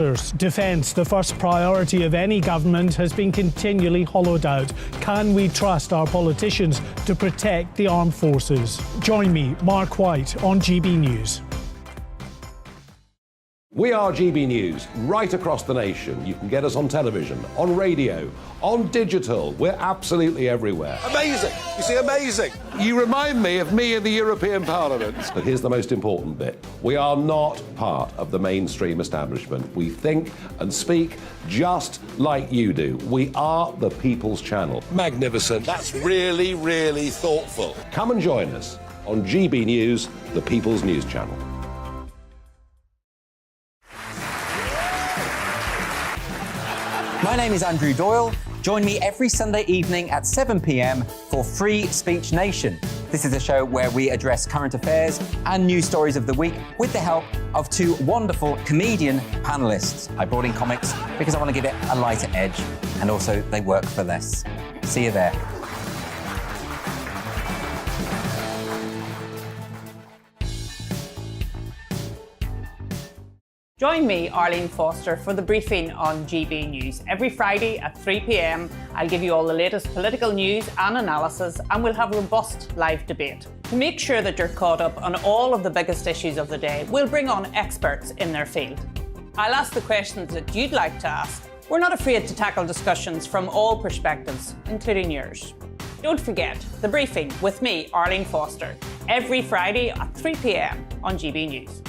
Defence, the first priority of any government, has been continually hollowed out. Can we trust our politicians to protect the armed forces? Join me, Mark White, on GB News. We are GB News, right across the nation. You can get us on television, on radio, on digital. We're absolutely everywhere. Amazing! You see, amazing! You remind me of me in the European Parliament. But here's the most important bit. We are not part of the mainstream establishment. We think and speak just like you do. We are the People's Channel. Magnificent. That's really, really thoughtful. Come and join us on GB News, the People's News Channel. My name is Andrew Doyle. Join me every Sunday evening at 7 p.m. for Free Speech Nation. This is a show where we address current affairs and news stories of the week with the help of two wonderful comedian panellists. I brought in comics because I want to give it a lighter edge, and also they work for less. See you there. Join me, Arlene Foster, for the briefing on GB News. Every Friday at 3 p.m, I'll give you all the latest political news and analysis, and we'll have robust live debate. To make sure that you're caught up on all of the biggest issues of the day, we'll bring on experts in their field. I'll ask the questions that you'd like to ask. We're not afraid to tackle discussions from all perspectives, including yours. Don't forget, the briefing with me, Arlene Foster, every Friday at 3 p.m. on GB News.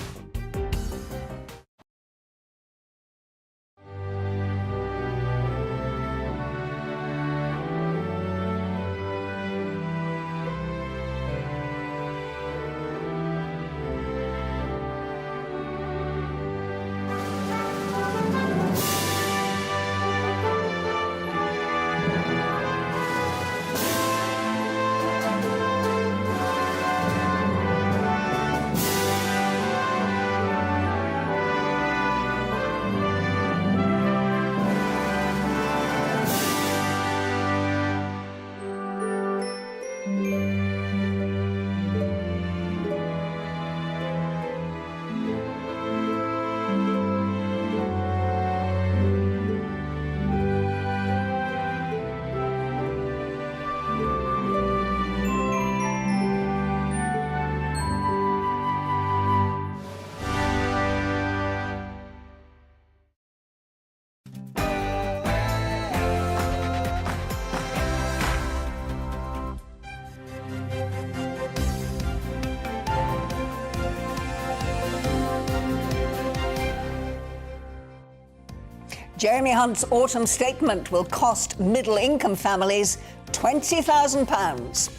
Jeremy Hunt's autumn statement will cost middle-income families £20,000.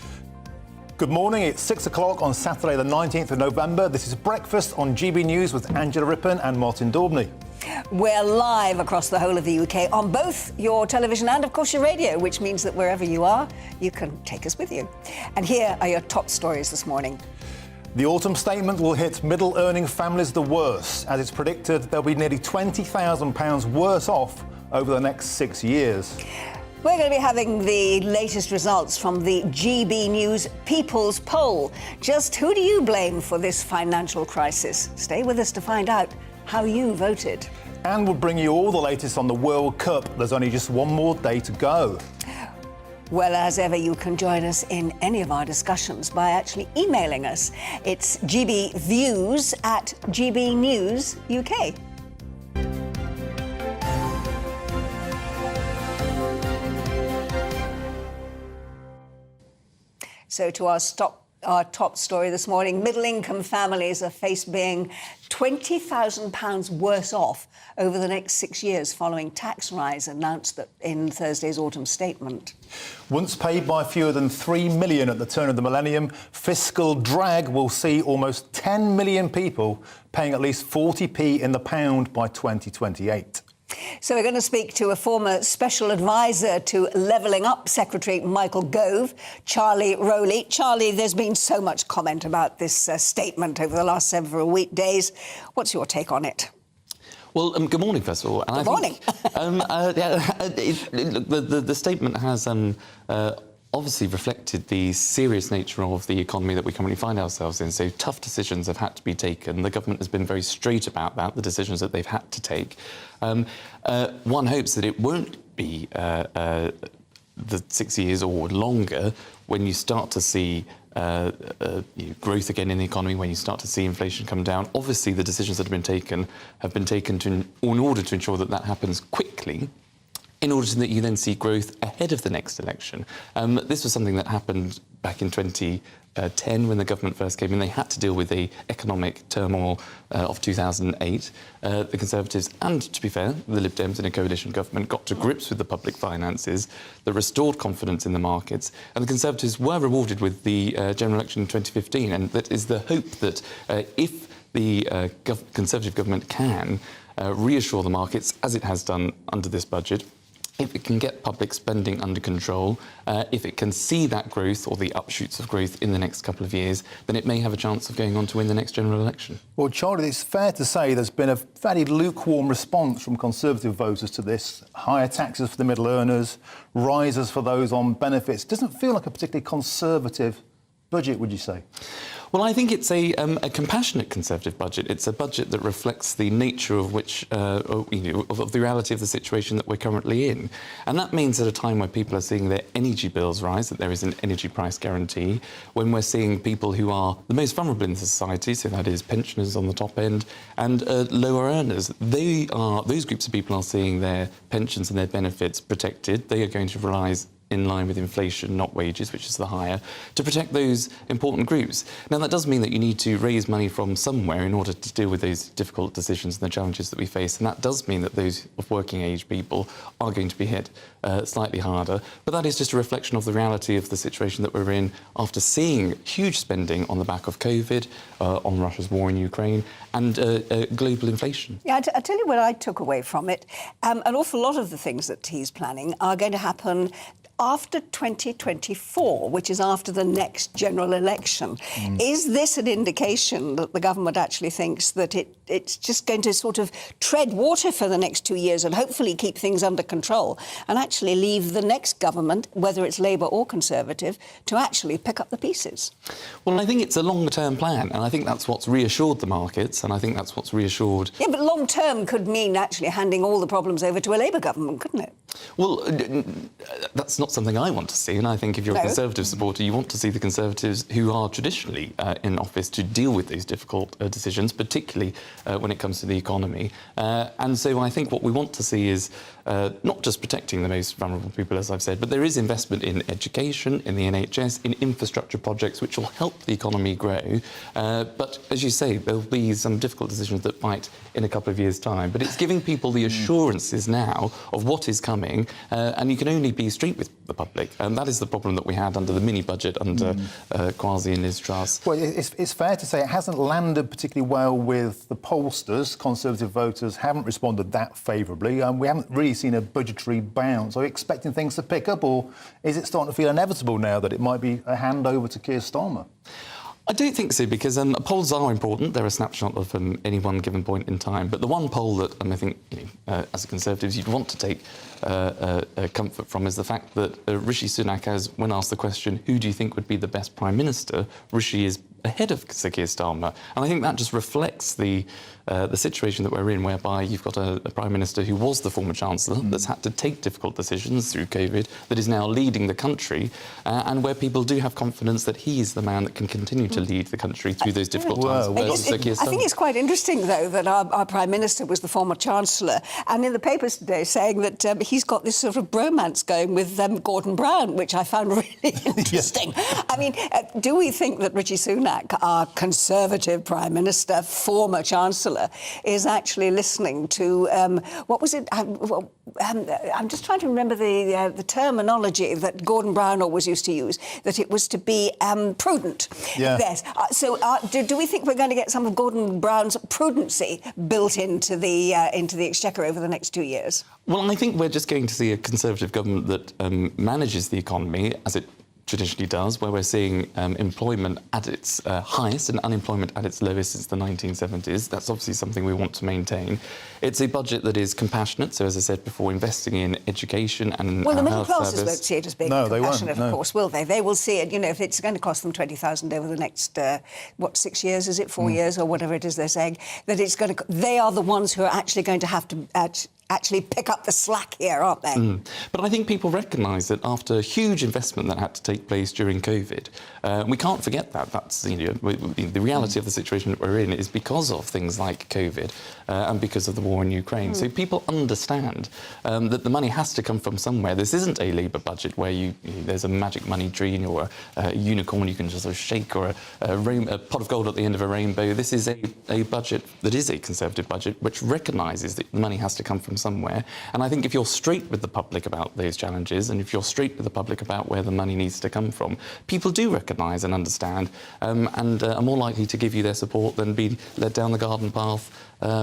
Good morning, it's 6 o'clock on Saturday the 19th of November. This is Breakfast on GB News with Angela Rippon and Martin Daubney. We're live across the whole of the UK on both your television and, of course, your radio, which means that wherever you are, you can take us with you. And here are your top stories this morning. The autumn statement will hit middle-earning families the worst, as it's predicted they'll be nearly £20,000 worse off over the next 6 years. We're going to be having the latest results from the GB News People's Poll. Just who do you blame for this financial crisis? Stay with us to find out how you voted. And we'll bring you all the latest on the World Cup. There's only just one more day to go. Well, as ever, you can join us in any of our discussions by actually emailing us. It's gbviews@gbnewsuk. So to our top story this morning, middle-income families are faced being £20,000 worse off over the next 6 years following tax rise announced in Thursday's autumn statement. Once paid by fewer than 3 million at the turn of the millennium, fiscal drag will see almost 10 million people paying at least 40p in the pound by 2028. So we're going to speak to a former special advisor to Levelling Up Secretary Michael Gove, Charlie Rowley. Charlie, there's been so much comment about this statement over the last several weekdays. What's your take on it? Well, good morning, first of all. And good morning. The statement has obviously reflected the serious nature of the economy that we currently find ourselves in. So tough decisions have had to be taken. The government has been very straight about that, the decisions that they've had to take. One hopes that it won't be the 6 years or longer when you start to see growth again in the economy, when you start to see inflation come down. Obviously, the decisions that have been taken in order to ensure that that happens quickly, in order that you then see growth ahead of the next election. This was something that happened back in 2010 when the government first came in. They had to deal with the economic turmoil of 2008. The Conservatives and, to be fair, the Lib Dems in a coalition government got to grips with the public finances that restored confidence in the markets. And the Conservatives were rewarded with the general election in 2015. And that is the hope that if the Conservative government can reassure the markets, as it has done under this budget, if it can get public spending under control, if it can see that growth or the upshoots of growth in the next couple of years, then it may have a chance of going on to win the next general election. Well, Charlie, it's fair to say there's been a fairly lukewarm response from Conservative voters to this. Higher taxes for the middle earners, rises for those on benefits. Doesn't feel like a particularly Conservative budget, would you say? Well, I think it's a compassionate Conservative budget. It's a budget that reflects the nature of which, of the reality of the situation that we're currently in. And that means at a time where people are seeing their energy bills rise, that there is an energy price guarantee, when we're seeing people who are the most vulnerable in society, so that is pensioners on the top end, and lower earners, those groups of people are seeing their pensions and their benefits protected. They are going to rise in line with inflation, not wages, which is the higher, to protect those important groups. Now, that does mean that you need to raise money from somewhere in order to deal with those difficult decisions and the challenges that we face, and that does mean that those of working age people are going to be hit slightly harder. But that is just a reflection of the reality of the situation that we're in after seeing huge spending on the back of COVID, on Russia's war in Ukraine, and global inflation. Yeah, I tell you what I took away from it. An awful lot of the things that he's planning are going to happen after 2024, which is after the next general election. Is this an indication that the government actually thinks that it's just going to sort of tread water for the next 2 years and hopefully keep things under control and actually leave the next government, whether it's Labour or Conservative, to actually pick up the pieces? Well, I think it's a longer-term plan, and I think that's what's reassured the markets, and I think that's what's reassured... Yeah, but long-term could mean actually handing all the problems over to a Labour government, couldn't it? Well, that's not something I want to see, and I think if you're a Conservative supporter, you want to see the Conservatives who are traditionally in office to deal with those difficult decisions, particularly when it comes to the economy. And so I think what we want to see is not just protecting the most vulnerable people, as I've said, but there is investment in education, in the NHS, in infrastructure projects which will help the economy grow. But as you say, there'll be some difficult decisions that bite in a couple of years' time. But it's giving people the assurances now of what is coming, and you can only be straight with the public. And that is the problem that we had under the mini-budget under Kwasi and Liz Truss. Well, it's fair to say it hasn't landed particularly well with the pollsters. Conservative voters haven't responded that favourably. We haven't really seen a budgetary bounce. Are you expecting things to pick up, or is it starting to feel inevitable now that it might be a handover to Keir Starmer? I don't think so, because polls are important. They're a snapshot of any one given point in time. But the one poll that I think, as Conservatives, you'd want to take comfort from is the fact that Rishi Sunak has, when asked the question, who do you think would be the best Prime Minister, Rishi is ahead of Sir Keir Starmer. And I think that just reflects the situation that we're in, whereby you've got a Prime Minister who was the former Chancellor, that's had to take difficult decisions through COVID, that is now leading the country, and where people do have confidence that he is the man that can continue to lead the country through those difficult times. I think it's quite interesting, though, that our Prime Minister was the former Chancellor, and in the papers today saying that he's got this sort of bromance going with Gordon Brown, which I found really interesting. I mean, do we think that Rishi Sunak, our Conservative Prime Minister, former Chancellor, is actually listening to, what was it? I'm just trying to remember the terminology that Gordon Brown always used to use, that it was to be prudent. Yeah. Yes. So do we think we're going to get some of Gordon Brown's prudency built into the Exchequer over the next 2 years? Well, I think we're just going to see a Conservative government that manages the economy as it traditionally does, where we're seeing employment at its highest and unemployment at its lowest since the 1970s. That's obviously something we want to maintain. It's a budget that is compassionate, so as I said before, investing in education and well, the middle health classes service. won't see it as being No, they won't, compassionate, no. of course, will they? They will see it, you know, if it's going to cost them 20,000 over the next, 6 years, is it, 4 years, or whatever it is they're saying, that it's going to... They are the ones who are actually going to have to actually pick up the slack here, aren't they? But I think people recognise that after huge investment that had to take place during COVID, we can't forget that. That's, you know, the reality of the situation that we're in is because of things like COVID and because of the war in Ukraine. So people understand that the money has to come from somewhere. This isn't a Labour budget where there's a magic money tree or a unicorn you can just sort of shake, or a pot of gold at the end of a rainbow. This is a budget that is a Conservative budget which recognises that the money has to come from somewhere. And I think if you're straight with the public about those challenges, and if you're straight with the public about where the money needs to come from, people do recognise and understand, and are more likely to give you their support than be led down the garden path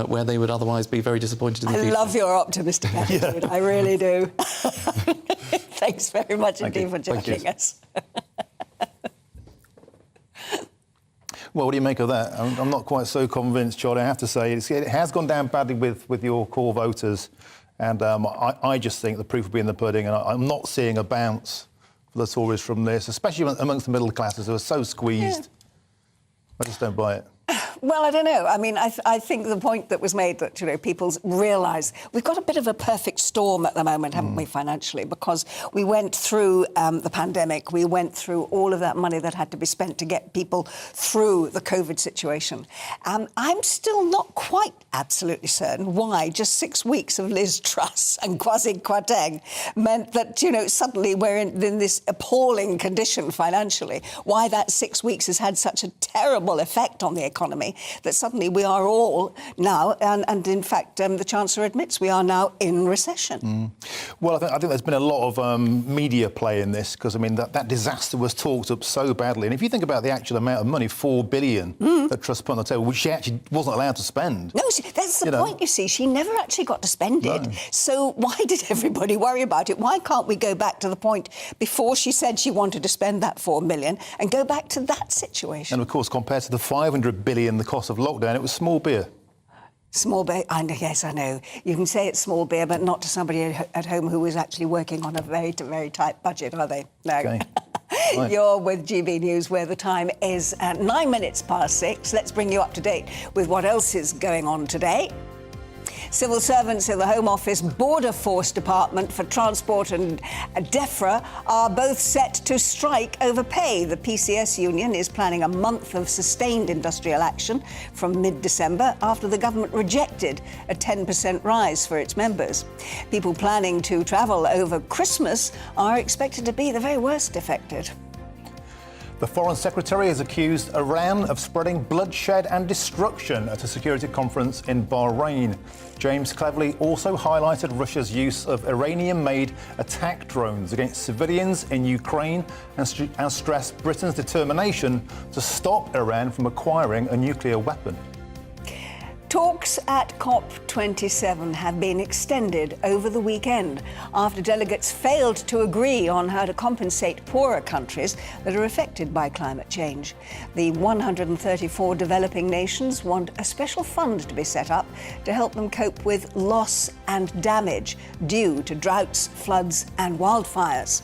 where they would otherwise be very disappointed in the future. I love your optimistic attitude, I really do. Thanks very much indeed for joining us. Well, what do you make of that? I'm not quite so convinced, Charlie, I have to say. It has gone down badly with your core voters, and I just think the proof will be in the pudding, and I'm not seeing a bounce for the Tories from this, especially amongst the middle classes who are so squeezed. I just don't buy it. Well, I don't know. I mean, I think the point that was made that, you know, people realise we've got a bit of a perfect storm at the moment, haven't we, financially? Because we went through the pandemic, we went through all of that money that had to be spent to get people through the COVID situation. I'm still not quite absolutely certain why just 6 weeks of Liz Truss and Kwasi Kwarteng meant that, you know, suddenly we're in this appalling condition financially. Why that 6 weeks has had such a terrible effect on the economy that suddenly we are all now, and in fact, the Chancellor admits we are now in recession. Well, I think there's been a lot of media play in this, because, I mean, that disaster was talked up so badly. And if you think about the actual amount of money, $4 billion, that Truss put on the table, which she actually wasn't allowed to spend. No, that's the point, you see. She never actually got to spend it. So why did everybody worry about it? Why can't we go back to the point before she said she wanted to spend that $4 million and go back to that situation? And, of course, compared to the $500 billion, the cost of lockdown, it was small beer. Small beer, yes, I know. You can say it's small beer, but not to somebody at home who is actually working on a very, very tight budget, are they? No. Okay. Right. You're with GB News, where the time is 9 minutes past 6. Let's bring you up to date with what else is going on today. Civil servants in the Home Office, Border Force Department for Transport and DEFRA are both set to strike over pay. The PCS union is planning a month of sustained industrial action from mid-December after the government rejected a 10% rise for its members. People planning to travel over Christmas are expected to be the very worst affected. The Foreign Secretary has accused Iran of spreading bloodshed and destruction at a security conference in Bahrain. James Cleverly also highlighted Russia's use of Iranian-made attack drones against civilians in Ukraine and stressed Britain's determination to stop Iran from acquiring a nuclear weapon. Talks at COP27 have been extended over the weekend after delegates failed to agree on how to compensate poorer countries that are affected by climate change. The 134 developing nations want a special fund to be set up to help them cope with loss and damage due to droughts, floods and wildfires.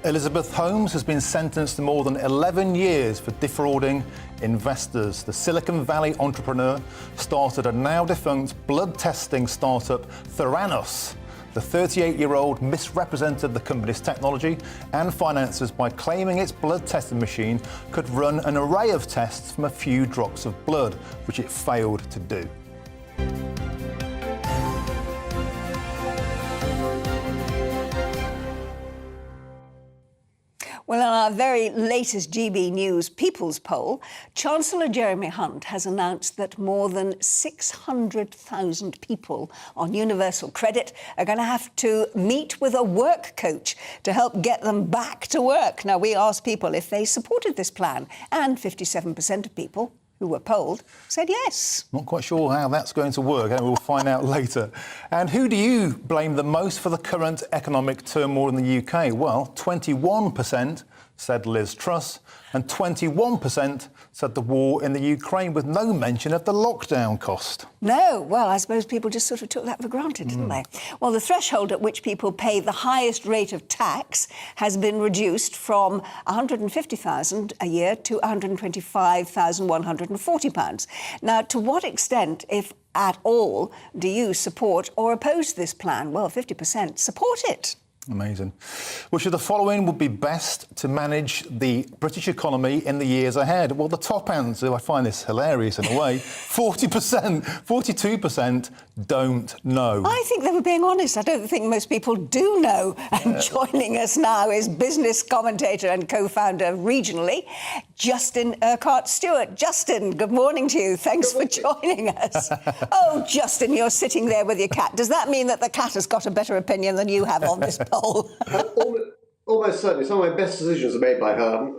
Elizabeth Holmes has been sentenced to more than 11 years for defrauding investors. The Silicon Valley entrepreneur started a now-defunct blood testing startup, Theranos. The 38-year-old misrepresented the company's technology and finances by claiming its blood testing machine could run an array of tests from a few drops of blood, which it failed to do. Well, in our very latest GB News People's Poll, Chancellor Jeremy Hunt has announced that more than 600,000 people on universal credit are going to have to meet with a work coach to help get them back to work. Now, we asked people if they supported this plan, and 57% of people who were polled said yes. Not quite sure how that's going to work, and we'll find out later. And who do you blame the most for the current economic turmoil in the UK? Well, 21% said Liz Truss, and 21% said the war in the Ukraine, with no mention of the lockdown cost. No, well, I suppose people just sort of took that for granted, didn't they? Well, the threshold at which people pay the highest rate of tax has been reduced from £150,000 a year to £125,140. Now, to what extent, if at all, do you support or oppose this plan? Well, 50% support it. Amazing. Which of the following would be best to manage the British economy in the years ahead? Well, the top answer, I find this hilarious in a way, 40%, 42% don't know. I think they were being honest. I don't think most people do know. And joining us now is business commentator and co-founder regionally, Justin Urquhart-Stewart. Justin, good morning to you. Thanks for joining us. Oh, Justin, you're sitting there with your cat. Does that mean that the cat has got a better opinion than you have on this poll? Almost certainly. Some of my best decisions are made by her.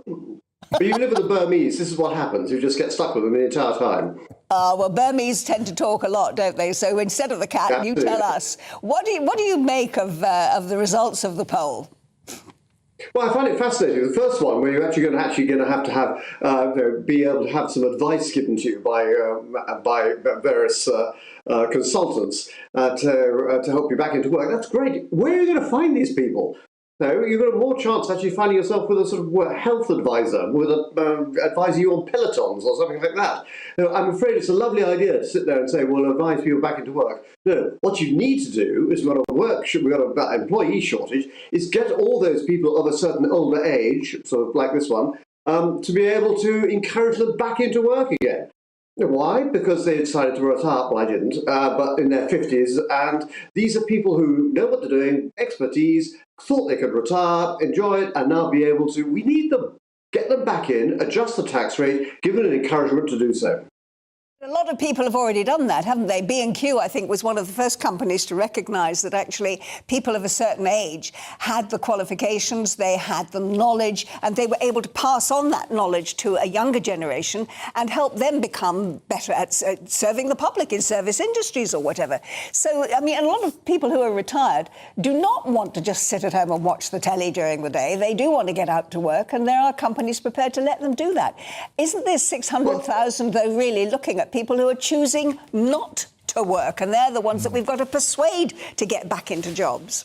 But you live with the Burmese, this is what happens. You just get stuck with them the entire time. Well, Burmese tend to talk a lot, don't they? So instead of the cat, Absolutely. you tell us. What do you make of the results of the poll? Well, I find it fascinating. The first one, where you're actually going to have be able to have some advice given to you by various consultants to help you back into work. That's great. Where are you going to find these people? No, you've got more chance of actually finding yourself with a sort of health advisor, with advising you on pelotons or something like that. Now, I'm afraid it's a lovely idea to sit there and say, well, advise people back into work. No, what you need to do is we've got an employee shortage, is get all those people of a certain older age, sort of like this one, to be able to encourage them back into work again. Why? Because they decided to retire. Well, I didn't, but in their 50s. And these are people who know what they're doing, expertise, thought they could retire, enjoy it, and now be able to. We need them. Get them back in, adjust the tax rate, give them an encouragement to do so. A lot of people have already done that, haven't they? B&Q, I think, was one of the first companies to recognise that actually people of a certain age had the qualifications, they had the knowledge, and they were able to pass on that knowledge to a younger generation and help them become better at serving the public in service industries or whatever. So, I mean, a lot of people who are retired do not want to just sit at home and watch the telly during the day. They do want to get out to work, and there are companies prepared to let them do that. Isn't there 600,000, though, really looking at people who are choosing not to work, and they're the ones that we've got to persuade to get back into jobs?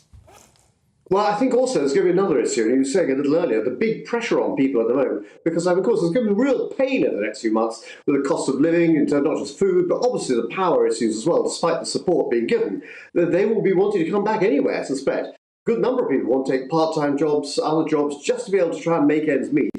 Well, I think also there's going to be another issue, and you were saying a little earlier, the big pressure on people at the moment, because of course there's going to be real pain over the next few months with the cost of living, in terms of not just food, but obviously the power issues as well, despite the support being given. They will be wanting to come back anyway, I suspect. A good number of people want to take part-time jobs, other jobs, just to be able to try and make ends meet,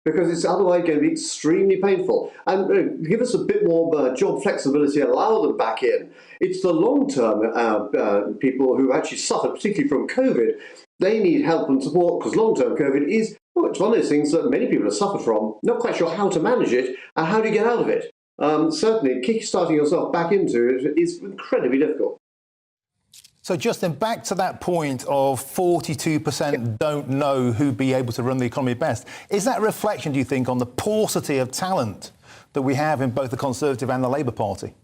because it's otherwise going to be extremely painful. And give us a bit more job flexibility, allow them back in. It's the long-term people who actually suffered, particularly from COVID. They need help and support, because long-term COVID is, well, it's one of those things that many people have suffered from, not quite sure how to manage it and how to get out of it. Certainly, kick-starting yourself back into it is incredibly difficult. So, Justin, back to that point of 42% don't know who'd be able to run the economy best. Is that a reflection, do you think, on the paucity of talent that we have in both the Conservative and the Labour Party?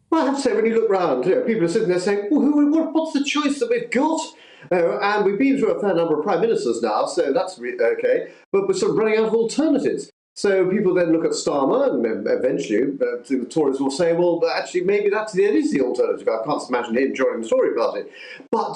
Well, I have to say, when you look round, people are sitting there saying, well, what's the choice that we've got? And we've been through a fair number of prime ministers now, so that's OK. But we're sort of running out of alternatives. So people then look at Starmer, and eventually the Tories will say, well, actually, maybe that is the alternative. I can't imagine him joining the Tory party. But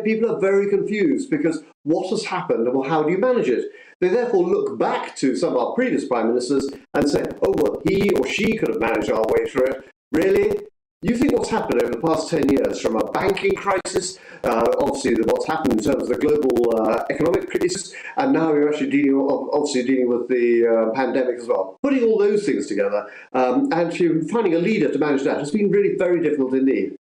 people are very confused, because what has happened, and well, how do you manage it? They therefore look back to some of our previous prime ministers and say, oh, well, he or she could have managed our way through it. Really? You think what's happened over the past 10 years, from a banking crisis, obviously what's happened in terms of the global economic crisis, and now you're actually dealing with the pandemic as well. Putting all those things together and finding a leader to manage that has been really very difficult indeed.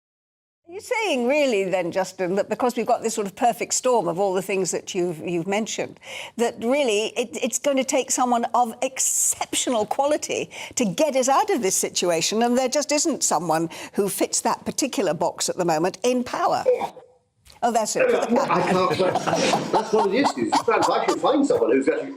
You're saying really then, Justin, that because we've got this sort of perfect storm of all the things that you've mentioned, that really it's going to take someone of exceptional quality to get us out of this situation, and there just isn't someone who fits that particular box at the moment in power. Oh, that's it. I can't. That's one of the issues. I should find someone who's actually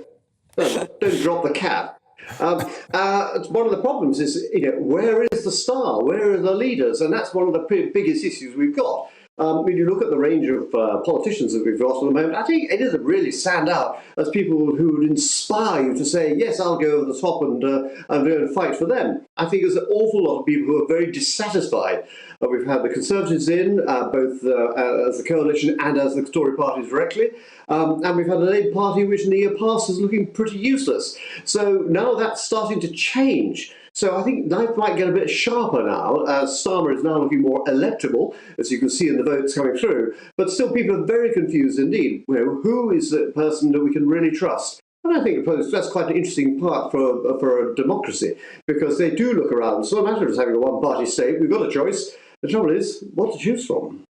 don't drop the cat. One of the problems is, where is the star? Where are the leaders? And that's one of the biggest issues we've got. When you look at the range of politicians that we've got at the moment, I think it doesn't really stand out as people who would inspire you to say, yes, I'll go over the top and go and fight for them. I think there's an awful lot of people who are very dissatisfied. We've had the Conservatives in, both as the coalition and as the Tory parties directly. And we've had a Labour Party which in the year past is looking pretty useless. So now that's starting to change. So I think life might get a bit sharper now, as Starmer is now looking more electable, as you can see in the votes coming through. But still, people are very confused indeed. Who is the person that we can really trust? And I think that's quite an interesting part for a democracy, because they do look around. It's not a matter of just having a one-party state. We've got a choice. The trouble is, what to choose from.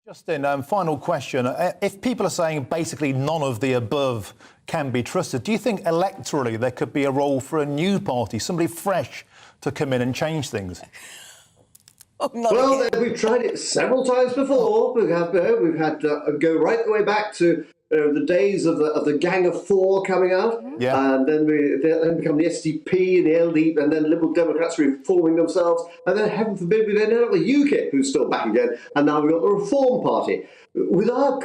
Justin, final question. If people are saying basically none of the above can be trusted, do you think electorally there could be a role for a new party, somebody fresh to come in and change things? Well, we've tried it several times before. We've had go right the way back to the days of the Gang of Four coming out, and then become the SDP and the LD, and then Liberal Democrats reforming themselves, and then heaven forbid we then end up with UKIP, who's still back again, and now we've got the Reform Party. With our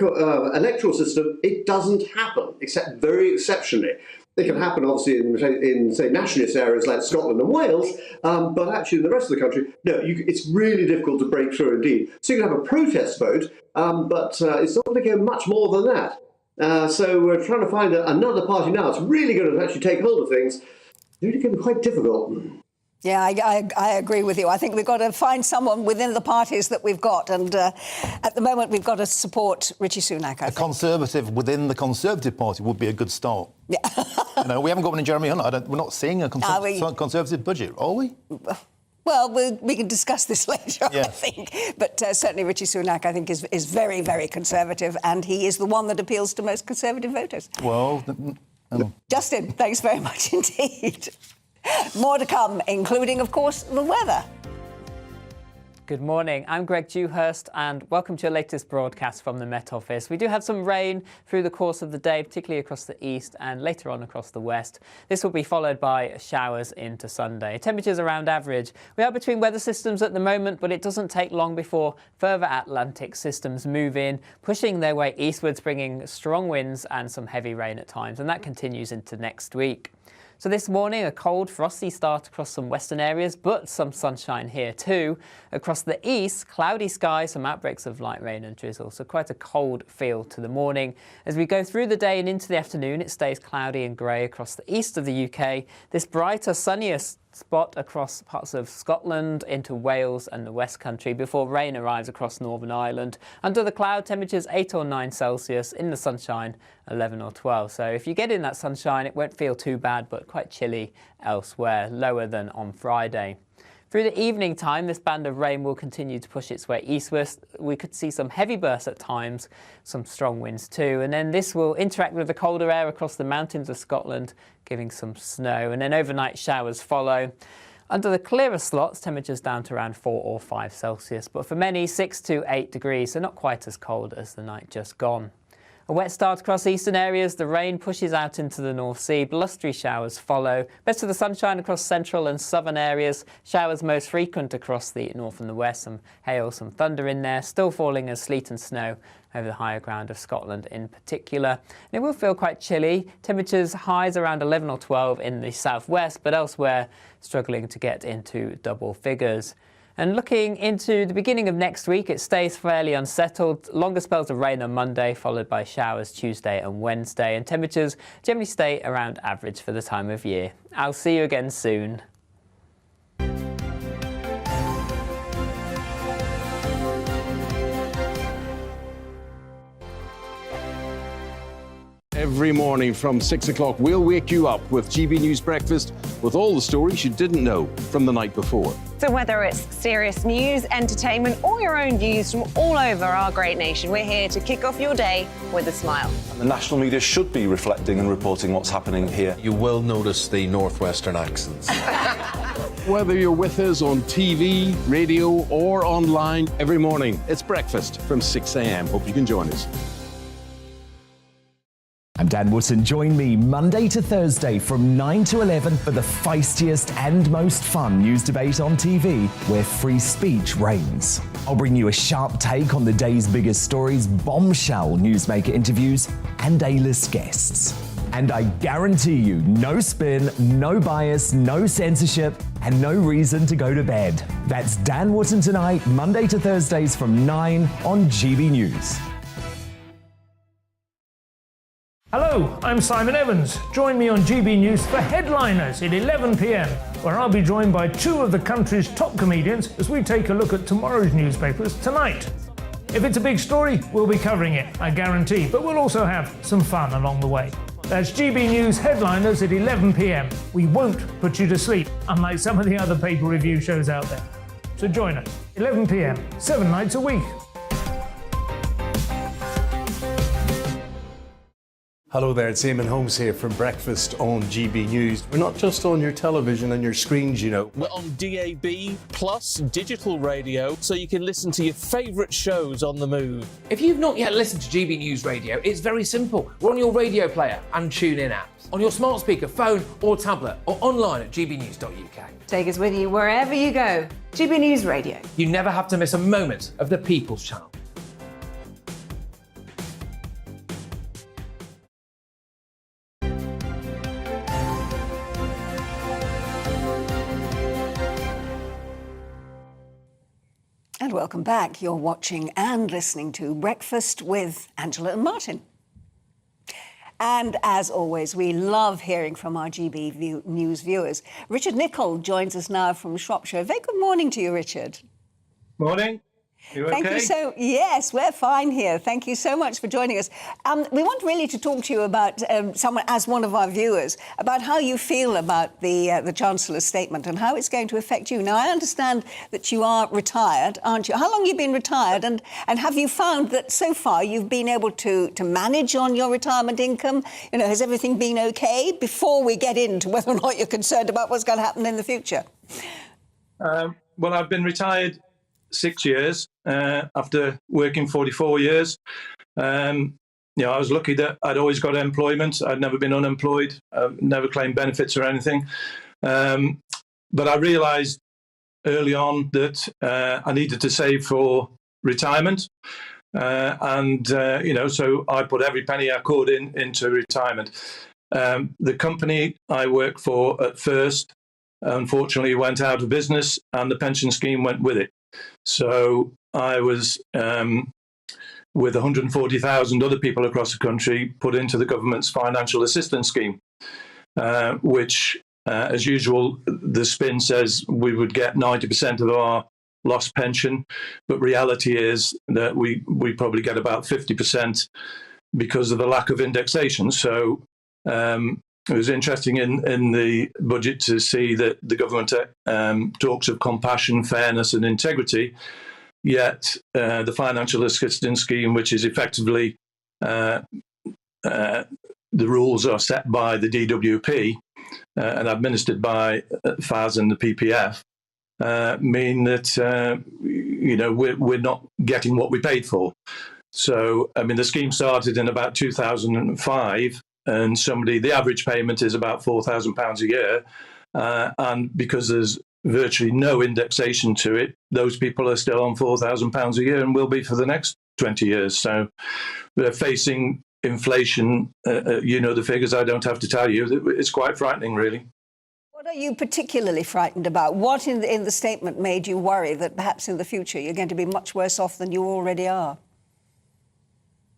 electoral system, it doesn't happen, except very exceptionally. It can happen, obviously, in say, nationalist areas like Scotland and Wales, but actually in the rest of the country, no, it's really difficult to break through indeed. So you can have a protest vote, but it's not going to go much more than that. So we're trying to find another party now. It's really going to actually take hold of things. It's really going to be quite difficult. Yeah, I agree with you. I think we've got to find someone within the parties that we've got. And at the moment, we've got to support Rishi Sunak, I think. Conservative within the Conservative Party would be a good start. Yeah. We haven't got one in Jeremy Hunt. We're not seeing a Conservative budget, are we? Well, we can discuss this later, I think. But certainly Rishi Sunak, I think, is very, very Conservative, and he is the one that appeals to most Conservative voters. Well... Justin, thanks very much indeed. More to come, including, of course, the weather. Good morning, I'm Greg Dewhurst and welcome to your latest broadcast from the Met Office. We do have some rain through the course of the day, particularly across the east and later on across the west. This will be followed by showers into Sunday. Temperatures around average. We are between weather systems at the moment, but it doesn't take long before further Atlantic systems move in, pushing their way eastwards, bringing strong winds and some heavy rain at times, and that continues into next week. So this morning, a cold, frosty start across some western areas, but some sunshine here too. Across the east, cloudy skies, some outbreaks of light rain and drizzle, so quite a cold feel to the morning. As we go through the day and into the afternoon, it stays cloudy and grey across the east of the UK. This brighter, sunnier spot across parts of Scotland into Wales and the West Country before rain arrives across Northern Ireland. Under the cloud, temperatures 8 or 9 Celsius, in the sunshine 11 or 12. So if you get in that sunshine, it won't feel too bad, but quite chilly elsewhere, lower than on Friday. Through the evening time, this band of rain will continue to push its way eastward. We could see some heavy bursts at times, some strong winds too, and then this will interact with the colder air across the mountains of Scotland, giving some snow, and then overnight showers follow. Under the clearer slots, temperatures down to around 4 or 5 Celsius, but for many 6 to 8 degrees, so not quite as cold as the night just gone. A wet start across eastern areas, the rain pushes out into the North Sea, blustery showers follow. Best of the sunshine across central and southern areas, showers most frequent across the north and the west, some hail, some thunder in there, still falling as sleet and snow over the higher ground of Scotland in particular. And it will feel quite chilly, temperatures highs around 11 or 12 in the southwest, but elsewhere struggling to get into double figures. And looking into the beginning of next week, it stays fairly unsettled. Longer spells of rain on Monday, followed by showers Tuesday and Wednesday. And temperatures generally stay around average for the time of year. I'll see you again soon. Every morning from 6 o'clock, we'll wake you up with GB News Breakfast with all the stories you didn't know from the night before. So whether it's serious news, entertainment, or your own views from all over our great nation, we're here to kick off your day with a smile. The national media should be reflecting and reporting what's happening here. You will notice the northwestern accents. Whether you're with us on TV, radio, or online, every morning, it's breakfast from 6 a.m. Hope you can join us. I'm Dan Wootton. Join me Monday to Thursday from 9 to 11 for the feistiest and most fun news debate on TV, where free speech reigns. I'll bring you a sharp take on the day's biggest stories, bombshell newsmaker interviews, and A-list guests. And I guarantee you, no spin, no bias, no censorship, and no reason to go to bed. That's Dan Wootton Tonight, Monday to Thursdays from 9 on GB News. Hello, I'm Simon Evans. Join me on GB News for Headliners at 11 p.m, where I'll be joined by two of the country's top comedians as we take a look at tomorrow's newspapers tonight. If it's a big story, we'll be covering it, I guarantee, but we'll also have some fun along the way. That's GB News Headliners at 11 p.m. We won't put you to sleep, unlike some of the other paper review shows out there. So join us, 11 p.m, 7 nights a week. Hello there, it's Eamon Holmes here from Breakfast on GB News. We're not just on your television and your screens, you know. We're on DAB plus digital radio, so you can listen to your favourite shows on the move. If you've not yet listened to GB News Radio, it's very simple. We're on your radio player and TuneIn apps, on your smart speaker, phone or tablet, or online at gbnews.uk. Take us with you wherever you go. GB News Radio. You never have to miss a moment of the People's Channel. And welcome back. You're watching and listening to Breakfast with Angela and Martin. And as always, we love hearing from our GB News viewers. Richard Nicholl joins us now from Shropshire. Very good morning to you, Richard. Morning. You okay? Thank you so. Yes, we're fine here. Thank you so much for joining us. We want really to talk to you about someone as one of our viewers about how you feel about the Chancellor's statement and how it's going to affect you. Now, I understand that you are retired, aren't you? How long have you been retired? And have you found that so far you've been able to manage on your retirement income? You know, has everything been okay before we get into whether or not you're concerned about what's going to happen in the future? Well, I've been retired 6 years after working 44 years. I was lucky that I'd always got employment. I'd never been unemployed. I've never claimed benefits or anything. But I realised early on that I needed to save for retirement. So I put every penny I could into retirement. The company I worked for at first, unfortunately, went out of business and the pension scheme went with it. So I was, with 140,000 other people across the country, put into the government's financial assistance scheme, which, as usual, the spin says we would get 90% of our lost pension, but reality is that we probably get about 50% because of the lack of indexation. So it was interesting in the budget to see that the government talks of compassion, fairness and integrity, yet the financial assistance scheme, which is effectively the rules are set by the DWP and administered by FAS and the PPF, mean that we're not getting what we paid for. So, I mean, the scheme started in about 2005. And the average payment is about £4,000 a year. And because there's virtually no indexation to it, those people are still on £4,000 a year and will be for the next 20 years. So they're facing inflation. The figures, I don't have to tell you. It's quite frightening, really. What are you particularly frightened about? What in the statement made you worry that perhaps in the future you're going to be much worse off than you already are?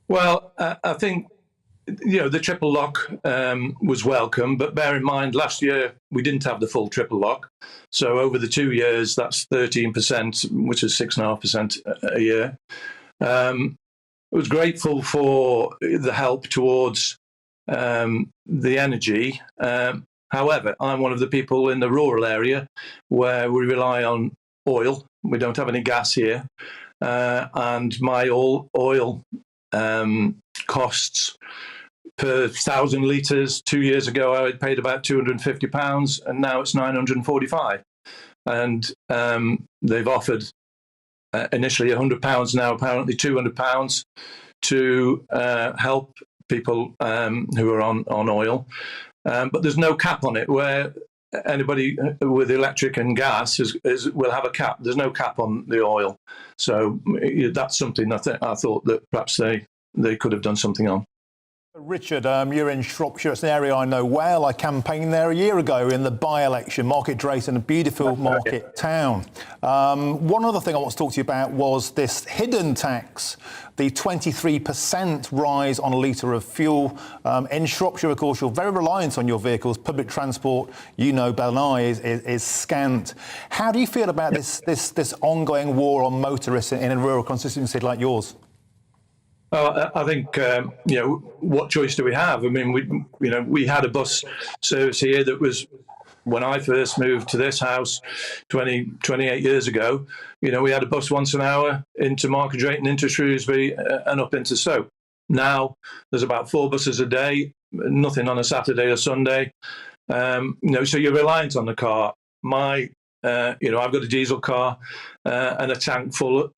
Well, I think the triple lock was welcome, but bear in mind last year we didn't have the full triple lock. So over the 2 years, that's 13%, which is 6.5% a year. I was grateful for the help towards the energy. However, I'm one of the people in the rural area where we rely on oil. We don't have any gas here. And my oil costs per 1,000 litres. 2 years ago, I had paid about £250, and now it's £945. And they've offered initially £100, now apparently £200 to help people who are on oil, but there's no cap on it. Where anybody with electric and gas will have a cap. There's no cap on the oil, so that's something I thought that perhaps they could have done something on. Richard, you're in Shropshire. It's an area I know well. I campaigned there a year ago in the by-election. Market Drayton, a beautiful market town. One other thing I want to talk to you about was this hidden tax, the 23% rise on a litre of fuel. In Shropshire, of course, you're very reliant on your vehicles. Public transport, you know, better than I, is scant. How do you feel about this ongoing war on motorists in a rural constituency like yours? I think, what choice do we have? I mean, we had a bus service here that was, when I first moved to this house 28 years ago, we had a bus once an hour into Market Drayton, into Shrewsbury and up into Stoke. Now there's about 4 buses a day, nothing on a Saturday or Sunday. So you're reliant on the car. I've got a diesel car and a tank full.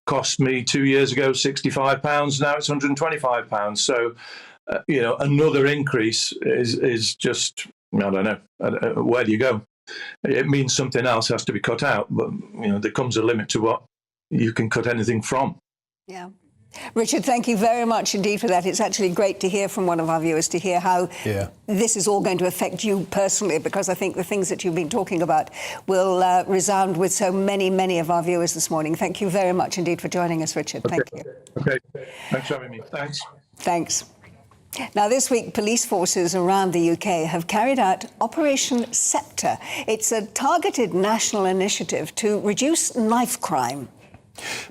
Cost me 2 years ago £65. Now it's £125. So, another increase is just, I don't know. Where do you go? It means something else has to be cut out. But, there comes a limit to what you can cut anything from. Yeah. Richard, thank you very much indeed for that. It's actually great to hear from one of our viewers, to hear how this is all going to affect you personally, because I think the things that you've been talking about will resound with so many of our viewers this morning. Thank you very much indeed for joining us, Richard. Okay. Thank you. Okay. Thanks for having me. Thanks. Thanks. Now, this week, police forces around the UK have carried out Operation Sceptre. It's a targeted national initiative to reduce knife crime.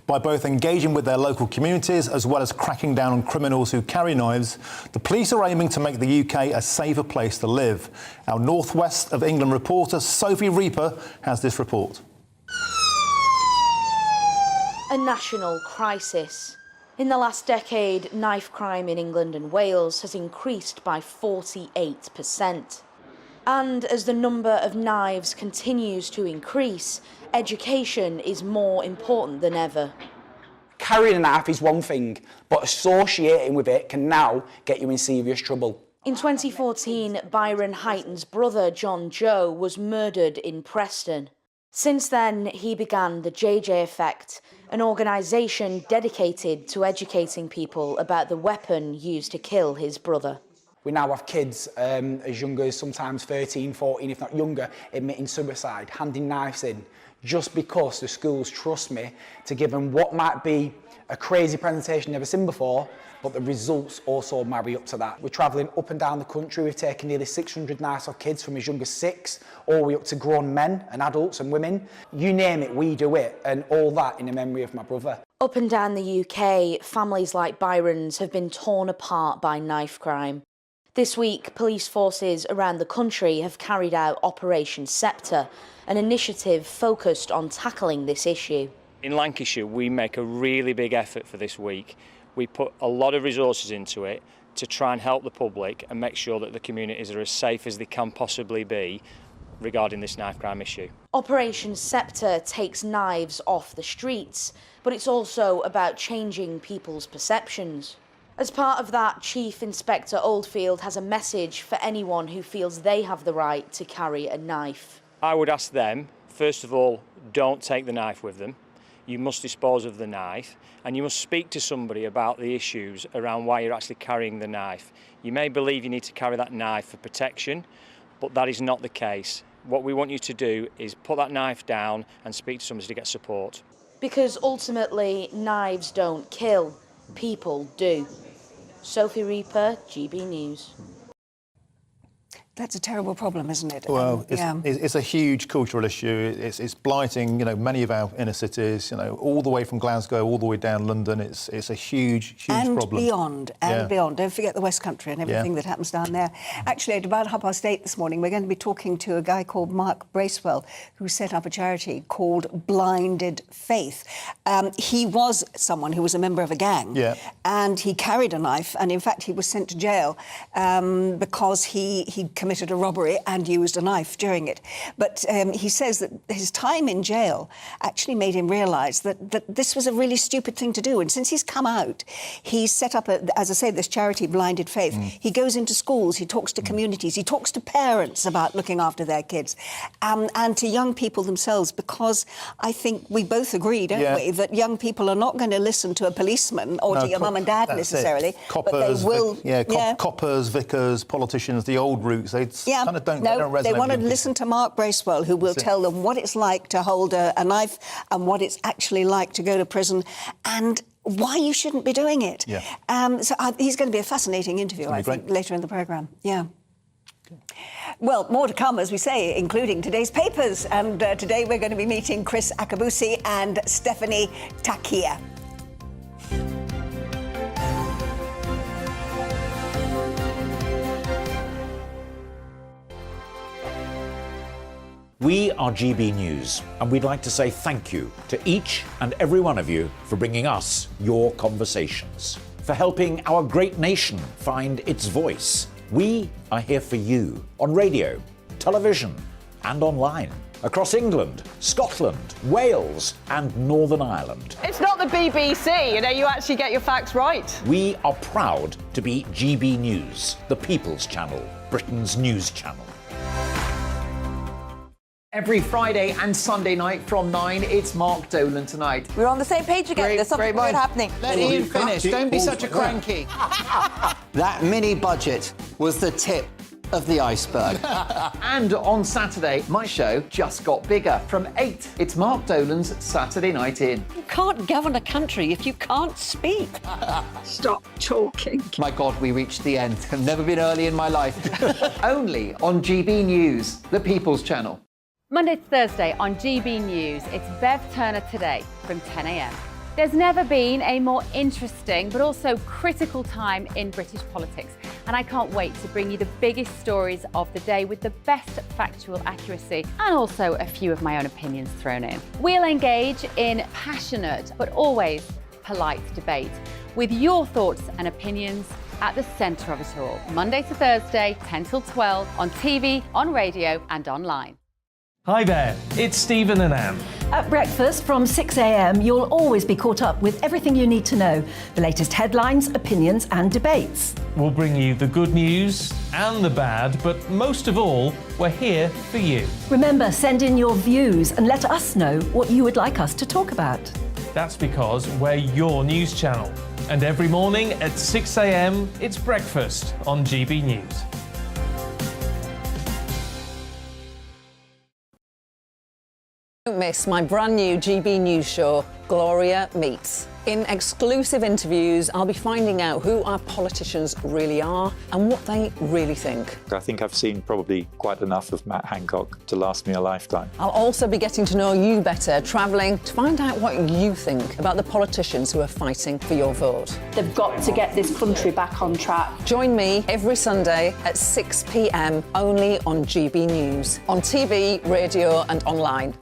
By both engaging with their local communities as well as cracking down on criminals who carry knives, the police are aiming to make the UK a safer place to live. Our North West of England reporter Sophie Reaper has this report. A national crisis. In the last decade, knife crime in England and Wales has increased by 48%. And as the number of knives continues to increase, education is more important than ever. Carrying a knife is one thing, but associating with it can now get you in serious trouble. In 2014, Byron Heighton's brother, John Joe, was murdered in Preston. Since then, he began the JJ Effect, an organisation dedicated to educating people about the weapon used to kill his brother. We now have kids as young as sometimes 13, 14, if not younger, admitting suicide, handing knives in, just because the schools trust me to give them what might be a crazy presentation never seen before, but the results also marry up to that. We're travelling up and down the country. We've taken nearly 600 knives off kids from as young as 6, all the way up to grown men and adults and women. You name it, we do it, and all that in the memory of my brother. Up and down the UK, families like Byron's have been torn apart by knife crime. This week, police forces around the country have carried out Operation Sceptre, an initiative focused on tackling this issue. In Lancashire, we make a really big effort for this week. We put a lot of resources into it to try and help the public and make sure that the communities are as safe as they can possibly be regarding this knife crime issue. Operation Sceptre takes knives off the streets, but it's also about changing people's perceptions. As part of that, Chief Inspector Oldfield has a message for anyone who feels they have the right to carry a knife. I would ask them, first of all, don't take the knife with them. You must dispose of the knife, and you must speak to somebody about the issues around why you're actually carrying the knife. You may believe you need to carry that knife for protection, but that is not the case. What we want you to do is put that knife down and speak to somebody to get support. Because ultimately, knives don't kill, people do. Sophie Reaper, GB News. That's a terrible problem, isn't it? Well, it's a huge cultural issue. It's blighting, many of our inner cities, all the way from Glasgow, all the way down London. It's a huge problem. And beyond. Don't forget the West Country and everything that happens down there. Actually, at about 8:30 this morning, we're going to be talking to a guy called Mark Bracewell, who set up a charity called Blinded Faith. He was someone who was a member of a gang, and he carried a knife, and in fact, he was sent to jail because he committed committed a robbery and used a knife during it. But he says that his time in jail actually made him realise that this was a really stupid thing to do. And since he's come out, he's set up, as I say, this charity, Blinded Faith. He goes into schools, he talks to communities, he talks to parents about looking after their kids, and to young people themselves, because I think we both agree, don't we, that young people are not going to listen to a policeman or to your mum and dad necessarily. Coppers, but they will, coppers, vicars, politicians, the old routes, they kind of don't resonate. They want to with listen to Mark Bracewell, who will tell them what it's like to hold a knife and what it's actually like to go to prison and why you shouldn't be doing it. So he's going to be a fascinating interview, I think, later in the programme. Well, more to come, as we say, including today's papers. And today we're going to be meeting Chris Akabusi and Stephanie Takia. We are GB News, and we'd like to say thank you to each and every one of you for bringing us your conversations, for helping our great nation find its voice. We are here for you on radio, television, and online, across England, Scotland, Wales, and Northern Ireland. It's not the BBC, you actually get your facts right. We are proud to be GB News, the People's Channel, Britain's news channel. Every Friday and Sunday night from 9, it's Mark Dolan Tonight. We're on the same page again. There's something good happening. Let Ian finish. Don't be such a cranky. That mini budget was the tip of the iceberg. And on Saturday, my show just got bigger. From 8, it's Mark Dolan's Saturday Night In. You can't govern a country if you can't speak. Stop talking. My God, we reached the end. I've never been early in my life. Only on GB News, the People's Channel. Monday to Thursday on GB News, it's Bev Turner Today from 10 a.m. There's never been a more interesting but also critical time in British politics, and I can't wait to bring you the biggest stories of the day with the best factual accuracy and also a few of my own opinions thrown in. We'll engage in passionate but always polite debate with your thoughts and opinions at the centre of it all. Monday to Thursday, 10 till 12 on TV, on radio and online. Hi there, it's Stephen and Anne. At breakfast from 6 a.m, you'll always be caught up with everything you need to know, the latest headlines, opinions and debates. We'll bring you the good news and the bad, but most of all, we're here for you. Remember, send in your views and let us know what you would like us to talk about. That's because we're your news channel. And every morning at 6 a.m, it's breakfast on GB News. Don't miss my brand new GB News show, Gloria Meets. In exclusive interviews, I'll be finding out who our politicians really are and what they really think. I think I've seen probably quite enough of Matt Hancock to last me a lifetime. I'll also be getting to know you better, travelling to find out what you think about the politicians who are fighting for your vote. They've got to get this country back on track. Join me every Sunday at 6 p.m, only on GB News, on TV, radio and online.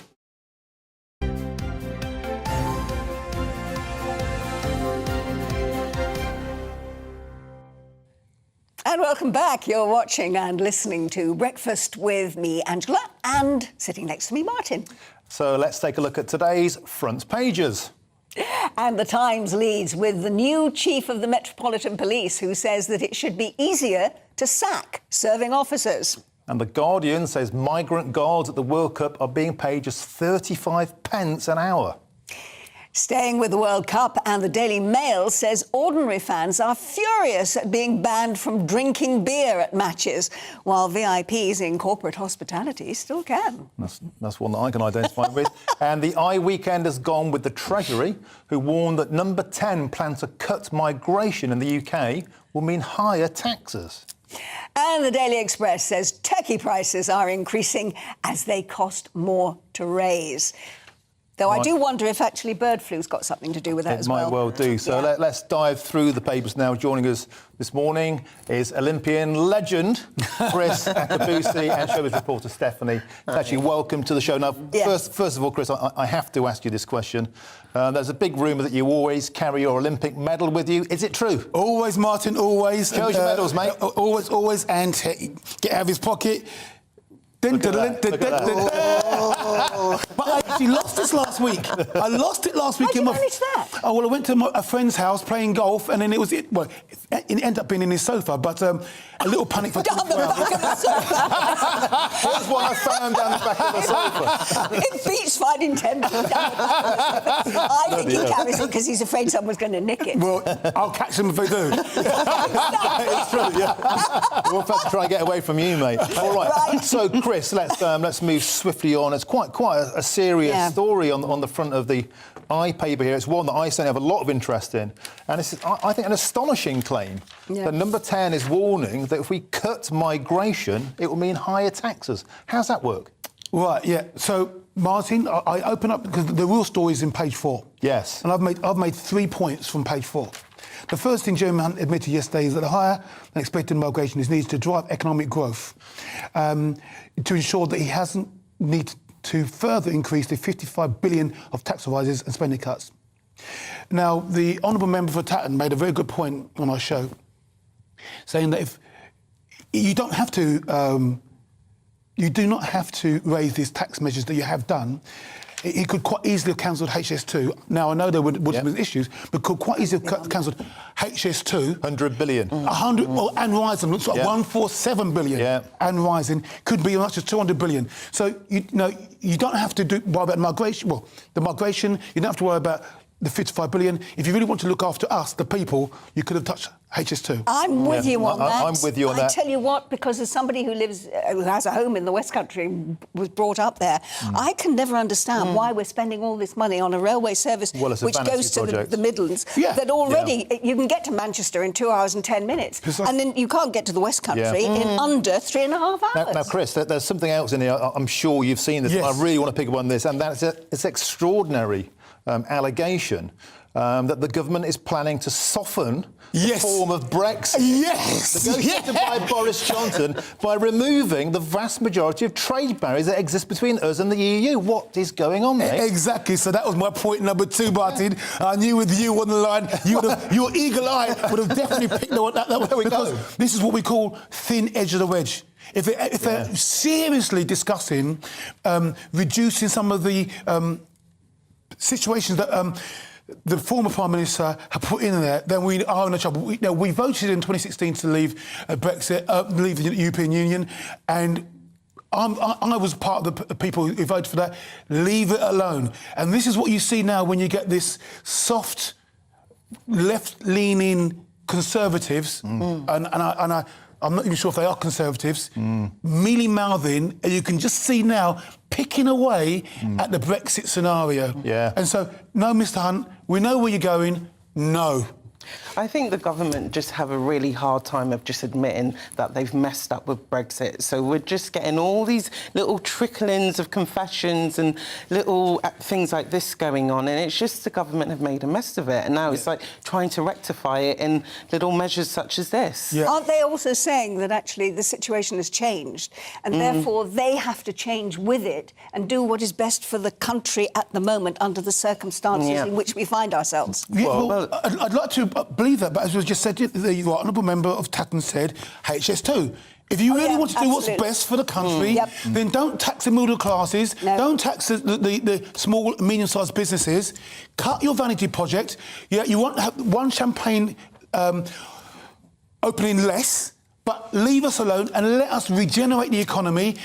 And welcome back. You're watching and listening to Breakfast with me, Angela, and sitting next to me, Martin. So let's take a look at today's front pages. And the Times leads with the new chief of the Metropolitan Police, who says that it should be easier to sack serving officers. And the Guardian says migrant guards at the World Cup are being paid just 35 pence an hour. Staying with the World Cup, and the Daily Mail says ordinary fans are furious at being banned from drinking beer at matches, while VIPs in corporate hospitality still can. That's one that I can identify with. And the iWeekend has gone with the Treasury, who warned that Number 10 plan to cut migration in the UK will mean higher taxes. And the Daily Express says turkey prices are increasing as they cost more to raise. Though I do wonder if actually bird flu's got something to do with that as well. It might well do. So let's dive through the papers now. Joining us this morning is Olympian legend Chris Akabusi and showbiz reporter Stephanie. Actually, welcome to the show. Now, first of all, Chris, I have to ask you this question. There's a big rumour that you always carry your Olympic medal with you. Is it true? Always, Martin, always. Show us your medals, mate. Always, and get out of his pocket. But I actually lost this last week. I lost it last week. How did you manage that? Oh, well, I went to a friend's house playing golf, and then it ended up being in his sofa, but a little panic for 24 hours. Here's what I found down the back of the sofa. It beats finding 10 down the back of the sofa. I think he carries it because he's afraid someone's going to nick it. Well, I'll catch them if they do. It's true, yeah. We'll have to try and get away from you, mate. All right. So, Chris, let's move swiftly on. It's quite a serious story on the front of the paper here. It's one that I certainly have a lot of interest in, and it's I think an astonishing claim. That Number 10 is warning that if we cut migration, it will mean higher taxes. How's that work? Right, yeah. So, Martin, I open up because the real story is in page 4. Yes. And I've made 3 points from page 4. The first thing Jeremy Hunt admitted yesterday is that the higher than expected migration is needed to drive economic growth, to ensure that he hasn't need to further increase the 55 billion of tax rises and spending cuts. Now, the Honourable Member for Tatton made a very good point on our show, saying that if you don't have to, you do not have to raise these tax measures that you have done. He could quite easily have cancelled HS2. Now, I know there would have been issues, but could quite easily have cancelled HS2. 100 billion. 100, well, and rising. Looks like 147 billion. And rising. Could be as much as 200 billion. So, you don't have to worry about migration. Well, the migration, you don't have to worry about the 55 billion. If you really want to look after us, the people, you could have touched HS2. I'm with you on that. I'm with you on that. I tell you what, because as somebody who has a home in the West Country, was brought up there, I can never understand why we're spending all this money on a railway service which goes to the Midlands, that already you can get to Manchester in 2 hours and 10 minutes, and then you can't get to the West Country in under 3.5 hours. Now, Chris, there's something else in here. I'm sure you've seen this. Yes. I really want to pick up on this, and that's it's extraordinary allegation that the government is planning to soften the form of Brexit. Yes! Negotiated by Boris Johnson by removing the vast majority of trade barriers that exist between us and the EU. What is going on, mate? Exactly. So that was my point number 2, Martin. I knew with you on the line, your eagle eye would have definitely picked that way. Because this is what we call thin edge of the wedge. If they're seriously discussing reducing some of the situations that the former Prime Minister had put in there, then we are in trouble. We voted in 2016 to leave Brexit, leave the European Union, and I was part of the people who voted for that. Leave it alone. And this is what you see now when you get this soft, left-leaning Conservatives, and I'm not even sure if they are Conservatives, mealy-mouthing, and you can just see now picking away at the Brexit scenario. Yeah. And so, no, Mr Hunt, we know where you're going, no. I think the government just have a really hard time of just admitting that they've messed up with Brexit. So we're just getting all these little tricklings of confessions and little things like this going on, and it's just the government have made a mess of it. And now it's like trying to rectify it in little measures such as this. Yeah. Aren't they also saying that actually the situation has changed and therefore they have to change with it and do what is best for the country at the moment under the circumstances in which we find ourselves? Well, I'd like to believe that, but as was just said, the Honourable Member of Tatton said HS2. If you really want to do what's best for the country, then don't tax the middle classes, don't tax the small, medium-sized businesses, cut your vanity project. You want to have one champagne opening less, but leave us alone and let us regenerate the economy.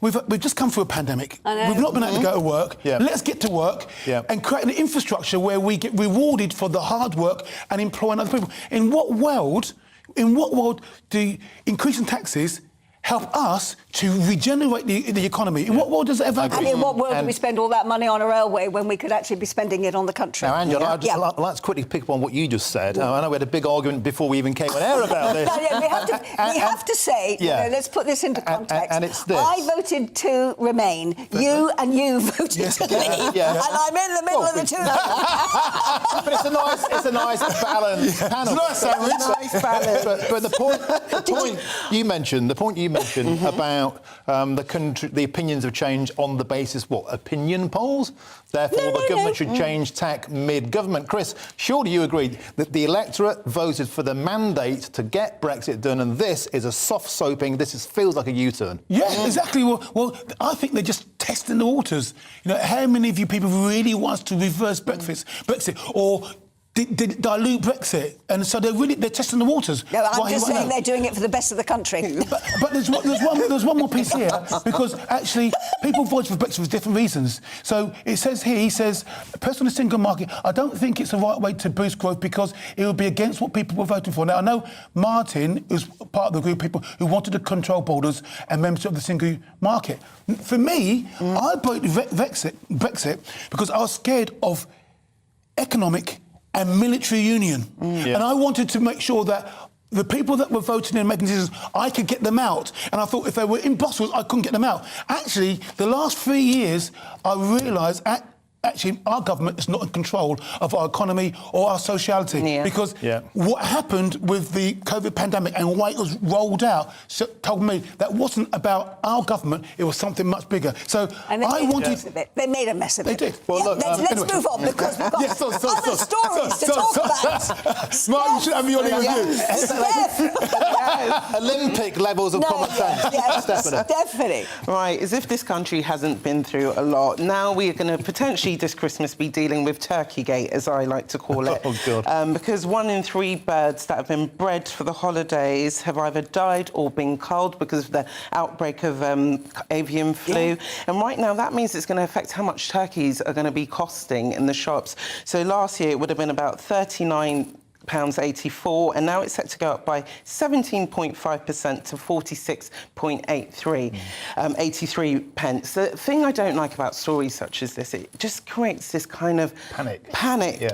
We've just come through a pandemic. We've not been able to go to work. Let's get to work and create an infrastructure where we get rewarded for the hard work and employing other people. In what world do increasing taxes help us to regenerate the economy. In what world does it ever happen? And in what world do we spend all that money on a railway when we could actually be spending it on the country? Now, Angela, I'd like to quickly pick up on what you just said. I know we had a big argument before we even came on air about this. we have to say, let's put this into context. And it's this. I voted to remain. You voted to leave. And I'm in the middle of the two. But it's a nice balance. Panel. It's a nice balance. But the point you mentioned about the opinions have changed on the basis, opinion polls? Therefore, the government should change tack mid-government. Chris, surely you agree that the electorate voted for the mandate to get Brexit done, and this is a soft soaping, feels like a U-turn. Yeah, exactly. Well, I think they're just testing the waters. How many of you people really want to reverse Brexit or dilute Brexit, and so they're testing the waters. No, I'm just saying they're doing it for the best of the country. But there's one more piece here, because actually people voted for Brexit for different reasons. So it says here, he says, personally, the single market, I don't think it's the right way to boost growth because it would be against what people were voting for. Now, I know Martin was part of the group of people who wanted to control borders and membership of the single market. For me, I voted Brexit because I was scared of economic and military union. And I wanted to make sure that the people that were voting and making decisions, I could get them out. And I thought if they were in Brussels, I couldn't get them out. Actually, the last 3 years, I realised actually our government is not in control of our economy or our sociality. Because what happened with the COVID pandemic and why it was rolled out told me that wasn't about our government, it was something much bigger. So they made a mess of it. They did. Well, look, let's move on because we've got other stories to talk about. Mark, you should have me on review. Olympic levels of common sense. Definitely. Right, as if this country hasn't been through a lot. Now we are going to potentially this Christmas be dealing with Turkeygate, as I like to call it. Oh, God. Because 1 in 3 birds that have been bred for the holidays have either died or been culled because of the outbreak of avian flu. And right now, that means it's going to affect how much turkeys are going to be costing in the shops. So last year, it would have been about £39.84, and now it's set to go up by 17.5% to 83 pence. The thing I don't like about stories such as this, it just creates this kind of panic.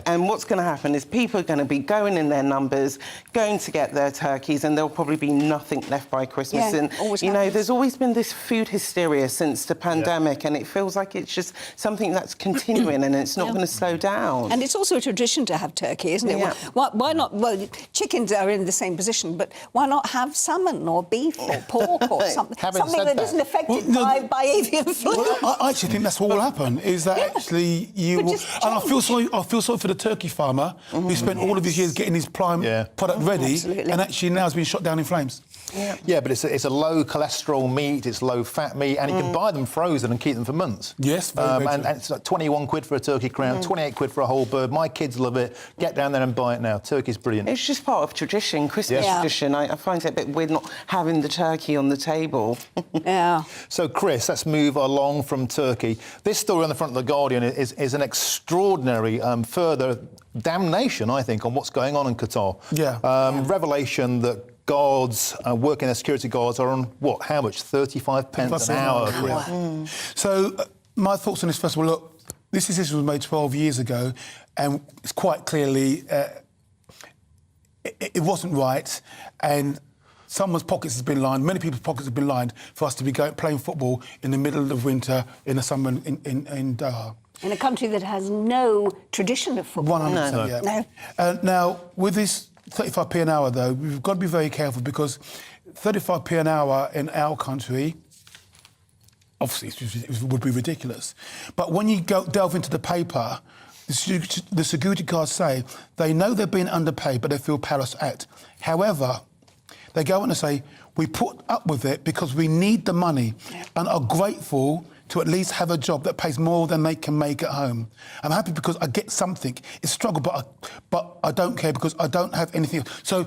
And what's going to happen is people are going to be going in their numbers, going to get their turkeys, and there'll probably be nothing left by Christmas. And there's always been this food hysteria since the pandemic, and it feels like it's just something that's continuing and it's not going to slow down. And it's also a tradition to have turkey, isn't it? Why not? Well, chickens are in the same position, but why not have salmon or beef or pork or something that isn't affected by avian flu? Well, I actually think that's what will happen. Is that actually you? Will, and I feel sorry for the turkey farmer who spent all of his years getting his prime product ready, and actually now has been shot down in flames. Yeah, but it's a low cholesterol meat, it's low fat meat, and you can buy them frozen and keep them for months. Yes, and it's like 21 quid for a turkey crown, 28 quid for a whole bird. My kids love it. Get down there and buy it now. Turkey's brilliant. It's just part of tradition, Christmas tradition. I find it a bit weird not having the turkey on the table. So, Chris, let's move along from Turkey. This story on the front of The Guardian is an extraordinary further damnation, I think, on what's going on in Qatar. Revelation that guards working as security guards are on how much? 35 pence an hour. So my thoughts on this, first of all, look, this decision was made 12 years ago, and it's quite clearly it wasn't right, and someone's pockets has been lined, many people's pockets have been lined for us to be playing football in the middle of winter in the summer in Doha. In a country that has no tradition of football. 100%, now, with this 35p an hour, though, we've got to be very careful because 35p an hour in our country, obviously, it would be ridiculous. But when you delve into the paper, the security guards say they know they're being underpaid, but they feel powerless to act. However, they go on to say, we put up with it because we need the money and are grateful to at least have a job that pays more than they can make at home. I'm happy because I get something. It's a struggle, but I don't care because I don't have anything else. So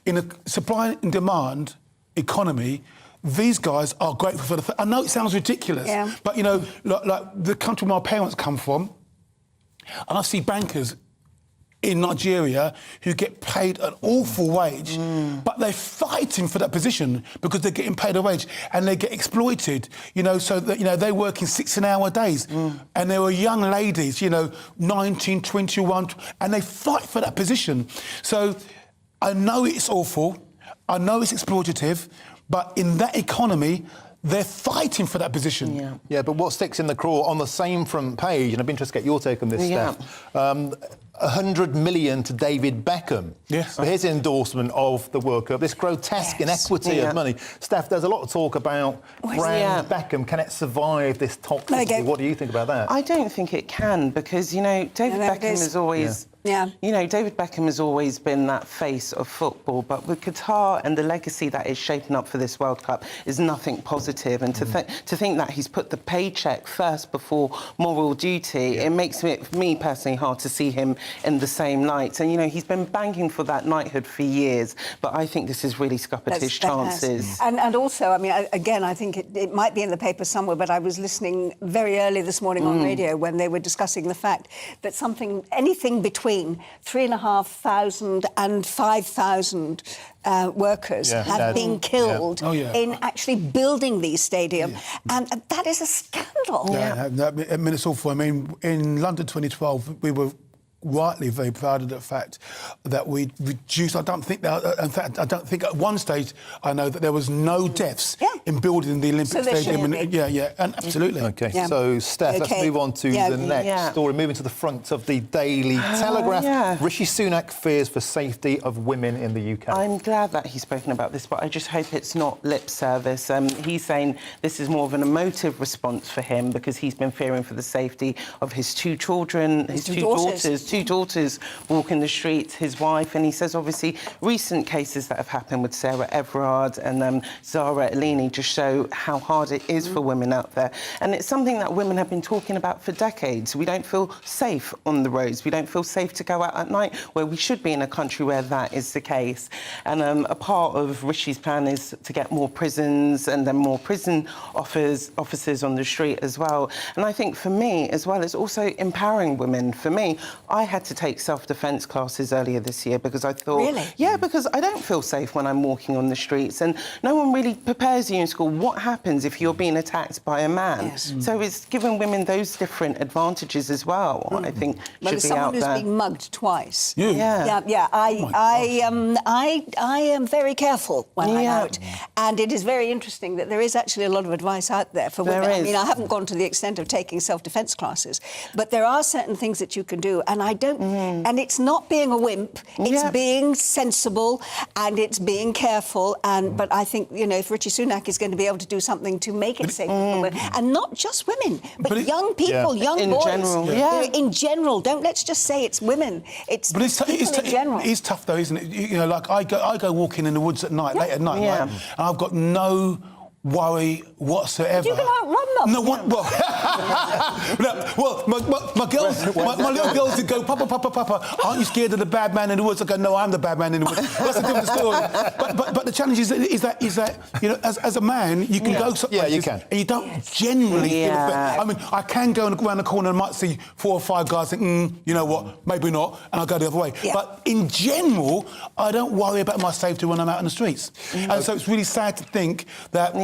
in a supply and demand economy, these guys are grateful for I know it sounds ridiculous, but, like the country my parents come from, and I see bankers in Nigeria who get paid an awful wage, but they're fighting for that position because they're getting paid a wage and they get exploited, so that, they're working 16-hour days. And there were young ladies, 19, 21, and they fight for that position. So I know it's awful, I know it's exploitative, but in that economy, they're fighting for that position. Yeah, but what sticks in the craw on the same front page, and I'd be interested to get your take on this, Steph, 100 million to David Beckham for his endorsement of the World Cup. This grotesque inequity of money. Steph, there's a lot of talk about brand Beckham. Can it survive this toxicity? What do you think about that? I don't think it can because, David Beckham is always... David Beckham has always been that face of football, but with Qatar and the legacy that is shaping up for this World Cup is nothing positive. And to think that he's put the paycheck first before moral duty, it makes me personally hard to see him in the same light. And, he's been banging for that knighthood for years, but I think this has really scuppered his chances. And also, again, I think it might be in the paper somewhere, but I was listening very early this morning on radio when they were discussing the fact that anything between 3,500 and 5,000 workers have been killed in actually building these stadiums. And that is a scandal. It's awful. In London 2012, we were rightly very proud of the fact that we reduced. I don't think at one stage I know that there was no deaths in building the Olympic Stadium. And absolutely. Okay, so Steph, let's move on to the next story. Moving to the front of the Daily Telegraph. Rishi Sunak fears for safety of women in the UK. I'm glad that he's spoken about this, but I just hope it's not lip service. He's saying this is more of an emotive response for him because he's been fearing for the safety of his two children, his two daughters walking the streets, his wife, and he says obviously recent cases that have happened with Sarah Everard and Zara Eleni just show how hard it is for women out there. And it's something that women have been talking about for decades. We don't feel safe on the roads. We don't feel safe to go out at night, where we should be in a country where that is the case. And a part of Rishi's plan is to get more prisons and then more prison officers on the street as well. And I think for me as well, it's also empowering women. For me, I had to take self-defence classes earlier this year because I thought... Really? Yeah, because I don't feel safe when I'm walking on the streets and no one really prepares you in school what happens if you're being attacked by a man. So it's given women those different advantages as well, I think, should be out there. Someone who's been mugged twice. I am very careful when I'm out. And it is very interesting that there is actually a lot of advice out there for women. I haven't gone to the extent of taking self-defence classes, but there are certain things that you can do. And I don't... And it's not being a wimp, it's being sensible and it's being careful. But I think, if Rishi Sunak is going to be able to do something to make it safer for women, and not just women, but young people, young boys. In general. Let's just say it's women. It's in general. It's tough though, isn't it? Like I go walking in the woods at night, late at night, right? And I've got no worry whatsoever. You can outrun them. No, my little girls would go, Papa, aren't you scared of the bad man in the woods? I go, no, I'm the bad man in the woods. That's a different story. But the challenge is that as a man, you can go some places you can. and you don't generally feel threat. I can go around the corner and might see 4 or 5 guys think, you know what, maybe not, and I'll go the other way. But in general, I don't worry about my safety when I'm out in the streets. And so it's really sad to think that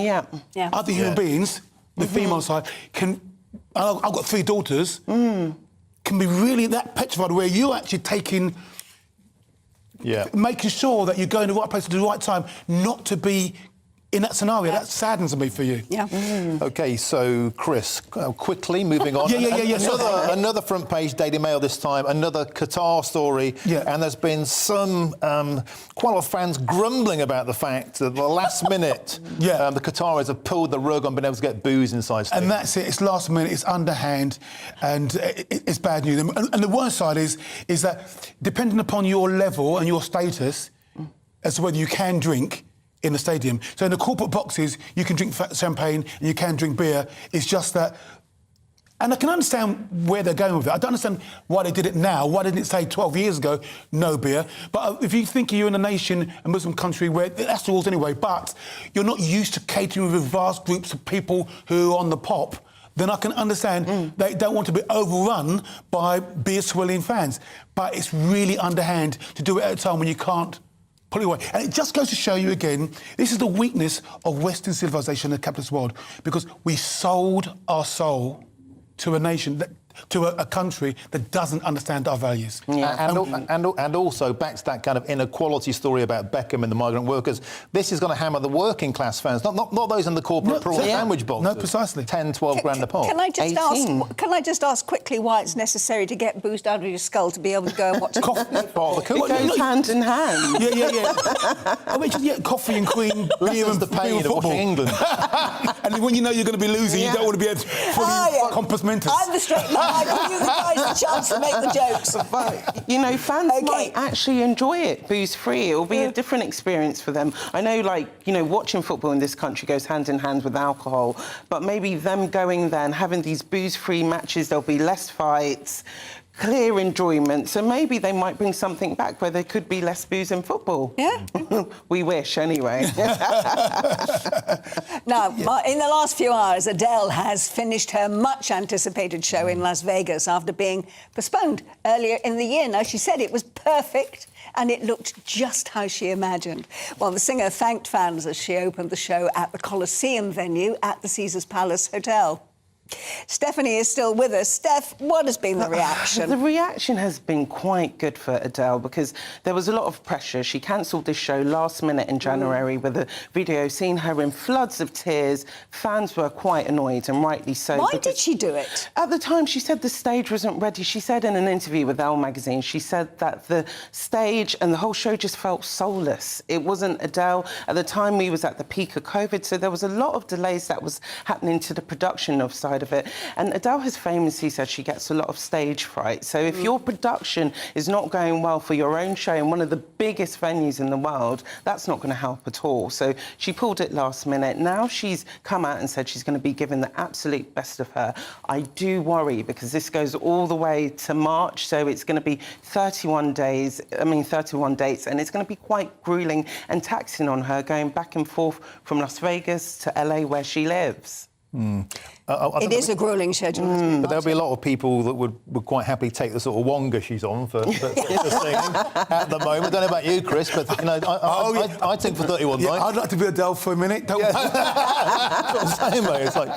other human beings, the female side, can... I've got 3 daughters, can be really that petrified where you're actually taking... making sure that you're going to the right place at the right time, not to be in that scenario. That saddens me for you. OK, so, Chris, quickly, moving on. Another front page, Daily Mail this time, another Qatar story. And there's been some, quite a lot of fans grumbling about the fact that the last minute, the Qataris have pulled the rug on being able to get booze inside stadiums. And that's it. It's last minute, it's underhand, and it's bad news. And the worst side is that, depending upon your level and your status, as to whether you can drink in the stadium. So in the corporate boxes, you can drink champagne and you can drink beer. It's just that... And I can understand where they're going with it. I don't understand why they did it now. Why didn't it say 12 years ago, no beer? But if you think you're in a nation, a Muslim country, where that's the rules anyway, but you're not used to catering with vast groups of people who are on the pop, then I can understand they don't want to be overrun by beer-swilling fans. But it's really underhand to do it at a time when you can't pull it away. And it just goes to show you again, this is the weakness of Western civilization in the capitalist world, because we sold our soul to a nation, to a country that doesn't understand our values. And also, back to that kind of inequality story about Beckham and the migrant workers, this is going to hammer the working class fans, not those in the corporate prawn sandwich boxes. No, precisely. 10, 12 grand a pop. Can I just ask quickly why it's necessary to get boost out of your skull to be able to go and watch coffee? It goes hand in hand. Yeah. I mean, just, coffee and cream, beer and the pain of watching England. And when you know you're going to be losing, you don't want to be able to fully compass mentis. I'm the straight line. I give you the guys a chance to make the jokes. But, you know, fans might actually enjoy it booze-free. It'll be a different experience for them. I know, like, you know, watching football in this country goes hand in hand with alcohol, but maybe them going there and having these booze-free matches, there'll be less fights, clear enjoyment. So maybe they might bring something back where there could be less booze in football. Yeah. We wish, anyway. Now, in the last few hours, Adele has finished her much-anticipated show in Las Vegas after being postponed earlier in the year. Now, she said it was perfect and it looked just how she imagined. Well, the singer thanked fans as she opened the show at the Coliseum venue at the Caesars Palace Hotel. Stephanie is still with us. Steph, what has been the reaction? The reaction has been quite good for Adele because there was a lot of pressure. She cancelled this show last minute in January with a video seeing her in floods of tears. Fans were quite annoyed, and rightly so. Why did she do it? At the time, she said the stage wasn't ready. She said in an interview with Elle magazine, she said that the stage and the whole show just felt soulless. It wasn't Adele. At the time, we was at the peak of COVID, so there was a lot of delays that was happening to the production of side of it. And Adele has famously said she gets a lot of stage fright. So if your production is not going well for your own show in one of the biggest venues in the world, that's not going to help at all. So she pulled it last minute. Now she's come out and said she's going to be giving the absolute best of her. I do worry because this goes all the way to March, so it's going to be 31 dates, and it's going to be quite gruelling and taxing on her going back and forth from Las Vegas to LA where she lives. It is a gruelling schedule. But there'll be a lot of people that would quite happily take the sort of wonga she's on for singing at the moment. I don't know about you, Chris, but you know, I think for 31 nights. I'd like to be Adele for a minute. That's what I'm saying, mate. It's like,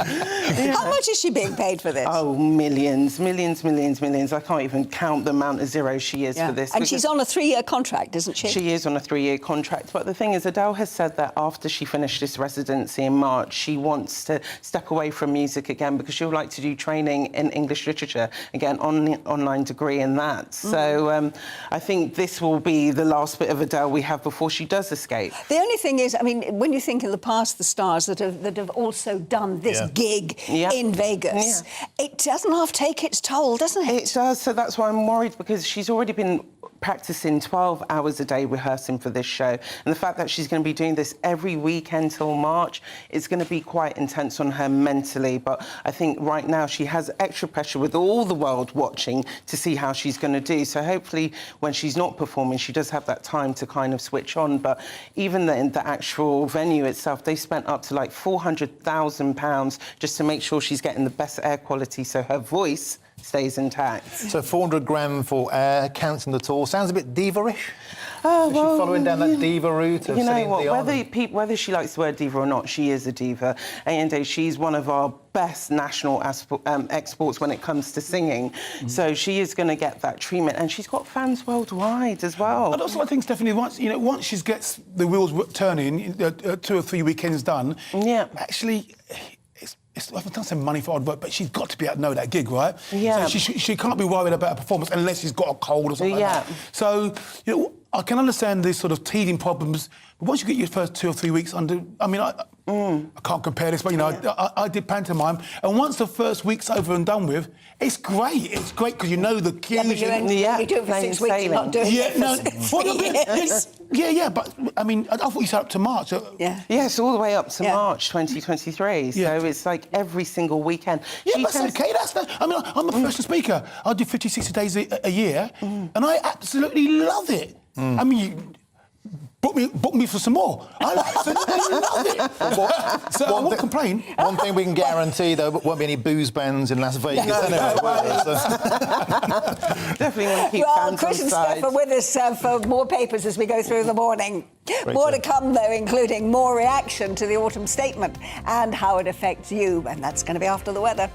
how much is she being paid for this? Oh, millions. I can't even count the amount of zeros she is for this. And she's on a 3-year contract, isn't she? She is on a 3-year contract. But the thing is, Adele has said that after she finished this residency in March, she wants to step away from music again because she would like to do training in English literature, again, online degree in that. So I think this will be the last bit of Adele we have before she does escape. The only thing is, I mean, when you think in the past, the stars that have also done this gig in Vegas, it doesn't half take its toll, doesn't it? It does, so that's why I'm worried, because she's already been practising 12 hours a day rehearsing for this show, and the fact that she's going to be doing this every weekend till March is going to be quite intense on her mentally. But I think right now she has extra pressure with all the world watching to see how she's going to do. So hopefully when she's not performing, she does have that time to kind of switch on. But even in the actual venue itself, they spent up to like £400,000 just to make sure she's getting the best air quality so her voice stays intact. So 400 grand for air, counting the tour. Sounds a bit diva-ish. Oh, is she following down that diva route of you know Celine what, Dion? whether she likes the word diva or not, she is a diva. And she's one of our best national exports when it comes to singing. So she is going to get that treatment, and she's got fans worldwide as well. And also, I think, Stephanie, once she gets the wheels turning, 2 or 3 weekends done, actually, I don't say money for hard work, but she's got to be able to know that gig, right? Yeah. So she can't be worried about a performance unless she's got a cold or something like that. So, you know, I can understand these sort of teething problems, but once you get your first 2 or 3 weeks under... I mean, I can't compare this, but, you know, I did pantomime, and once the first week's over and done with, it's great. It's great because you know the cues. You do it for 6 weeks, you're not doing it for 6 years. But, I mean, I thought you said up to March. Yes, all the way up to March 2023, so it's like every single weekend. Yeah, that's okay. I mean, I'm a professional speaker. I do 50, 60 days a year, and I absolutely love it. I mean, book me for some more. I like it. Love it. So I won't complain. One thing we can guarantee, though, won't be any booze bans in Las Vegas. Definitely want to keep fans Chris on and side. Steph are with us for more papers as we go through the morning. More to come, though, including more reaction to the autumn statement and how it affects you. And that's going to be after the weather.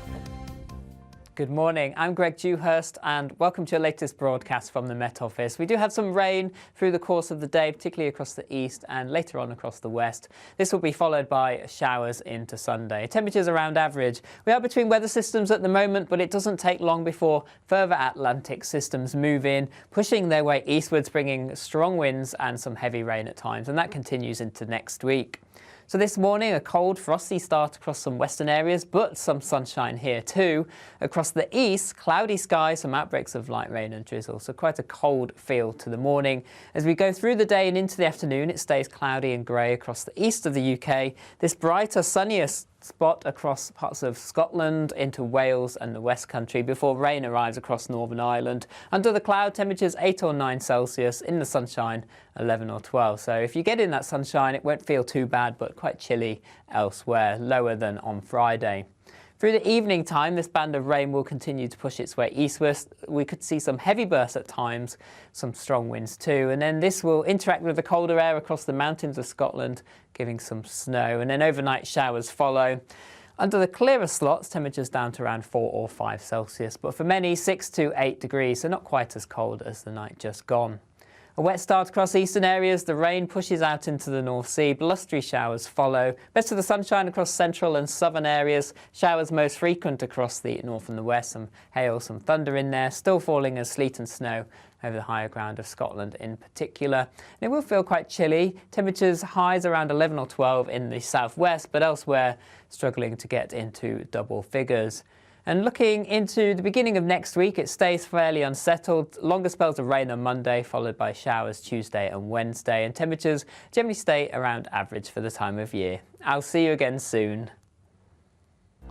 Good morning, I'm Greg Dewhurst and welcome to your latest broadcast from the Met Office. We do have some rain through the course of the day, particularly across the east and later on across the west. This will be followed by showers into Sunday. Temperatures around average. We are between weather systems at the moment, but it doesn't take long before further Atlantic systems move in, pushing their way eastwards, bringing strong winds and some heavy rain at times, and that continues into next week. So this morning, a cold, frosty start across some western areas, but some sunshine here too. Across the east, cloudy skies, some outbreaks of light rain and drizzle. So quite a cold feel to the morning. As we go through the day and into the afternoon, it stays cloudy and grey across the east of the UK. This brighter, sunnier spot across parts of Scotland into Wales and the West Country before rain arrives across Northern Ireland. Under the cloud, temperatures 8 or 9 Celsius, in the sunshine 11 or 12. So if you get in that sunshine, it won't feel too bad, but quite chilly elsewhere, lower than on Friday. Through the evening time, this band of rain will continue to push its way eastward. We could see some heavy bursts at times, some strong winds too. And then this will interact with the colder air across the mountains of Scotland, giving some snow. And then overnight showers follow. Under the clearer slots, temperatures down to around 4 or 5 Celsius. But for many, 6 to 8 degrees, so not quite as cold as the night just gone. A wet start across eastern areas, the rain pushes out into the North Sea, blustery showers follow. Best of the sunshine across central and southern areas, showers most frequent across the north and the west, some hail, some thunder in there, still falling as sleet and snow over the higher ground of Scotland in particular. And it will feel quite chilly, temperatures highs around 11 or 12 in the southwest, but elsewhere struggling to get into double figures. And looking into the beginning of next week, it stays fairly unsettled. Longer spells of rain on Monday, followed by showers Tuesday and Wednesday. And temperatures generally stay around average for the time of year. I'll see you again soon.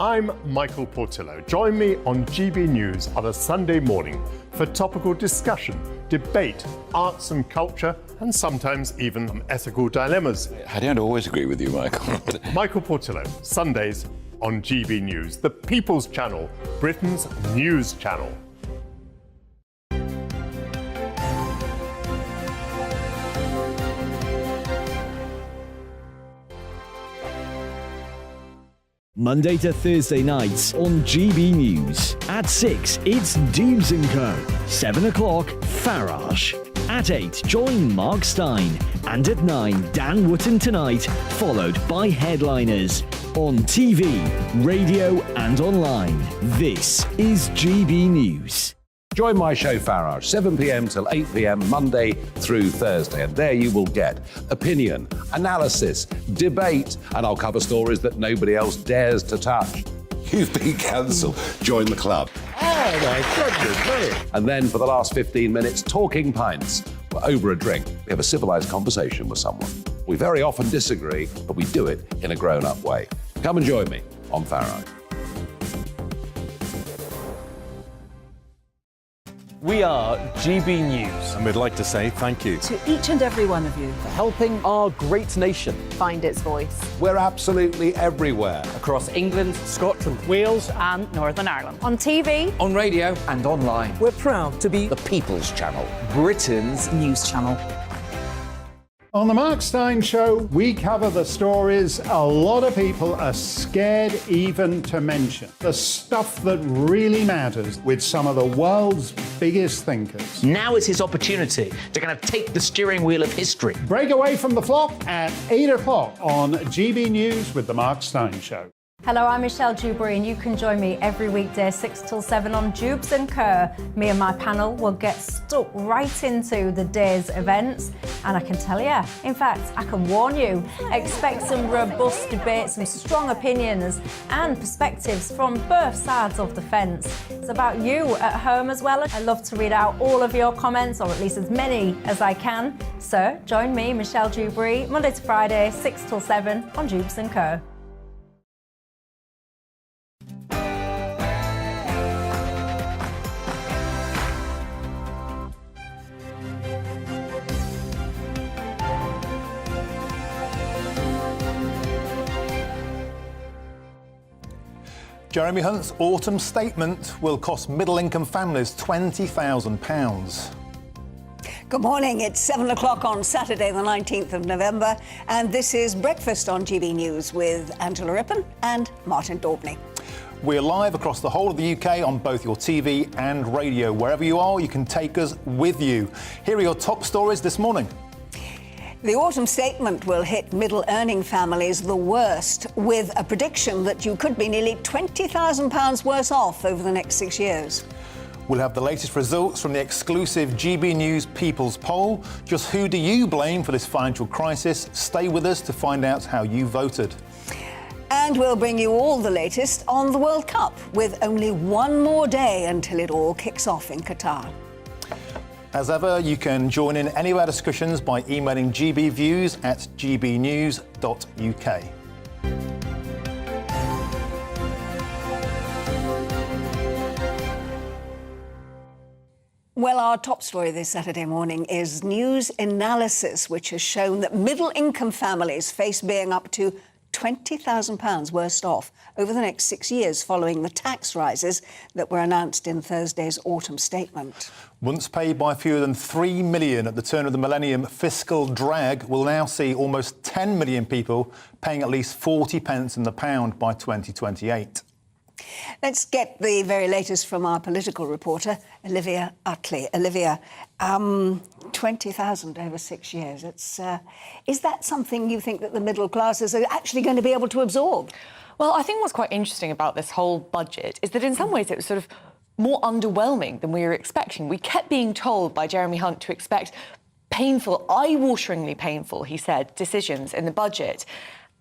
I'm Michael Portillo. Join me on GB News on a Sunday morning for topical discussion, debate, arts and culture, and sometimes even some ethical dilemmas. I don't always agree with you, Michael. Michael Portillo, Sundays on GB News, the People's Channel, Britain's news channel. Monday to Thursday nights on GB News. At 6, it's Dubes & Co. 7 o'clock, Farage. At 8, join Mark Stein. And at 9, Dan Wootton Tonight, followed by Headliners. On TV, radio and online. This is GB News. Join my show Farage, 7 p.m. till 8 p.m. Monday through Thursday. And there you will get opinion, analysis, debate, and I'll cover stories that nobody else dares to touch. You've been cancelled. Join the club. Oh my goodness, brilliant. And then for the last 15 minutes, talking pints. We're over a drink. We have a civilised conversation with someone. We very often disagree, but we do it in a grown-up way. Come and join me on Farage. We are GB News. And we'd like to say thank you To each and every one of you. For helping our great nation. Find its voice. We're absolutely everywhere. Across England, Scotland, Wales and Northern Ireland. On TV. on radio and online. We're proud to be The People's Channel. Britain's news channel. On the Mark Stein Show, we cover the stories a lot of people are scared even to mention. The stuff that really matters with some of the world's biggest thinkers. Now is his opportunity to kind of take the steering wheel of history. Break away from the flop at 8 o'clock on GB News with the Mark Stein Show. Hello, I'm Michelle Dewberry and you can join me every weekday 6 till 7 on Dubes & Kerr. Me and my panel will get stuck right into the day's events and I can tell you, in fact, I can warn you, expect some robust debates, some strong opinions and perspectives from both sides of the fence. It's about you at home as well. I love to read out all of your comments, or at least as many as I can. So join me, Michelle Dewberry, Monday to Friday, 6 till 7 on Dubes & Kerr. Jeremy Hunt's autumn statement will cost middle-income families £20,000. Good morning. It's 7 o'clock on Saturday, the 19th of November, and this is Breakfast on GB News with Angela Rippon and Martin Daubney. We're live across the whole of the UK on both your TV and radio. Wherever you are, you can take us with you. Here are your top stories this morning. The autumn statement will hit middle-earning families the worst, with a prediction that you could be nearly £20,000 worse off over the next 6 years. We'll have the latest results from the exclusive GB News People's Poll. Just who do you blame for this financial crisis? Stay with us to find out how you voted. And we'll bring you all the latest on the World Cup, with only one more day until it all kicks off in Qatar. As ever, you can join in any of our discussions by emailing gbviews@gbnews.uk. Well, our top story this Saturday morning is news analysis, which has shown that middle-income families face being up to £20,000 worse off over the next 6 years following the tax rises that were announced in Thursday's autumn statement. Once paid by fewer than 3 million at the turn of the millennium, fiscal drag will now see almost 10 million people paying at least 40 pence in the pound by 2028. Let's get the very latest from our political reporter, Olivia Utley. Olivia, 20,000 over 6 years. Is that something you think that the middle classes are actually going to be able to absorb? Well, I think what's quite interesting about this whole budget is that in some ways it was sort of more underwhelming than we were expecting. We kept being told by Jeremy Hunt to expect painful, eye-wateringly painful, he said, decisions in the budget.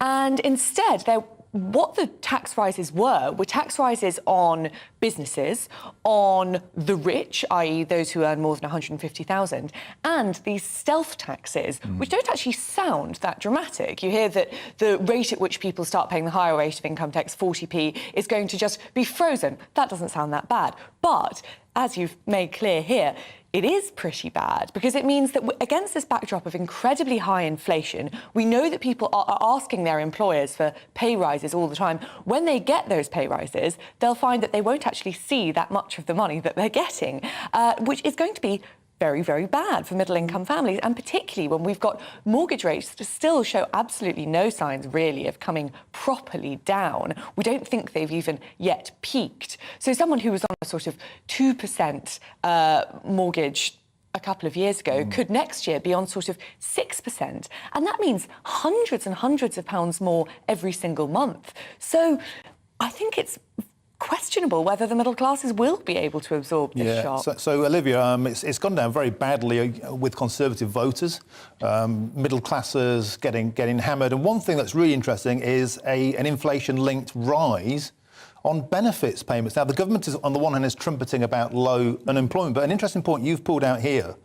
And instead, what the tax rises were tax rises on businesses, on the rich, i.e. those who earn more than 150,000, and these stealth taxes, which don't actually sound that dramatic. You hear that the rate at which people start paying the higher rate of income tax, 40p, is going to just be frozen. That doesn't sound that bad. But, as you've made clear here, it is pretty bad, because it means that against this backdrop of incredibly high inflation, we know that people are asking their employers for pay rises all the time. When they get those pay rises, they'll find that they won't actually see that much of the money that they're getting, which is going to be very, very bad for middle-income families, and particularly when we've got mortgage rates that still show absolutely no signs, really, of coming properly down. We don't think they've even yet peaked. So someone who was on a sort of 2% mortgage a couple of years ago could next year be on sort of 6%. And that means hundreds and hundreds of pounds more every single month. So I think it's questionable whether the middle classes will be able to absorb this shock. So Olivia, it's gone down very badly with Conservative voters, middle classes getting hammered. And one thing that's really interesting is an inflation-linked rise on benefits payments. Now, the government is, on the one hand, is trumpeting about low unemployment, but an interesting point you've pulled out here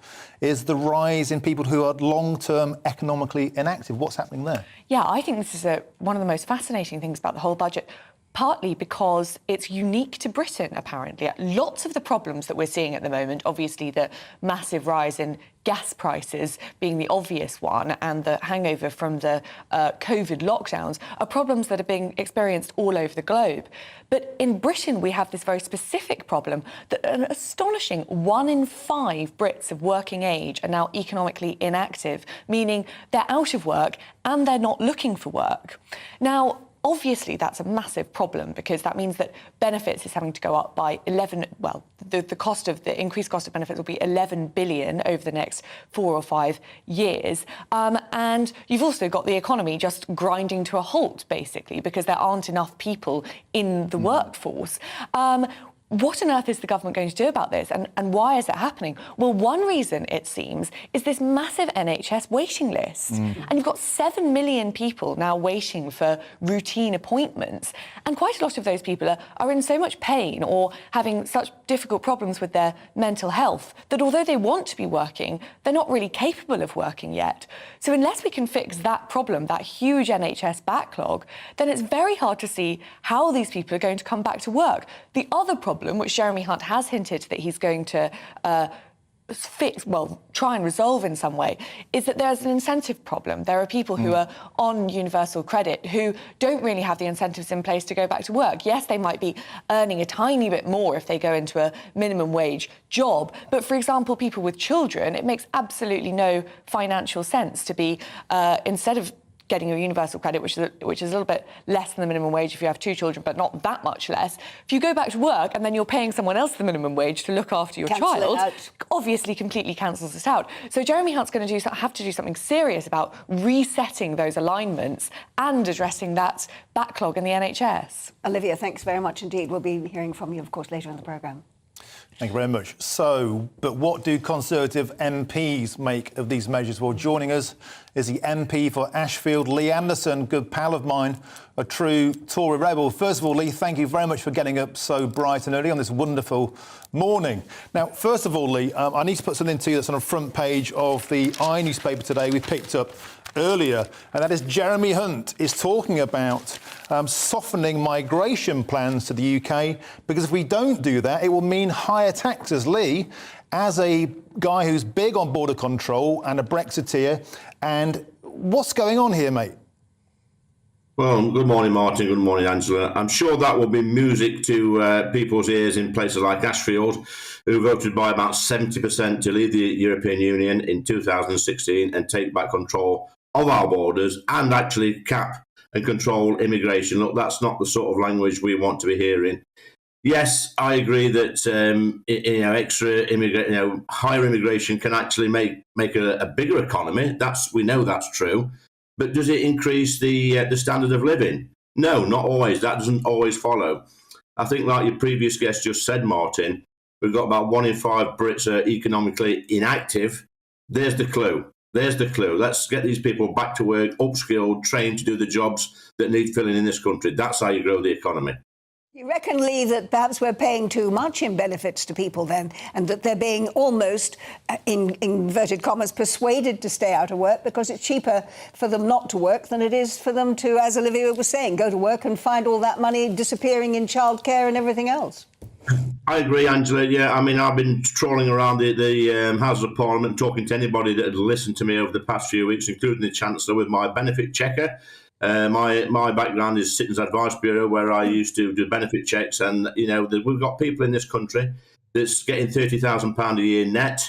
is the rise in people who are long-term economically inactive. What's happening there? Yeah, I think this is one of the most fascinating things about the whole budget. Partly because it's unique to Britain, apparently. Lots of the problems that we're seeing at the moment, obviously the massive rise in gas prices being the obvious one, and the hangover from the COVID lockdowns, are problems that are being experienced all over the globe. But in Britain, we have this very specific problem that an astonishing 1 in 5 Brits of working age are now economically inactive, meaning they're out of work and they're not looking for work. Now, obviously, that's a massive problem, because that means that benefits is having to go up by the increased cost of benefits will be 11 billion over the next 4 or 5 years. And you've also got the economy just grinding to a halt, basically, because there aren't enough people in the workforce. What on earth is the government going to do about this, and why is it happening? Well, one reason, it seems, is this massive NHS waiting list. And you've got 7 million people now waiting for routine appointments, and quite a lot of those people are in so much pain or having such difficult problems with their mental health that although they want to be working, they're not really capable of working yet. So unless we can fix that problem, that huge NHS backlog, then it's very hard to see how these people are going to come back to work. The other problem, which Jeremy Hunt has hinted that he's going to try and resolve in some way, is that there's an incentive problem. There are people who are on universal credit who don't really have the incentives in place to go back to work. Yes, they might be earning a tiny bit more if they go into a minimum wage job, but for example, people with children, it makes absolutely no financial sense to be, instead of getting your universal credit, which is a little bit less than the minimum wage if you have 2 children, but not that much less. If you go back to work and then you're paying someone else the minimum wage to look after your child, obviously completely cancels it out. So Jeremy Hunt's going to have to do something serious about resetting those alignments and addressing that backlog in the NHS. Olivia, thanks very much indeed. We'll be hearing from you, of course, later in the programme. Thank you very much. So, but what do Conservative MPs make of these measures? Well, joining us is the MP for Ashfield, Lee Anderson, good pal of mine, a true Tory rebel. First of all, Lee, thank you very much for getting up so bright and early on this wonderful morning. Now, first of all, Lee, I need to put something to you that's on the front page of the I newspaper today we picked up earlier, and that is Jeremy Hunt is talking about softening migration plans to the UK, because if we don't do that, it will mean higher taxes. Lee, as a guy who's big on border control and a Brexiteer, and what's going on here, mate? Well, good morning, Martin. Good morning, Angela. I'm sure that will be music to people's ears in places like Ashfield, who voted by about 70% to leave the European Union in 2016 and take back control of our borders and actually cap and control immigration. Look, that's not the sort of language we want to be hearing. Yes, I agree that higher immigration can actually make a bigger economy. We know that's true. But does it increase the standard of living? No, not always. That doesn't always follow. I think, like your previous guest just said, Martin, we've got about 1 in 5 Brits are economically inactive. There's the clue. There's the clue. Let's get these people back to work, upskilled, trained to do the jobs that need filling in this country. That's how you grow the economy. You reckon, Lee, that perhaps we're paying too much in benefits to people then, and that they're being almost, in inverted commas, persuaded to stay out of work because it's cheaper for them not to work than it is for them to, as Olivia was saying, go to work and find all that money disappearing in childcare and everything else? I agree, Angela. Yeah, I mean, I've been trawling around the Houses of Parliament, talking to anybody that had listened to me over the past few weeks, including the Chancellor, with my benefit checker. My background is Citizens Advice Bureau, where I used to do benefit checks, and we've got people in this country that's getting £30,000 a year net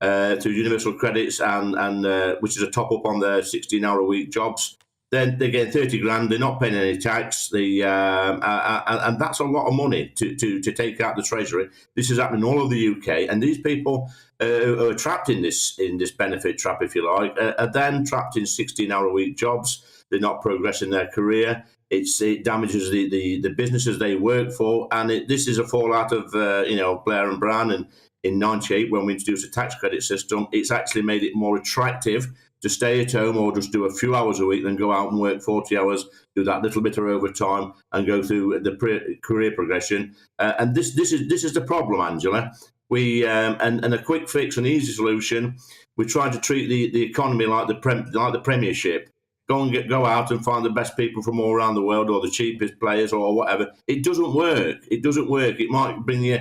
through universal credits, and which is a top up on their 16-hour-a-week jobs. Then they're getting 30 grand. They're not paying any tax. And that's a lot of money to take out the treasury. This is happening all over the UK, and these people who are trapped in this benefit trap, if you like, are then trapped in 16-hour-a-week jobs. They're not progressing their career. It damages the businesses they work for, and this is a fallout of Blair and Brown. And in '98, when we introduced a tax credit system, it's actually made it more attractive to stay at home or just do a few hours a week than go out and work 40 hours, do that little bit of overtime, and go through the career progression. And this is the problem, Angela. We and a quick fix, an easy solution. We try to treat the economy like the Premiership. Go out and find the best people from all around the world, or the cheapest players, or whatever. It doesn't work. It doesn't work. It might bring you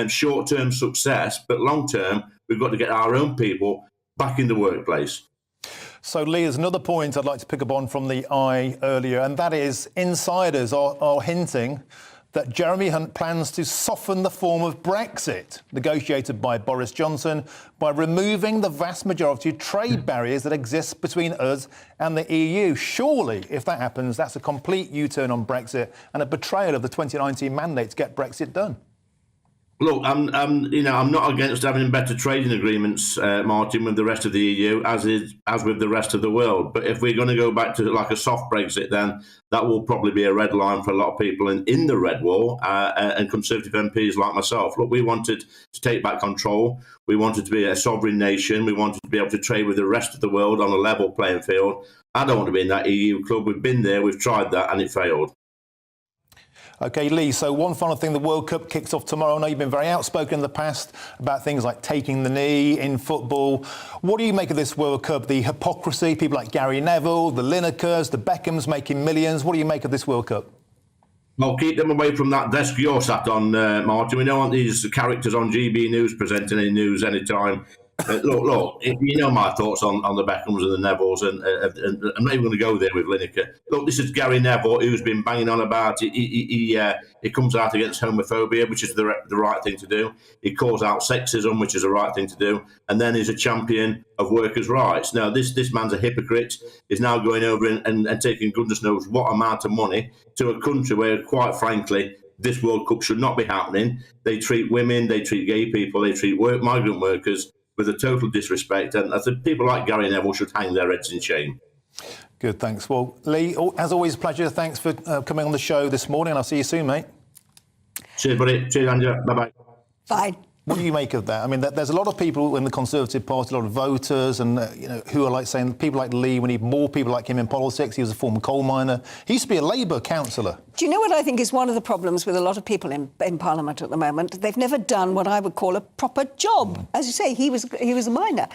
short-term success, but long-term, we've got to get our own people back in the workplace. So, Lee, there's another point I'd like to pick up on from the Eye earlier, and that is insiders are hinting that Jeremy Hunt plans to soften the form of Brexit negotiated by Boris Johnson by removing the vast majority of trade barriers that exist between us and the EU. Surely, if that happens, that's a complete U-turn on Brexit and a betrayal of the 2019 mandate to get Brexit done. Look, I'm not against having better trading agreements, Martin, with the rest of the EU, as with the rest of the world. But if we're going to go back to like a soft Brexit, then that will probably be a red line for a lot of people in the red wall and Conservative MPs like myself. Look, we wanted to take back control. We wanted to be a sovereign nation. We wanted to be able to trade with the rest of the world on a level playing field. I don't want to be in that EU club. We've been there. We've tried that, and it failed. OK, Lee, so one final thing, the World Cup kicks off tomorrow. I know you've been very outspoken in the past about things like taking the knee in football. What do you make of this World Cup, the hypocrisy, people like Gary Neville, the Linekers, the Beckhams making millions? What do you make of this World Cup? Well, keep them away from that desk you're sat on, Martin. We don't want these characters on GB News presenting any news anytime. Look, if you know my thoughts on the Beckhams and the Nevilles, and I'm not even going to go there with Lineker. Look, this is Gary Neville, who's been banging on about it. He comes out against homophobia, which is the right thing to do. He calls out sexism, which is the right thing to do. And then he's a champion of workers' rights. Now, this man's a hypocrite. He's now going over and taking goodness knows what amount of money to a country where, quite frankly, this World Cup should not be happening. They treat women, they treat gay people, they treat migrant workers with a total disrespect, and I think people like Gary Neville should hang their heads in shame. Good, thanks. Well, Lee, as always, a pleasure. Thanks for coming on the show this morning. I'll see you soon, mate. Cheers, buddy. Cheers, Andrew. Bye-bye. Bye. What do you make of that? I mean, there's a lot of people in the Conservative Party, a lot of voters, and who are like saying people like Lee, we need more people like him in politics. He was a former coal miner. He used to be a Labour councillor. Do you know what I think is one of the problems with a lot of people in Parliament at the moment? They've never done what I would call a proper job. As you say, he was a miner.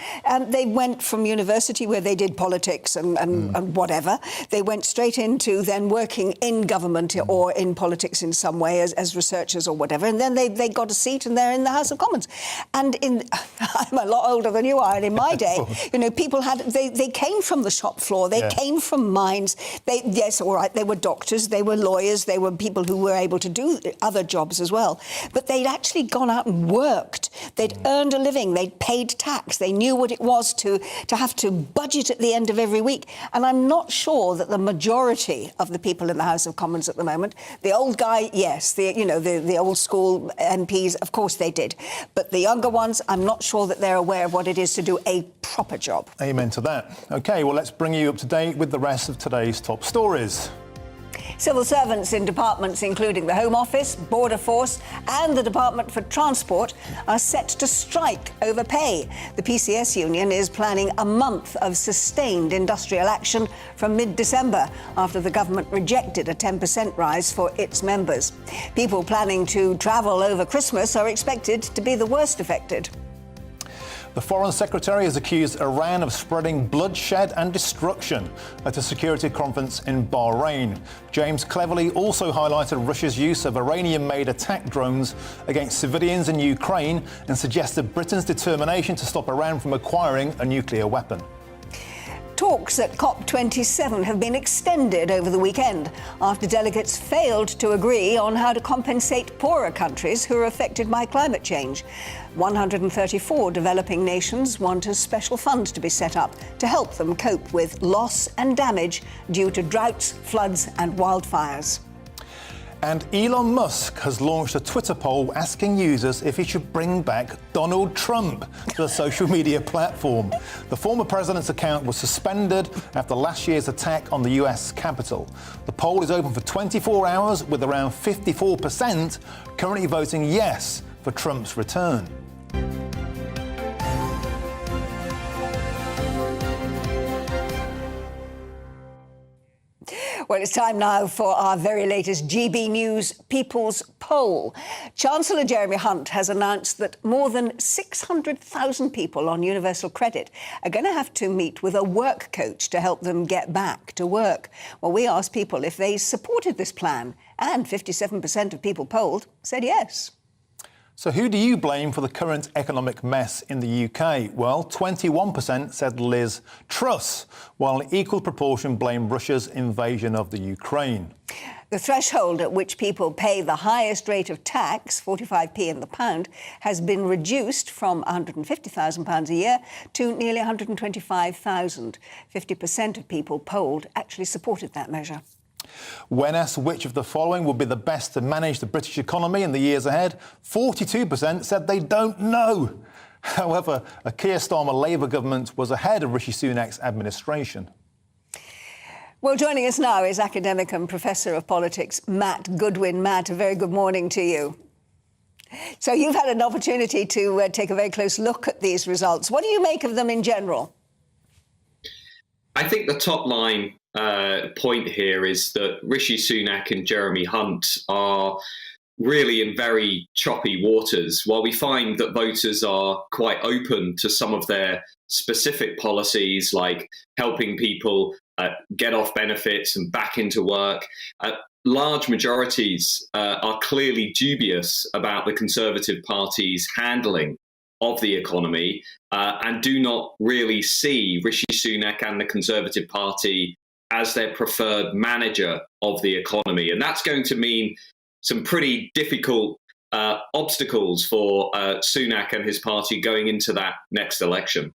They went from university where they did politics and whatever. They went straight into then working in government or in politics in some way as researchers or whatever. And then they got a seat and they're in the House of Commons. And I'm a lot older than you are, and in my day, people they came from the shop floor, they came from mines. Yes, all right, they were doctors, they were lawyers, they were people who were able to do other jobs as well. But they'd actually gone out and worked. They'd earned a living, they'd paid tax, they knew what it was to have to budget at the end of every week. And I'm not sure that the majority of the people in the House of Commons at the moment, the old guy, yes, the old school MPs, of course they did. But the younger ones, I'm not sure that they're aware of what it is to do a proper job. Amen to that. OK, well, let's bring you up to date with the rest of today's top stories. Civil servants in departments including the Home Office, Border Force and the Department for Transport are set to strike over pay. The PCS union is planning a month of sustained industrial action from mid-December after the government rejected a 10% rise for its members. People planning to travel over Christmas are expected to be the worst affected. The Foreign Secretary has accused Iran of spreading bloodshed and destruction at a security conference in Bahrain. James cleverly also highlighted Russia's use of Iranian-made attack drones against civilians in Ukraine and suggested Britain's determination to stop Iran from acquiring a nuclear weapon. Talks at COP27 have been extended over the weekend after delegates failed to agree on how to compensate poorer countries who are affected by climate change. 134 developing nations want a special fund to be set up to help them cope with loss and damage due to droughts, floods and wildfires. And Elon Musk has launched a Twitter poll asking users if he should bring back Donald Trump to the social media platform. The former president's account was suspended after last year's attack on the US Capitol. The poll is open for 24 hours with around 54% currently voting yes for Trump's return. Well, it's time now for our very latest GB News People's Poll. Chancellor Jeremy Hunt has announced that more than 600,000 people on universal credit are going to have to meet with a work coach to help them get back to work. Well, we asked people if they supported this plan, and 57% of people polled said yes. So who do you blame for the current economic mess in the UK? Well, 21% said Liz Truss, while an equal proportion blamed Russia's invasion of the Ukraine. The threshold at which people pay the highest rate of tax, 45p in the pound, has been reduced from £150,000 a year to nearly £125,000. 50% of people polled actually supported that measure. When asked which of the following would be the best to manage the British economy in the years ahead, 42% said they don't know. However, a Keir Starmer Labour government was ahead of Rishi Sunak's administration. Well, joining us now is academic and Professor of Politics, Matt Goodwin. Matt, a very good morning to you. So you've had an opportunity to take a very close look at these results. What do you make of them in general? I think the top line point here is that Rishi Sunak and Jeremy Hunt are really in very choppy waters. While we find that voters are quite open to some of their specific policies, like helping people get off benefits and back into work, large majorities are clearly dubious about the Conservative Party's handling of the economy and do not really see Rishi Sunak and the Conservative Party as their preferred manager of the economy. And that's going to mean some pretty difficult obstacles for Sunak and his party going into that next election.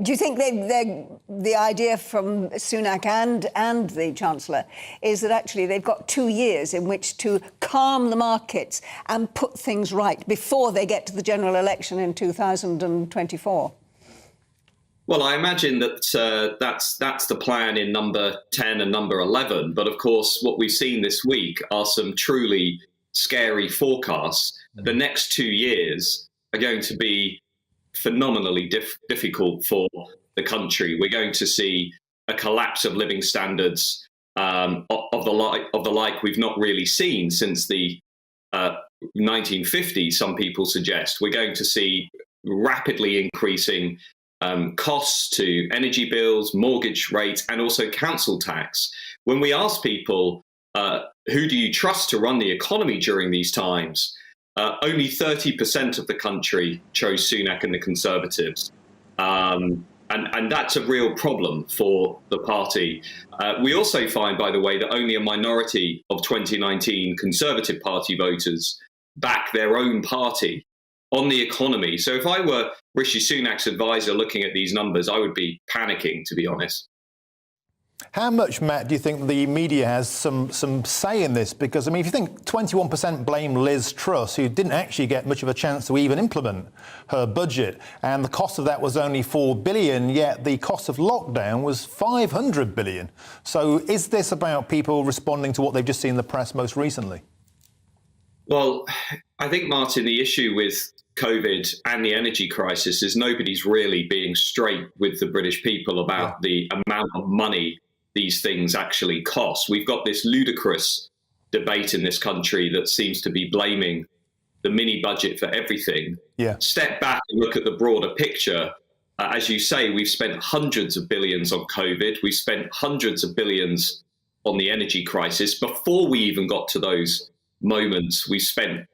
Do you think the idea from Sunak and the Chancellor is that actually they've got 2 years in which to calm the markets and put things right before they get to the general election in 2024? Well, I imagine that that's the plan in number 10 and number 11. But of course, what we've seen this week are some truly scary forecasts. The next 2 years are going to be phenomenally difficult for the country. We're going to see a collapse of living standards of the like we've not really seen since the 1950s, some people suggest. We're going to see rapidly increasing costs to energy bills, mortgage rates, and also council tax. When we ask people, who do you trust to run the economy during these times? Only 30% of the country chose Sunak and the Conservatives. And that's a real problem for the party. We also find, by the way, that only a minority of 2019 Conservative Party voters back their own party on the economy. So if I were Rishi Sunak's advisor looking at these numbers, I would be panicking, to be honest. How much, Matt, do you think the media has some say in this? Because, I mean, if you think 21% blame Liz Truss, who didn't actually get much of a chance to even implement her budget, and the cost of that was only $4 billion, yet the cost of lockdown was $500 billion. So is this about people responding to what they've just seen in the press most recently? Well, I think, Martin, the issue with COVID and the energy crisis is nobody's really being straight with the British people about the amount of money these things actually cost. We've got this ludicrous debate in this country that seems to be blaming the mini budget for everything. Step back and look at the broader picture. As you say, we've spent hundreds of billions on COVID. We've spent hundreds of billions on the energy crisis. Before we even got to those moments, we spent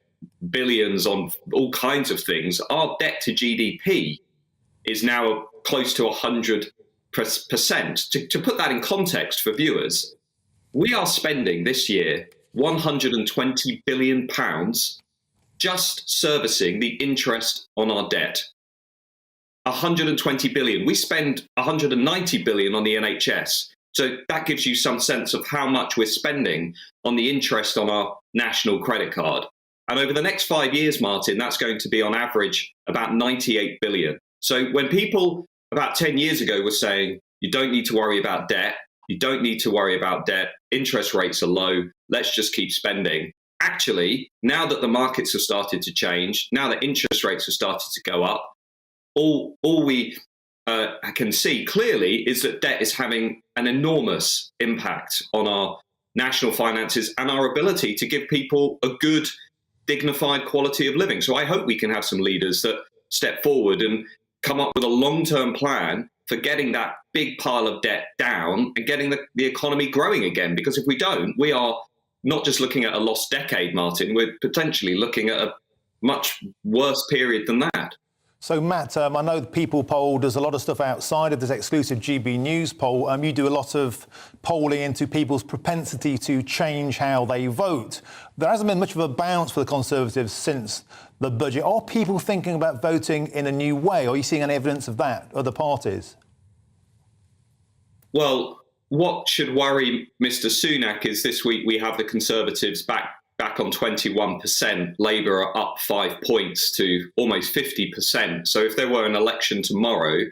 billions on all kinds of things. Our debt to GDP is now close to 100%. To put that in context for viewers, we are spending this year £120 billion just servicing the interest on our debt. 120 billion. We spend 190 billion on the NHS. So that gives you some sense of how much we're spending on the interest on our national credit card. And over the next 5 years, Martin, that's going to be on average about 98 billion. So when people about 10 years ago were saying, you don't need to worry about debt, you don't need to worry about debt, interest rates are low, let's just keep spending. Actually, now that the markets have started to change, now that interest rates have started to go up, all we can see clearly is that debt is having an enormous impact on our national finances and our ability to give people a good, dignified quality of living. So I hope we can have some leaders that step forward and come up with a long-term plan for getting that big pile of debt down and getting the economy growing again. Because if we don't, we are not just looking at a lost decade, Martin, we're potentially looking at a much worse period than that. So, Matt, I know the People poll does a lot of stuff outside of this exclusive GB News poll. You do a lot of polling into people's propensity to change how they vote. There hasn't been much of a bounce for the Conservatives since the budget. Are people thinking about voting in a new way? Are you seeing any evidence of that, other parties? Well, what should worry Mr. Sunak is this week we have the Conservatives back on 21%. Labour are up 5 points to almost 50%. So if there were an election tomorrow,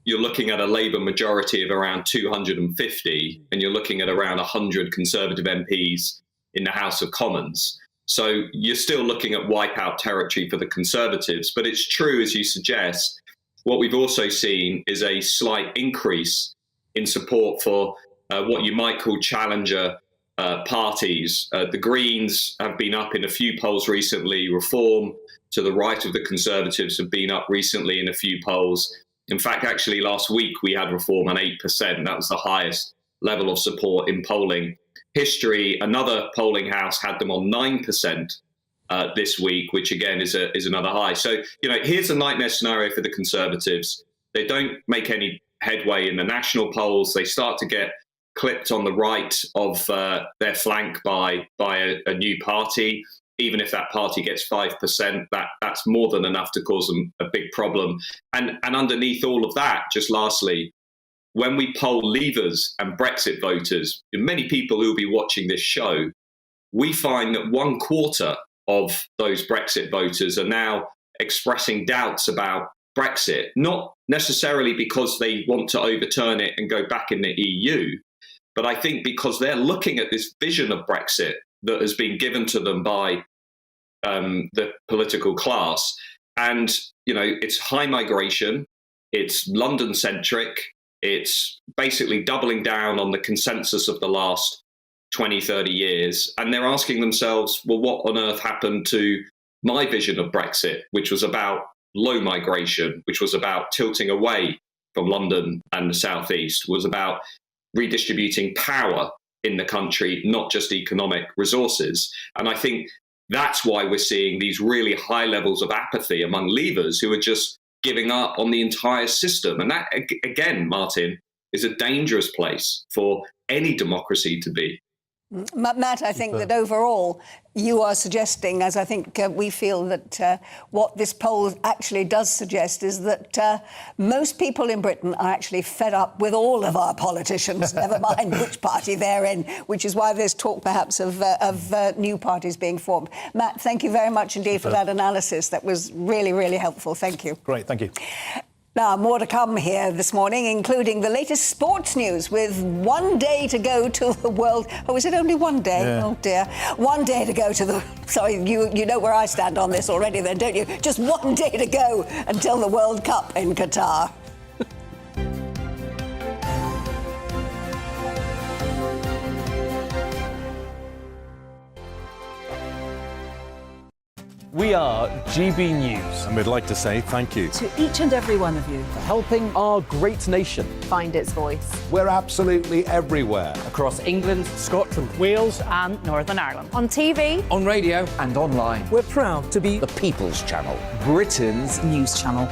you're looking at a Labour majority of around 250, and you're looking at around 100 Conservative MPs in the House of Commons. So you're still looking at wipeout territory for the Conservatives. But it's true, as you suggest, what we've also seen is a slight increase in support for what you might call challenger parties. The Greens have been up in a few polls recently. Reform to the right of the Conservatives have been up recently in a few polls. In fact, actually last week we had Reform on 8%. That was the highest level of support in polling history, another polling house had them on 9% this week, which again is another high. So, here's a nightmare scenario for the Conservatives. They don't make any headway in the national polls. They start to get clipped on the right of their flank by a new party. Even if that party gets 5%, that's more than enough to cause them a big problem. And underneath all of that, just lastly, when we poll Leavers and Brexit voters, many people who will be watching this show, we find that 1/4 of those Brexit voters are now expressing doubts about Brexit, not necessarily because they want to overturn it and go back in the EU, but I think because they're looking at this vision of Brexit that has been given to them by the political class. And, it's high migration, it's London-centric, it's basically doubling down on the consensus of the last 20, 30 years. And they're asking themselves, well, what on earth happened to my vision of Brexit, which was about low migration, which was about tilting away from London and the southeast, was about redistributing power in the country, not just economic resources. And I think that's why we're seeing these really high levels of apathy among Leavers who are just giving up on the entire system. And that, again, Martin, is a dangerous place for any democracy to be. Matt, I think that overall you are suggesting, as I think we feel that what this poll actually does suggest is that most people in Britain are actually fed up with all of our politicians, never mind which party they're in, which is why there's talk perhaps of new parties being formed. Matt, thank you very much indeed for that analysis. That was really, really helpful. Thank you. Great, thank you. Now, more to come here this morning, including the latest sports news with 1 day to go to the World... Oh, is it only 1 day? Yeah. Oh, dear. 1 day to go to the... Sorry, you know where I stand on this already then, don't you? Just 1 day to go until the World Cup in Qatar. We are GB News. And we'd like to say thank you To each and every one of you. for helping our great nation. Find its voice. We're absolutely everywhere. Across England, Scotland, Wales, and Northern Ireland. On TV. On radio and online. We're proud to be The People's Channel. Britain's news channel.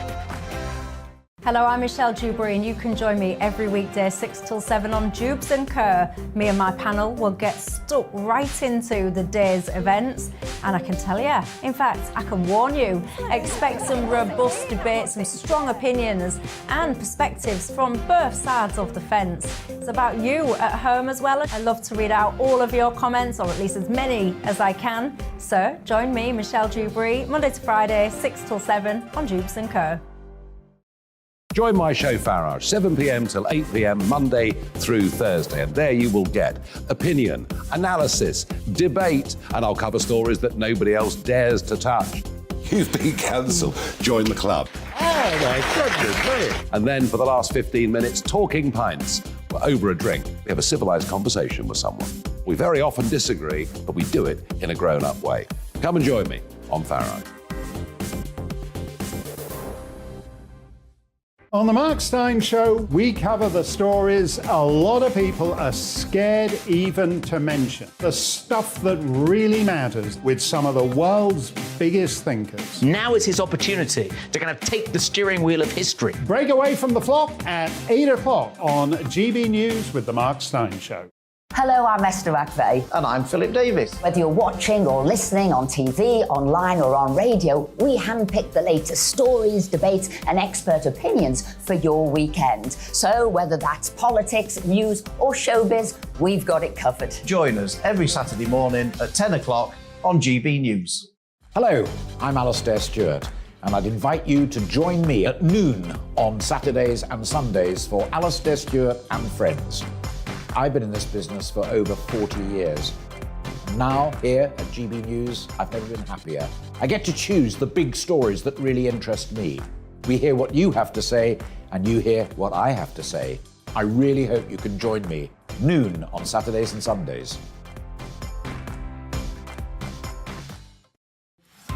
Hello, I'm Michelle Dewberry, and you can join me every weekday 6 till 7 on Jubes and Kerr. Me and my panel will get stuck right into the day's events, and I can tell you, in fact, I can warn you, expect some robust debate, some strong opinions and perspectives from both sides of the fence. It's about you at home as well. I love to read out all of your comments, or at least as many as I can. So join me, Michelle Dewberry, Monday to Friday, 6 till 7 on Jubes and Kerr. Join my show Farage, 7 p.m. till 8 p.m. Monday through Thursday. And there you will get opinion, analysis, debate, and I'll cover stories that nobody else dares to touch. You've been cancelled. Join the club. Oh my goodness me. And then for the last 15 minutes, talking pints. We're over a drink. We have a civilised conversation with someone. We very often disagree, but we do it in a grown-up way. Come and join me on Farage. On the Mark Steyn Show, we cover the stories a lot of people are scared even to mention. The stuff that really matters with some of the world's biggest thinkers. Now is his opportunity to kind of take the steering wheel of history. Break away from the flock at 8 o'clock on GB News with the Mark Steyn Show. Hello, I'm Esther McVeigh. And I'm Philip Davis. Whether you're watching or listening on TV, online or on radio, we handpick the latest stories, debates and expert opinions for your weekend. So whether that's politics, news or showbiz, we've got it covered. Join us every Saturday morning at 10 o'clock on GB News. Hello, I'm Alastair Stewart, and I'd invite you to join me at noon on Saturdays and Sundays for Alastair Stewart and Friends. I've been in this business for over 40 years. Now, here at GB News, I've never been happier. I get to choose the big stories that really interest me. We hear what you have to say, and you hear what I have to say. I really hope you can join me, noon on Saturdays and Sundays.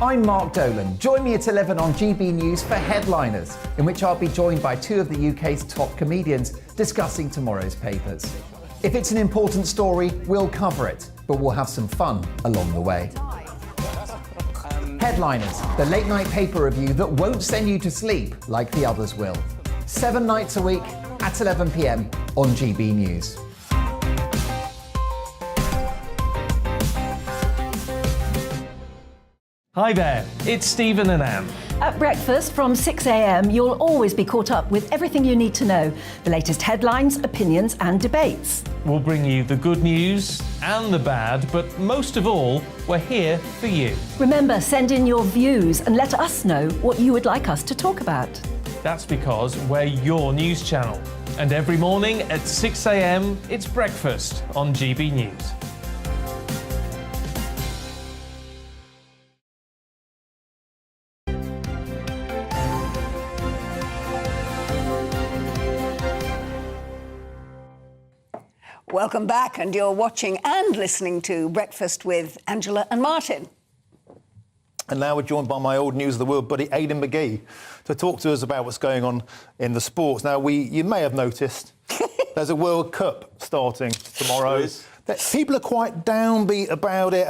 I'm Mark Dolan. Join me at 11 on GB News for Headliners, in which I'll be joined by two of the UK's top comedians discussing tomorrow's papers. If it's an important story, we'll cover it, but we'll have some fun along the way. Headliners, the late night paper review that won't send you to sleep like the others will. 7 nights a week at 11 p.m. on GB News. Hi there, it's Stephen and Anne. At breakfast from 6 a.m, you'll always be caught up with everything you need to know, the latest headlines, opinions and debates. We'll bring you the good news and the bad, but most of all, we're here for you. Remember, send in your views and let us know what you would like us to talk about. That's because we're your news channel. And every morning at 6 a.m, it's breakfast on GB News. Welcome back, and you're watching and listening to Breakfast with Angela and Martin. And now we're joined by my old News of the World buddy, Aidan McGee, to talk to us about what's going on in the sports. Now, you may have noticed there's a World Cup starting tomorrow. People are quite downbeat about it.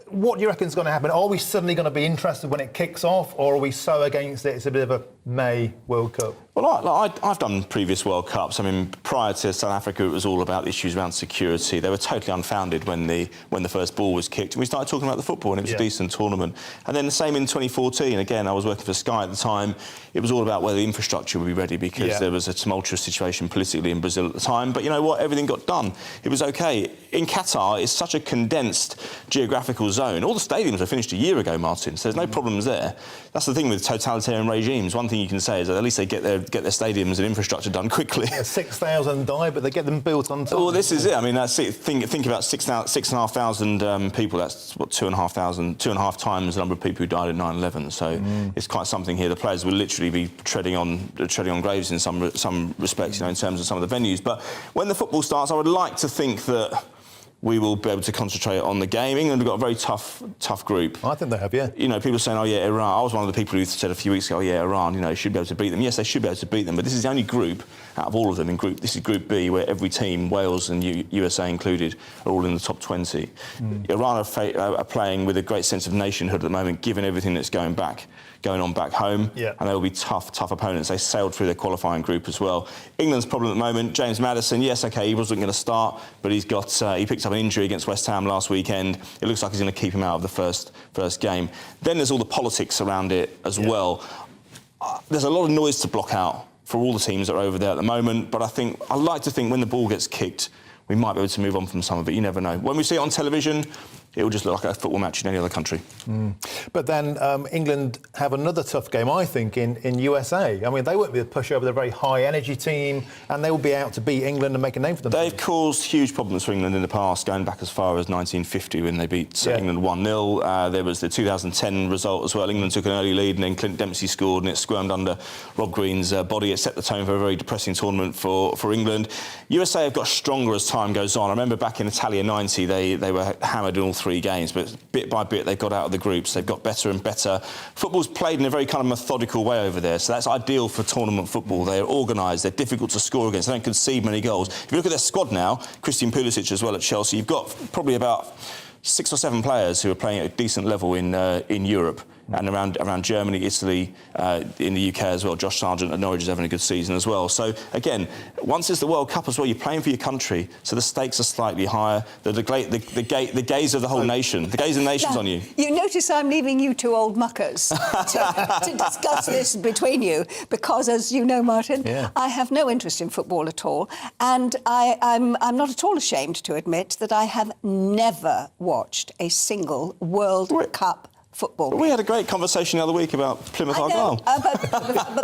What do you reckon is going to happen? Are we suddenly going to be interested when it kicks off, or are we so against it it's a bit of a May World Cup? Well, I've done previous World Cups. I mean, prior to South Africa, it was all about issues around security. They were totally unfounded when the first ball was kicked. And we started talking about the football, and it was a decent tournament. And then the same in 2014. Again, I was working for Sky at the time. It was all about whether the infrastructure would be ready because there was a tumultuous situation politically in Brazil at the time. But you know what? Everything got done. It was OK. In Qatar, it's such a condensed geographical zone. All the stadiums were finished a year ago, Martin, so there's no problems there. That's the thing with totalitarian regimes. One thing you can say is that at least they get their stadiums and infrastructure done quickly. 6,000 die, but they get them built on time. Well, this is it. I mean, that's it. Think about 6,500 people. That's what 2.5 times the number of people who died in 9/11. So it's quite something here. The players will literally be treading on graves in some respects, in terms of some of the venues. But when the football starts, I would like to think that we will be able to concentrate on the game. England have got a very tough group. I think they have, yeah. People are saying, oh, yeah, Iran. I was one of the people who said a few weeks ago, oh, yeah, Iran, should be able to beat them. Yes, they should be able to beat them, but this is the only group out of all of them this is Group B, where every team, Wales and USA included, are all in the top 20. Iran are playing with a great sense of nationhood at the moment, given everything that's going on back home, and they will be tough opponents. They sailed through their qualifying group as well. England's problem at the moment, James Maddison, yes, OK, he wasn't going to start, but he picked up an injury against West Ham last weekend. It looks like he's going to keep him out of the first game. Then there's all the politics around it as well. There's a lot of noise to block out for all the teams that are over there at the moment, but I like to think when the ball gets kicked, we might be able to move on from some of it. You never know. When we see it on television, it will just look like a football match in any other country. But then England have another tough game, I think, in USA. I mean, they won't be able to push over the very high-energy team, and they will be out to beat England and make a name for themselves. They've caused huge problems for England in the past, going back as far as 1950 when they beat England 1-0. There was the 2010 result as well. England took an early lead, and then Clint Dempsey scored, and it squirmed under Rob Green's body. It set the tone for a very depressing tournament for England. USA have got stronger as time goes on. I remember back in Italia 90, they were hammered in all 3 games, but bit by bit they've got out of the groups. They've got better and better. Football's played in a very kind of methodical way over there, so that's ideal for tournament football. They're organised, they're difficult to score against, they don't concede many goals. If you look at their squad now, Christian Pulisic as well at Chelsea, you've got probably about 6 or 7 players who are playing at a decent level in Europe. And around Germany, Italy, in the UK as well. Josh Sargent at Norwich is having a good season as well. So, again, once it's the World Cup as well, you're playing for your country, so the stakes are slightly higher. The gaze of the whole nation, the gaze of the nation's on you. You notice I'm leaving you 2 old muckers to discuss this between you, because, as you know, Martin, I have no interest in football at all, and I'm not at all ashamed to admit that I have never watched a single World Cup football. We had a great conversation the other week about Plymouth Argyle. But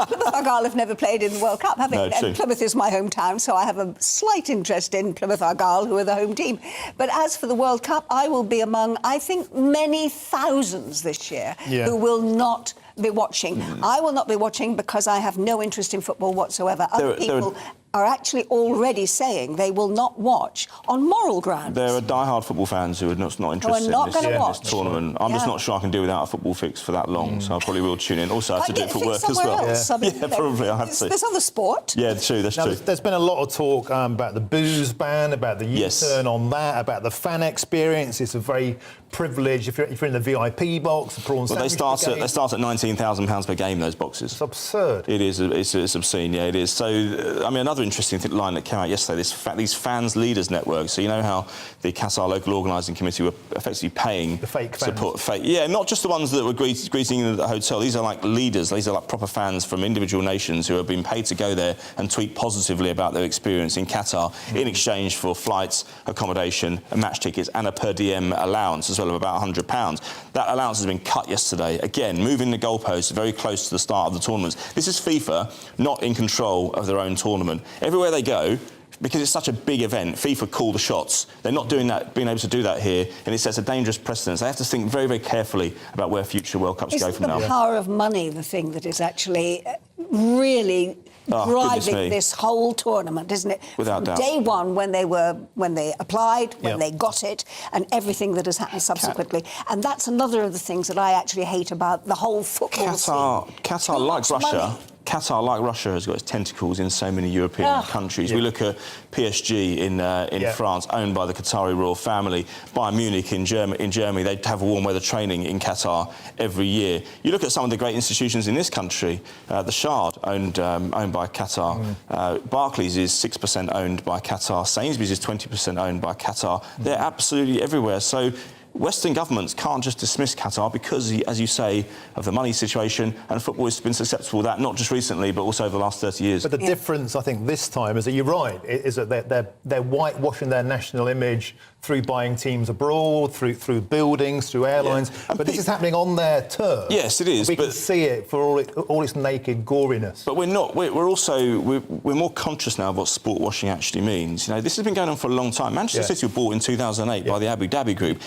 Plymouth Argyle have never played in the World Cup, have they? No, and Plymouth is my hometown, so I have a slight interest in Plymouth Argyle, who are the home team. But as for the World Cup, I will be among, I think, many thousands this year who will not be watching. I will not be watching because I have no interest in football whatsoever. Other people are actually already saying they will not watch on moral grounds. There are die-hard football fans who are not interested in this tournament. I'm just not sure I can do without a football fix for that long, so I probably will tune in. Also, I have to do it for work as well. Yeah, probably I have to. There's other sport. Yeah, true, that's true. There's been a lot of talk about the booze ban, about the U-turn on that, about the fan experience. It's a very privileged, if you're in the VIP box, the prawn sandwich they start at £19,000 per game, those boxes. It's absurd. It is. It's obscene, yeah, it is. So, I mean, another interesting line that came out yesterday, these fans leaders networks. So you know how the Qatar local organising committee were effectively paying the fake support, not just the ones that were greeting you at the hotel. These are like leaders. These are like proper fans from individual nations who have been paid to go there and tweet positively about their experience in Qatar in exchange for flights, accommodation, match tickets, and a per diem allowance as well of about £100. That allowance has been cut yesterday. Again, moving the goalposts very close to the start of the tournaments. This is FIFA not in control of their own tournament. Everywhere they go, because it's such a big event, FIFA call the shots. They're not doing that, being able to do that here, and it sets a dangerous precedent. They have to think very, very carefully about where future World Cups go from now. Is the power of money the thing that is actually really driving this whole tournament, isn't it? Without doubt. Day one, when they applied, when they got it, and everything that has happened subsequently. And that's another of the things that I actually hate about the whole football scene. Qatar, like Russia. Qatar, like Russia, has got its tentacles in so many European countries. We look at PSG in France, owned by the Qatari royal family. Bayern Munich in Germany, they have a warm weather training in Qatar every year. You look at some of the great institutions in this country. The Shard, owned by Qatar. Barclays is 6% owned by Qatar. Sainsbury's is 20% owned by Qatar. They're absolutely everywhere. So Western governments can't just dismiss Qatar because, as you say, of the money situation, and football has been susceptible to that, not just recently, but also over the last 30 years. But the difference, I think, this time is that you're right, is that they're whitewashing their national image through buying teams abroad, through buildings, through airlines. Yeah. But this is happening on their turf. Yes, it is. We can see it for all its naked goriness. But we're not. We're also more conscious now of what sport washing actually means. You know, this has been going on for a long time. Manchester City were bought in 2008 by the Abu Dhabi Group.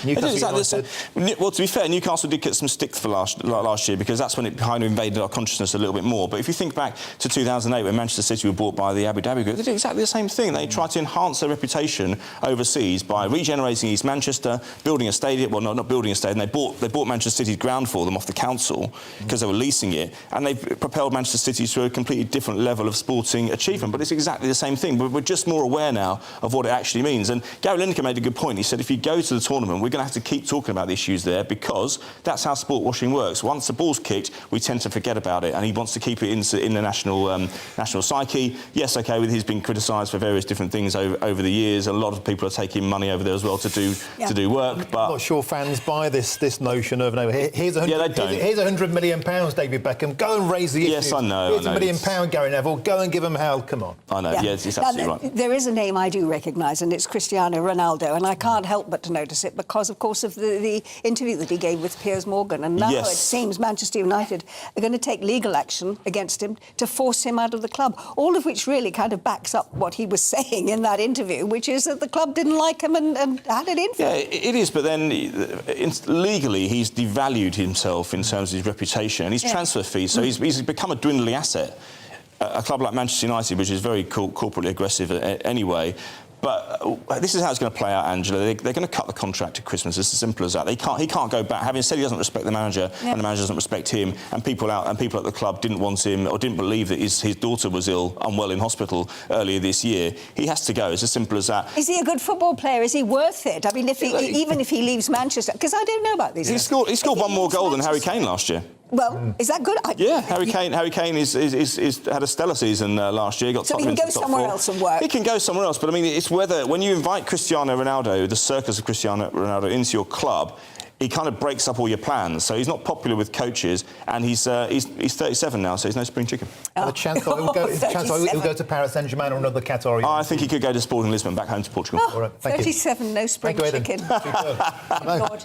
Well, to be fair, Newcastle did get some stick for last year because that's when it kind of invaded our consciousness a little bit more. But if you think back to 2008 when Manchester City were bought by the Abu Dhabi Group, they did exactly the same thing. They tried to enhance their reputation overseas by regenerating East Manchester, building a stadium. Well, not building a stadium. They bought Manchester City's ground for them off the council because they were leasing it, and they've propelled Manchester City to a completely different level of sporting achievement. But it's exactly the same thing. But we're just more aware now of what it actually means. And Gary Lineker made a good point. He said if you go to the tournament, we're going to have to keep talking about the issues there because that's how sport washing works. Once the ball's kicked, we tend to forget about it, and he wants to keep it in the national psyche. Yes, OK, he's been criticised for various different things over the years. A lot of people are taking money over there as well to do work. But I'm not sure fans buy this notion of here's £100 million, David Beckham. Go and raise the issue. Yes, I know. Here's £1 million, Gary Neville. Go and give him hell. Come on. I know. Yeah, it's absolutely right. There is a name I do recognise, and it's Cristiano Ronaldo, and I can't help but to notice it because, of course, of the interview that he gave with Piers Morgan. And now it seems Manchester United are going to take legal action against him to force him out of the club, all of which really kind of backs up what he was saying in that interview, which is that the club didn't like him and had it in for him. Yeah, it is, but then legally he's devalued himself in terms of his reputation and his transfer fees, so he's become a dwindling asset. A club like Manchester United, which is very corporately aggressive anyway. But this is how it's going to play out, Angela. They're going to cut the contract at Christmas. It's as simple as that. He can't go back. Having said he doesn't respect the manager, and the manager doesn't respect him, and people at the club didn't want him or didn't believe that his daughter was unwell in hospital earlier this year. He has to go. It's as simple as that. Is he a good football player? Is he worth it? I mean, even if he leaves Manchester, because I don't know about these. He scored one more goal than Harry Kane last year. Well, is that good? Harry Kane is had a stellar season last year. So he can go somewhere else and work. He can go somewhere else, but I mean, it's whether when you invite Cristiano Ronaldo, the circus of Cristiano Ronaldo, into your club, he kind of breaks up all your plans. So he's not popular with coaches, and he's 37 now, so he's no spring chicken. The chance he'll go to Paris Saint-Germain or another Qatar. I think he could go to Sporting Lisbon, back home to Portugal. All right, 37, no spring chicken. God,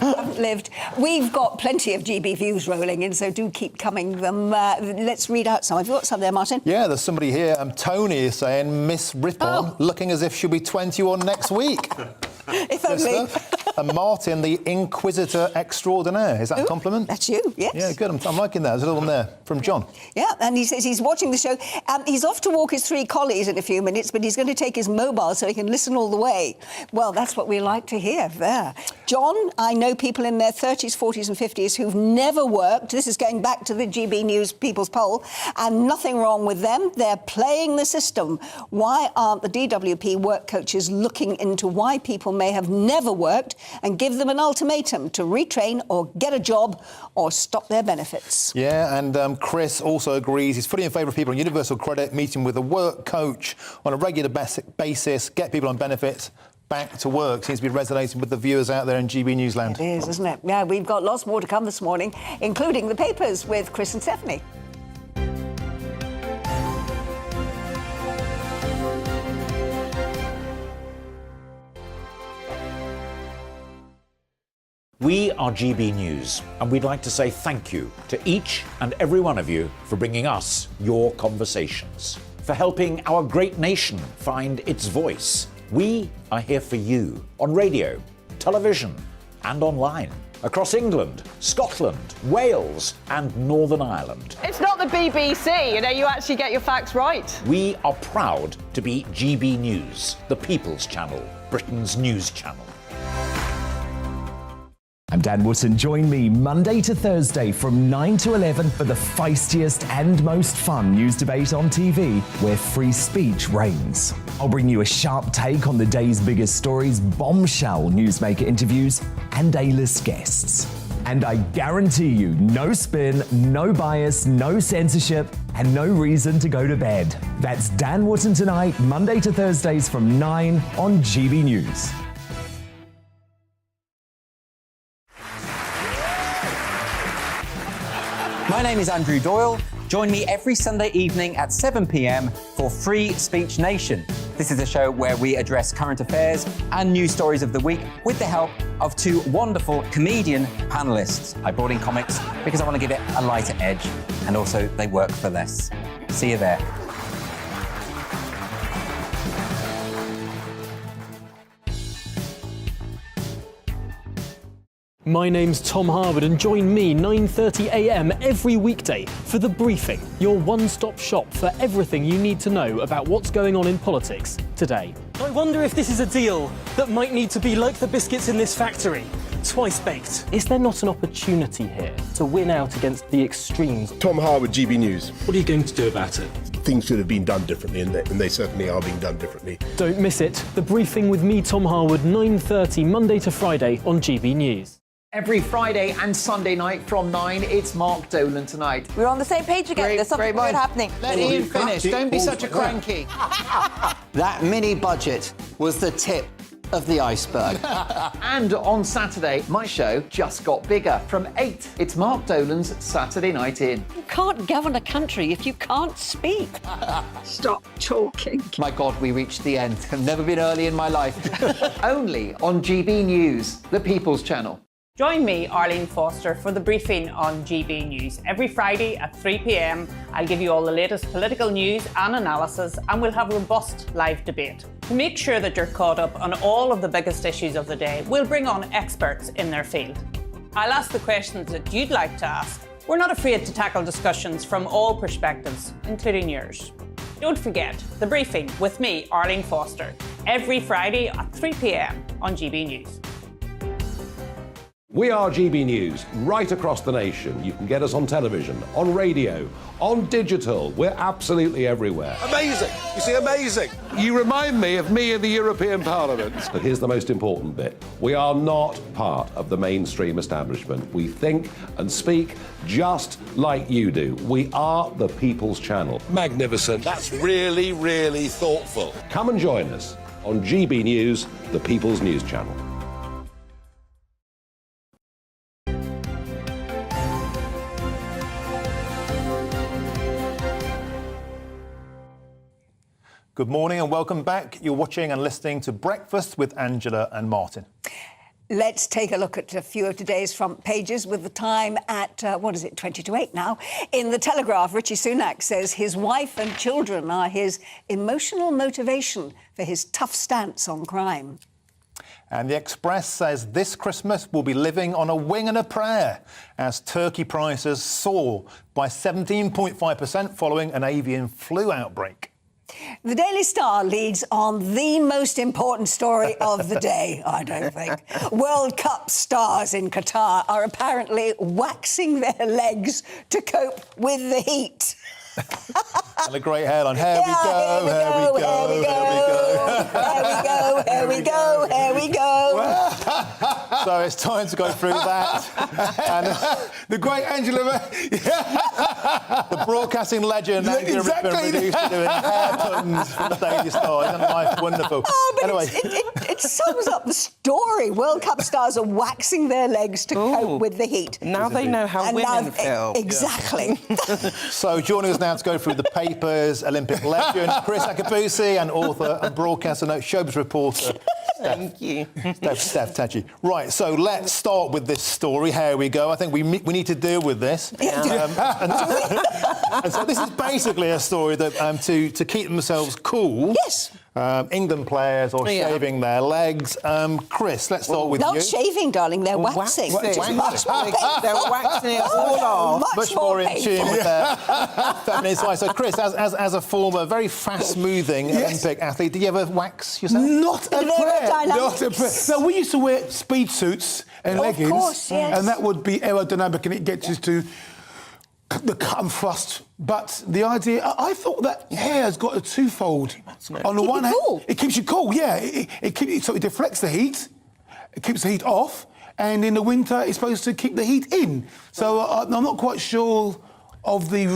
you haven't lived. We've got plenty of GB views rolling in, so do keep coming them. Let's read out some. Have you got some there, Martin? Yeah, there's somebody here. Tony is saying Miss Rippon looking as if she'll be 21 next week. If only. And Martin, the Inquisitor Extraordinaire. Is that a compliment? That's you, yes. Yeah, good. I'm liking that. There's a little one there from John. Yeah, and he says he's watching the show. He's off to walk his 3 collies in a few minutes, but he's going to take his mobile so he can listen all the way. Well, that's what we like to hear there. John, I know people in their 30s, 40s and 50s who've never worked. This is going back to the GB News People's Poll, and nothing wrong with them. They're playing the system. Why aren't the DWP work coaches looking into why people may have never worked and give them an ultimatum to retrain or get a job or stop their benefits? Yeah, and Chris also agrees. He's fully in favour of people on universal credit, meeting with a work coach on a regular basis, get people on benefits back to work. Seems to be resonating with the viewers out there in GB Newsland. It is, isn't it? Yeah, we've got lots more to come this morning, including the papers with Chris and Stephanie. We are GB News, and we'd like to say thank you to each and every one of you for bringing us your conversations, for helping our great nation find its voice. We are here for you on radio, television, and online, across England, Scotland, Wales, and Northern Ireland. It's not the BBC, you actually get your facts right. We are proud to be GB News, the People's Channel, Britain's news channel. I'm Dan Wootton. Join me Monday to Thursday from 9 to 11 for the feistiest and most fun news debate on TV, where free speech reigns. I'll bring you a sharp take on the day's biggest stories, bombshell newsmaker interviews, and A-list guests. And I guarantee you, no spin, no bias, no censorship, and no reason to go to bed. That's Dan Wootton Tonight, Monday to Thursdays from 9 on GB News. My name is Andrew Doyle. Join me every Sunday evening at 7 p.m. for Free Speech Nation. This is a show where we address current affairs and news stories of the week with the help of 2 wonderful comedian panellists. I brought in comics because I want to give it a lighter edge, and also they work for less. See you there. My name's Tom Harwood, and join me 9:30 a.m. every weekday for The Briefing, your one-stop shop for everything you need to know about what's going on in politics today. I wonder if this is a deal that might need to be like the biscuits in this factory, twice baked. Is there not an opportunity here to win out against the extremes? Tom Harwood, GB News. What are you going to do about it? Things should have been done differently, and they certainly are being done differently. Don't miss it. The Briefing with me, Tom Harwood, 9:30 Monday to Friday on GB News. Every Friday and Sunday night from 9, it's Mark Dolan Tonight. We're on the same page again. There's something weird happening. Let Ian finish. Don't be such a cranky. That mini budget was the tip of the iceberg. And on Saturday, my show just got bigger. From 8, it's Mark Dolan's Saturday Night In. You can't govern a country if you can't speak. Stop talking. My God, we reached the end. I've never been early in my life. Only on GB News, the People's Channel. Join me, Arlene Foster, for The Briefing on GB News. Every Friday at 3 p.m, I'll give you all the latest political news and analysis, and we'll have robust live debate. To make sure that you're caught up on all of the biggest issues of the day, we'll bring on experts in their field. I'll ask the questions that you'd like to ask. We're not afraid to tackle discussions from all perspectives, including yours. Don't forget, The Briefing with me, Arlene Foster, every Friday at 3 p.m. on GB News. We are GB News, right across the nation. You can get us on television, on radio, on digital. We're absolutely everywhere. Amazing. You see, amazing. You remind me of me in the European Parliament. But here's the most important bit. We are not part of the mainstream establishment. We think and speak just like you do. We are the People's Channel. Magnificent. That's really, really thoughtful. Come and join us on GB News, the People's News Channel. Good morning and welcome back. You're watching and listening to Breakfast with Angela and Martin. Let's take a look at a few of today's front pages with the time at, 20 to 8 now. In The Telegraph, Rishi Sunak says his wife and children are his emotional motivation for his tough stance on crime. And the Express says this Christmas we'll be living on a wing and a prayer as turkey prices soar by 17.5% following an avian flu outbreak. The Daily Star leads on the most important story of the day, I don't think. World Cup stars in Qatar are apparently waxing their legs to cope with the heat. And a great hairline. Here we go, here we go, here we go, here we go. So it's time to go through that. And the great Angela, the broadcasting legend, Angela exactly. Rippon, used to doing hair puns from the Daily Star. Isn't life wonderful? Oh, but anyway, it sums up the story. World Cup stars are waxing their legs to cope with the heat. Now they know how women feel. Exactly. So joining us now to go through the papers, Olympic legend Chris Akabusi, and author and broadcaster, showbiz reporter. Thank you. Steph Tachi. Right, so let's start with this story. Here we go. I think we need to deal with this. And so this is basically a story that to keep themselves cool. Yes. England players are shaving their legs. Chris, let's start with you. Not shaving, darling, they're waxing. They're waxing it all off. Much more in tune with their feminine side. So, Chris, as a former, very fast-moving Olympic athlete, did you ever wax yourself? Not a prayer. Not a prayer. No, we used to wear speed suits and leggings. Of course, yes. And that would be aerodynamic, and it gets us to the cut and thrust. But the idea, I thought that hair has got a twofold. On the one hand, it keeps you cool, yeah. So it deflects the heat, it keeps the heat off, and in the winter it's supposed to keep the heat in. So I'm not quite sure of the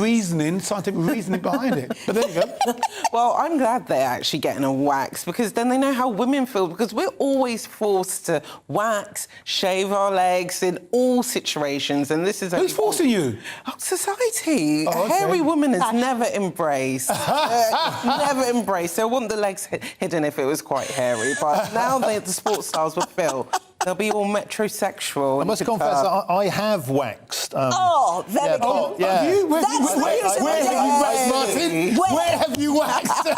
scientific reasoning behind it. But there you go. Well, I'm glad they're actually getting a wax, because then they know how women feel, because we're always forced to wax, shave our legs in all situations, and this is... Who's forcing you? Society. Oh, A okay. hairy woman is never embraced. Never embraced. They want the legs hidden if it was quite hairy, but now the sports stars will feel... They'll be all metrosexual. I must confess that I have waxed. There we go. Yeah. Have you? Where have you waxed, Martin? Where have you waxed?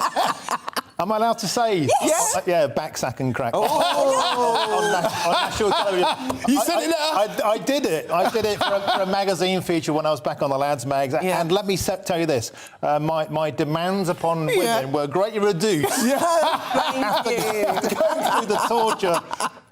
Am I allowed to say? Yes. Yeah, backsack and crack. Oh. On national television. You said it now? I did it. I did it for a magazine feature when I was back on the Lads Mags. Yeah. And let me tell you this: my demands upon women were greatly reduced. Thank you. Going through the torture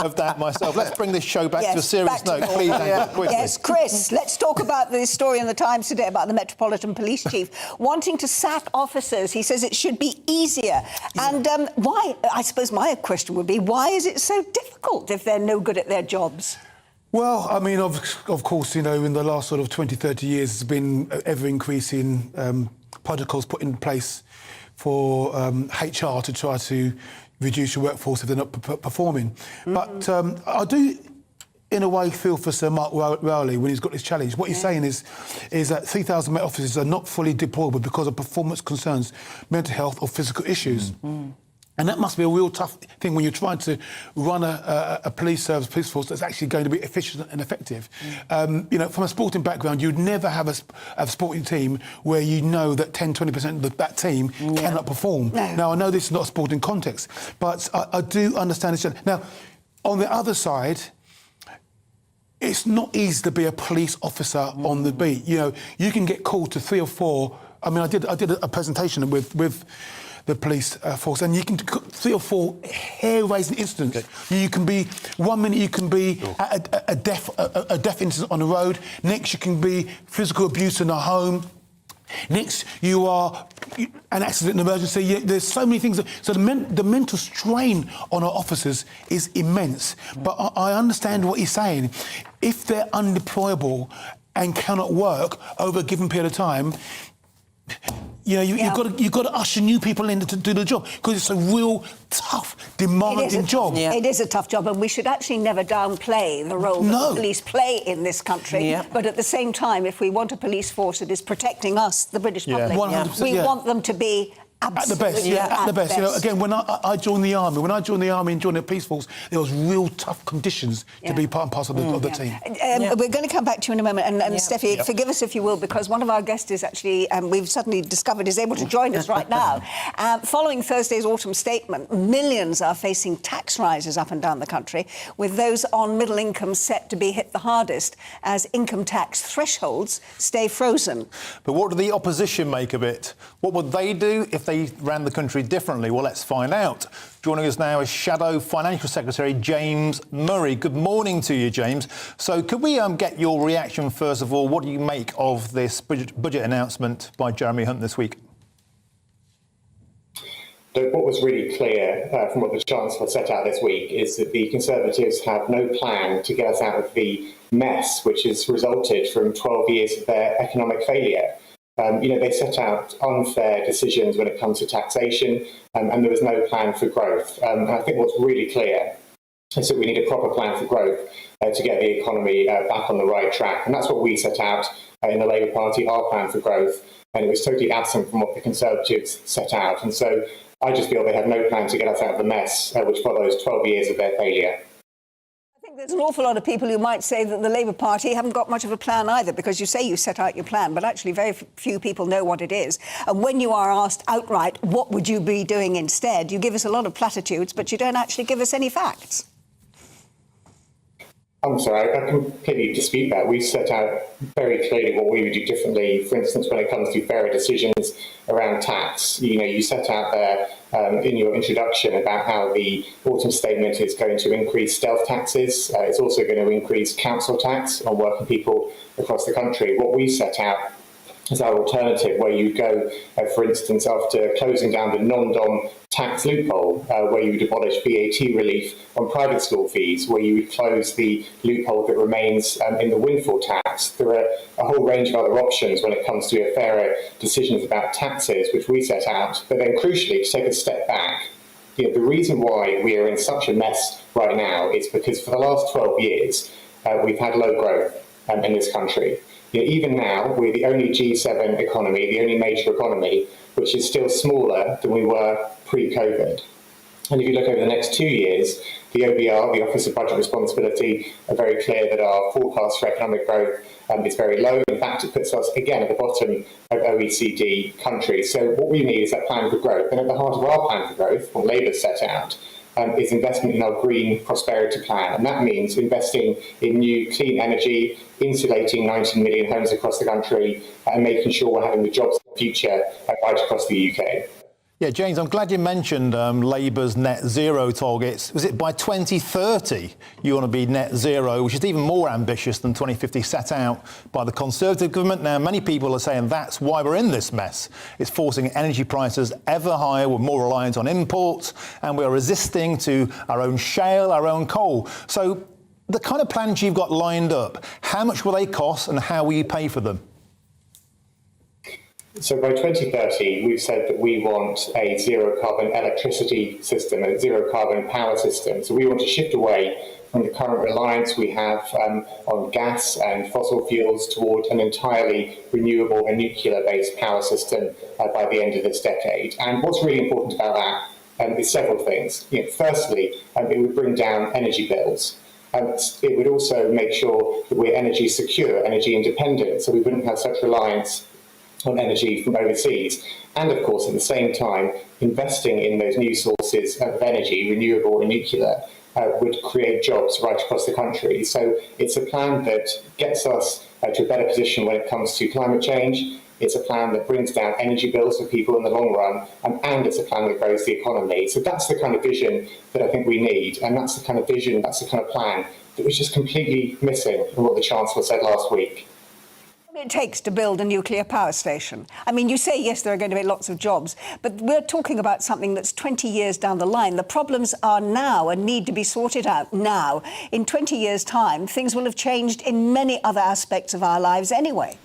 of that myself. Let's bring this show back to a serious note, please, Angela, quickly. Yes, Chris, let's talk about this story in the Times today about the Metropolitan Police Chief wanting to sack officers. He says it should be easier. And why? I suppose my question would be, why is it so difficult if they're no good at their jobs? Well, I mean, of course, in the last sort of 20, 30 years, there's been ever-increasing protocols put in place for HR to try to reduce your workforce if they're not performing. But I do, in a way, feel for Sir Mark Rowley when he's got this challenge. What he's saying is that 3,000 Met officers are not fully deployable because of performance concerns, mental health or physical issues. And that must be a real tough thing when you're trying to run a police force that's actually going to be efficient and effective. From a sporting background, you'd never have a sporting team where you know that 10-20% of that team cannot perform. No. Now, I know this is not a sporting context, but I do understand this. Now, on the other side, it's not easy to be a police officer on the beat. You can get called to 3 or 4. I mean, I did a presentation with the police force, and you can 3 or 4 hair-raising incidents. You can be 1 minute you can be a deaf incident on the road. Next, you can be physical abuse in a home. Next, you are an accident, an emergency. There's so many things. So the mental strain on our officers is immense. But I understand what he's saying. If they're undeployable and cannot work over a given period of time, you've got to usher new people in to do the job, because it's a real tough, demanding job. It is a tough job, and we should actually never downplay the role that the police play in this country. Yeah. But at the same time, if we want a police force that is protecting us, the British public, 100%, we want them to be At the best, at the best. You know, again, when I joined the army, and joined the police force, there was real tough conditions to be part and parcel of the team. We're going to come back to you in a moment, and Steffi, forgive us if you will, because one of our guests is actually, we've suddenly discovered, is able to join us right now. Following Thursday's autumn statement, millions are facing tax rises up and down the country, with those on middle income set to be hit the hardest as income tax thresholds stay frozen. But what do the opposition make of it? What would they do if they ran the country differently? Well, let's find out. Joining us now is Shadow Financial Secretary James Murray. Good morning to you, James. So could we get your reaction, first of all? What do you make of this budget announcement by Jeremy Hunt this week? What was really clear from what the Chancellor set out this week is that the Conservatives have no plan to get us out of the mess which has resulted from 12 years of their economic failure. They set out unfair decisions when it comes to taxation, and there was no plan for growth. And I think what's really clear is that we need a proper plan for growth to get the economy back on the right track. And that's what we set out in the Labour Party, our plan for growth. And it was totally absent from what the Conservatives set out. And so I just feel they have no plan to get us out of the mess which follows 12 years of their failure. I think there's an awful lot of people who might say that the Labour Party haven't got much of a plan either, because you say you set out your plan, but actually very few people know what it is. And when you are asked outright, what would you be doing instead, you give us a lot of platitudes, but you don't actually give us any facts. I'm sorry, I completely dispute that. We set out very clearly what we would do differently. For instance, when it comes to fairer decisions around tax, you set out there in your introduction about how the autumn statement is going to increase stealth taxes. It's also going to increase council tax on working people across the country. What we set out is our alternative, where you go, for instance, after closing down the non-dom tax loophole, where you would abolish VAT relief on private school fees, where you would close the loophole that remains in the windfall tax. There are a whole range of other options when it comes to fairer decisions about taxes, which we set out. But then crucially, to take a step back, the reason why we are in such a mess right now is because for the last 12 years, we've had low growth in this country. Even now, we're the only G7 economy, the only major economy, which is still smaller than we were pre-COVID. And if you look over the next 2 years, the OBR, the Office of Budget Responsibility, are very clear that our forecast for economic growth is very low. In fact, it puts us again at the bottom of OECD countries. So what we need is that plan for growth. And at the heart of our plan for growth, what Labour set out, is investment in our green prosperity plan. And that means investing in new clean energy, insulating 19 million homes across the country, and making sure we're having the jobs of the future right across the UK. Yeah, James, I'm glad you mentioned Labour's net zero targets. Was it by 2030 you want to be net zero, which is even more ambitious than 2050 set out by the Conservative government? Now, many people are saying that's why we're in this mess. It's forcing energy prices ever higher. We're more reliant on imports, and we're resisting to our own shale, our own coal. So the kind of plans you've got lined up, how much will they cost and how will you pay for them? So by 2030, we've said that we want a zero carbon electricity system, a zero carbon power system. So we want to shift away from the current reliance we have on gas and fossil fuels toward an entirely renewable and nuclear-based power system by the end of this decade. And what's really important about that is several things. Firstly, it would bring down energy bills. It would also make sure that we're energy secure, energy independent, so we wouldn't have such reliance on energy from overseas. And of course, at the same time, investing in those new sources of energy, renewable and nuclear, would create jobs right across the country. So it's a plan that gets us to a better position when it comes to climate change. It's a plan that brings down energy bills for people in the long run, and it's a plan that grows the economy. So that's the kind of vision that I think we need, and that's the kind of vision, that's the kind of plan that was just completely missing from what the Chancellor said last week. It takes to build a nuclear power station. I mean, you say, yes, there are going to be lots of jobs, but we're talking about something that's 20 years down the line. The problems are now and need to be sorted out now. In 20 years' time, things will have changed in many other aspects of our lives anyway.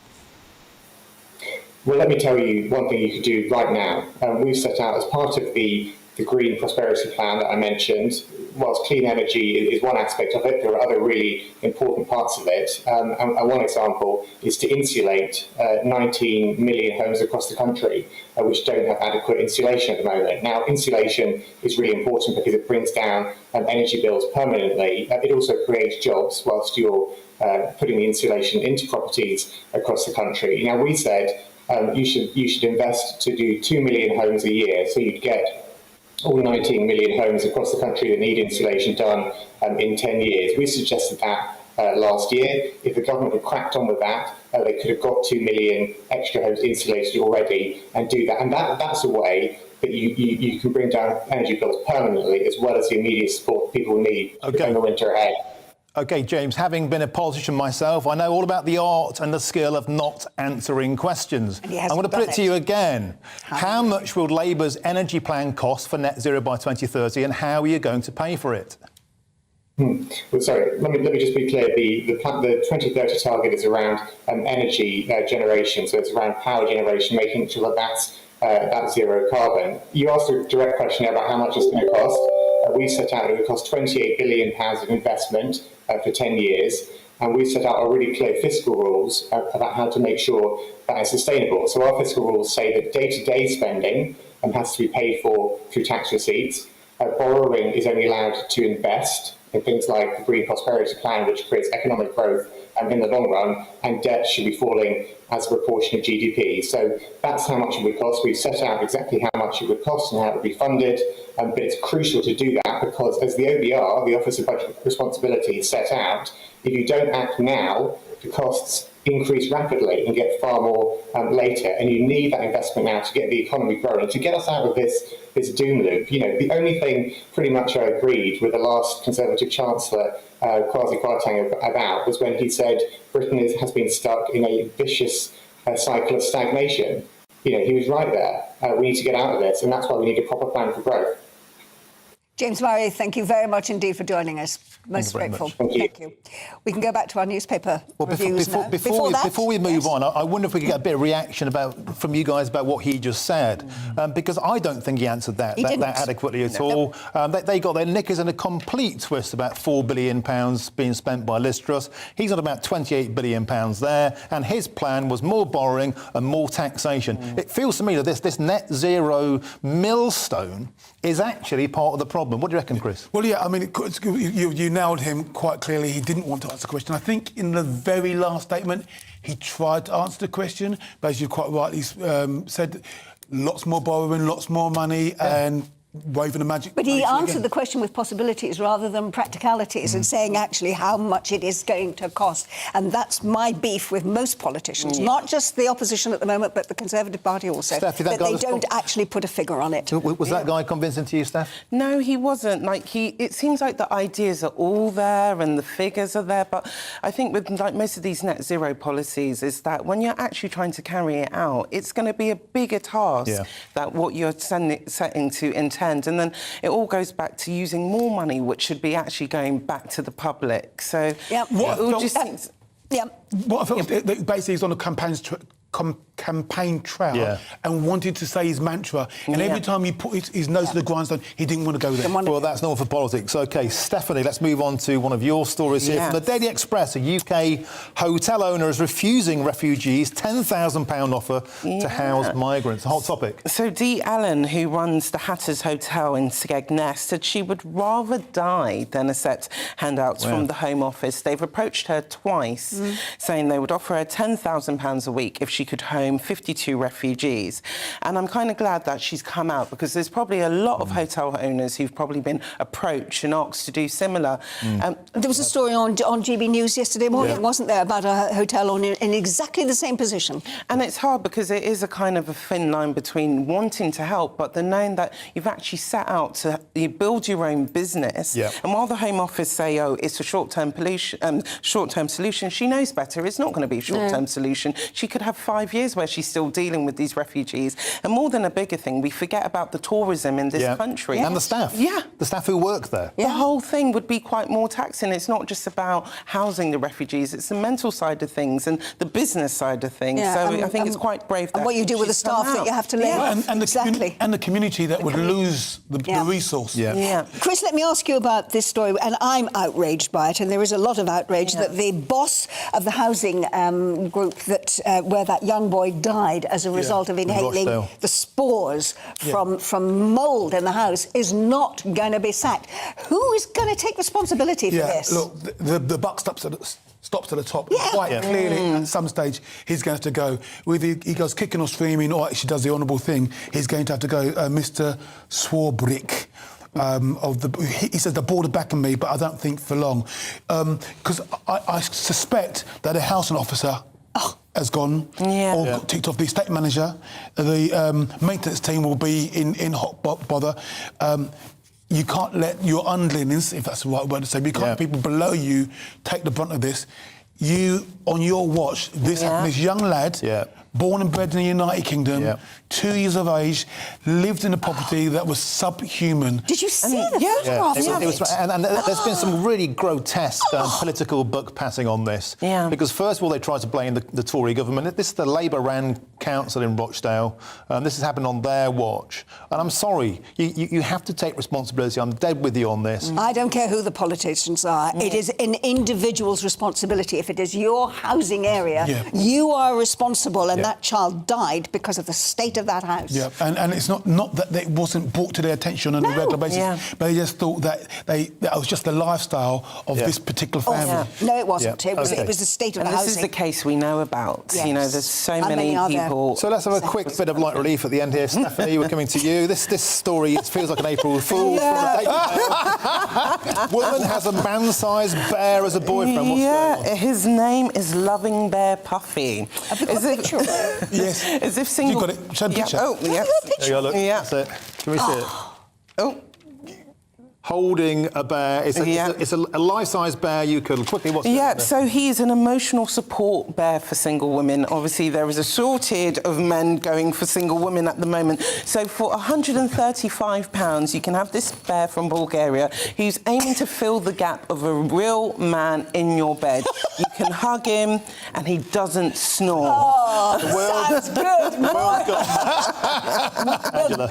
Well, let me tell you one thing you could do right now. We've set out as part of the Green Prosperity Plan that I mentioned, whilst clean energy is one aspect of it, there are other really important parts of it. And one example is to insulate 19 million homes across the country, which don't have adequate insulation at the moment. Now, insulation is really important because it brings down energy bills permanently. It also creates jobs whilst you're putting the insulation into properties across the country. Now, we said you should invest to do 2 million homes a year, so you'd get all 19 million homes across the country that need insulation done in 10 years. We suggested that last year. If the government had cracked on with that, they could have got 2 million extra homes insulated already and do that. And that's a way that you can bring down energy bills permanently, as well as the immediate support people need in the winter ahead. OK, James, having been a politician myself, I know all about the art and the skill of not answering questions. I'm going to put it to you again. How much will Labour's energy plan cost for net zero by 2030, and how are you going to pay for it? Well, sorry, let me just be clear. The 2030 target is around energy generation, so it's around power generation, making sure that that's zero carbon. You asked a direct question about how much it's going to cost. We set out it would cost £28 billion of investment for 10 years, and we set out a really clear fiscal rules about how to make sure that is sustainable. So our fiscal rules say that day-to-day spending has to be paid for through tax receipts. Borrowing is only allowed to invest in things like the Green Prosperity Plan, which creates economic growth in the long run, and debt should be falling as a proportion of GDP. So that's how much it would cost. We've set out exactly how much it would cost and how it would be funded, but it's crucial to do that because, as the OBR, the Office of Budget Responsibility, set out, if you don't act now, the costs increase rapidly and get far more later, and you need that investment now to get the economy growing, to get us out of this doom loop. You know, the only thing pretty much I agreed with the last Conservative Chancellor, Kwasi Kwarteng, about was when he said Britain has been stuck in a vicious cycle of stagnation. You know, he was right there. We need to get out of this, and that's why we need a proper plan for growth. James Murray, thank you very much indeed for joining us. Most grateful. Thank you. We can go back to our newspaper reviews now. Before we move on, I wonder if we could get a bit of reaction from you guys about what he just said, because I don't think he answered that adequately at all. They got their knickers in a complete twist about £4 billion being spent by Liz Truss. He's got about £28 billion there, and his plan was more borrowing and more taxation. It feels to me that this net zero millstone is actually part of the problem. What do you reckon, Chris? Well, yeah, I mean, you nailed him quite clearly. He didn't want to answer the question. I think in the very last statement, he tried to answer the question, but as you quite rightly said, lots more borrowing, lots more money, and waving a magic. But he answered the question with possibilities rather than practicalities and saying actually how much it is going to cost. And that's my beef with most politicians, not just the opposition at the moment, but the Conservative Party also, Steph, that they don't actually put a figure on it. Was that guy convincing to you, Steph? No, he wasn't. It seems like the ideas are all there and the figures are there, but I think with most of these net zero policies is that when you're actually trying to carry it out, it's going to be a bigger task than what you're setting to intend. And then it all goes back to using more money, which should be actually going back to the public. So what I felt basically he's on a campaign trail and wanted to say his mantra, and every time he put his nose to the grindstone, he didn't want to go there. Well, that's not for politics. OK, Stephanie, let's move on to one of your stories here. From the Daily Express, a UK hotel owner is refusing refugees £10,000 offer to house migrants. A hot topic. So Dee Allen, who runs the Hatters Hotel in Skegness, said she would rather die than accept handouts from the Home Office. They've approached her twice, saying they would offer her £10,000 a week if she could home 52 refugees. And I'm kind of glad that she's come out, because there's probably a lot of hotel owners who've probably been approached and asked to do similar. There was a story on GB News yesterday morning, wasn't there, about a hotel owner in exactly the same position. And it's hard because it is a kind of a thin line between wanting to help, but the knowing that you've actually set out to build your own business. And while the Home Office say, oh, it's a short-term solution, she knows better. It's not going to be a short-term solution. She could have 5 years where she's still dealing with these refugees. And more than a bigger thing, we forget about the tourism in this country. And the staff. Yeah. The staff who work there. The whole thing would be quite more taxing. It's not just about housing the refugees, it's the mental side of things and the business side of things. So I think it's quite brave. And what you do with the staff that you have to lay off. And the community that would lose the resource. Chris, let me ask you about this story, and I'm outraged by it, and there is a lot of outrage that the boss of the housing group that where that young boy died as a result of inhaling the spores from mould in the house is not going to be sacked. Who is going to take responsibility for this? Look, the buck stops at the top. Quite clearly, at some stage, he's going to have to go. Whether he goes kicking or screaming or actually does the honourable thing, he's going to have to go. Mr. Swarbrick. He says the board are backing me, but I don't think for long, because I suspect that a housing officer has gone or got ticked off. The estate manager, the maintenance team will be in hot bother. You can't let your underlings, if that's the right word to say, you can't let people below you take the brunt of this. You, on your watch, this young lad, born and bred in the United Kingdom, 2 years of age, lived in a property that was subhuman. Did you see the photographs of it? And there's been some really grotesque political buck passing on this. Because first of all, they tried to blame the Tory government. This is the Labour-ran council in Rochdale. This has happened on their watch. And I'm sorry, you have to take responsibility. I'm dead with you on this. I don't care who the politicians are. It is an individual's responsibility. If it is your housing area, you are responsible, and that child died because of the state of that house. And it's not that it wasn't brought to their attention on a regular basis, but they just thought that was just the lifestyle of this particular family. No, it wasn't. It was the state of the housing. This is the case we know about. You know, there's so many people. So let's have a quick bit of light relief at the end here. Stephanie, we're coming to you. This story, it feels like an April Fool. Woman has a man-sized bear as a boyfriend. What's going on? His name is Loving Bear Puffy. Have you got a picture of it? Yes. As if single... You got it. Show the picture. Oh, yes. There you go, look. That's it. Can we see it? Oh. Holding a bear. It's a life-size bear. You can quickly watch it. So he's an emotional support bear for single women. Obviously, there is a shortage of men going for single women at the moment. So for £135, you can have this bear from Bulgaria who's aiming to fill the gap of a real man in your bed. You can hug him, and he doesn't snore. Sounds good.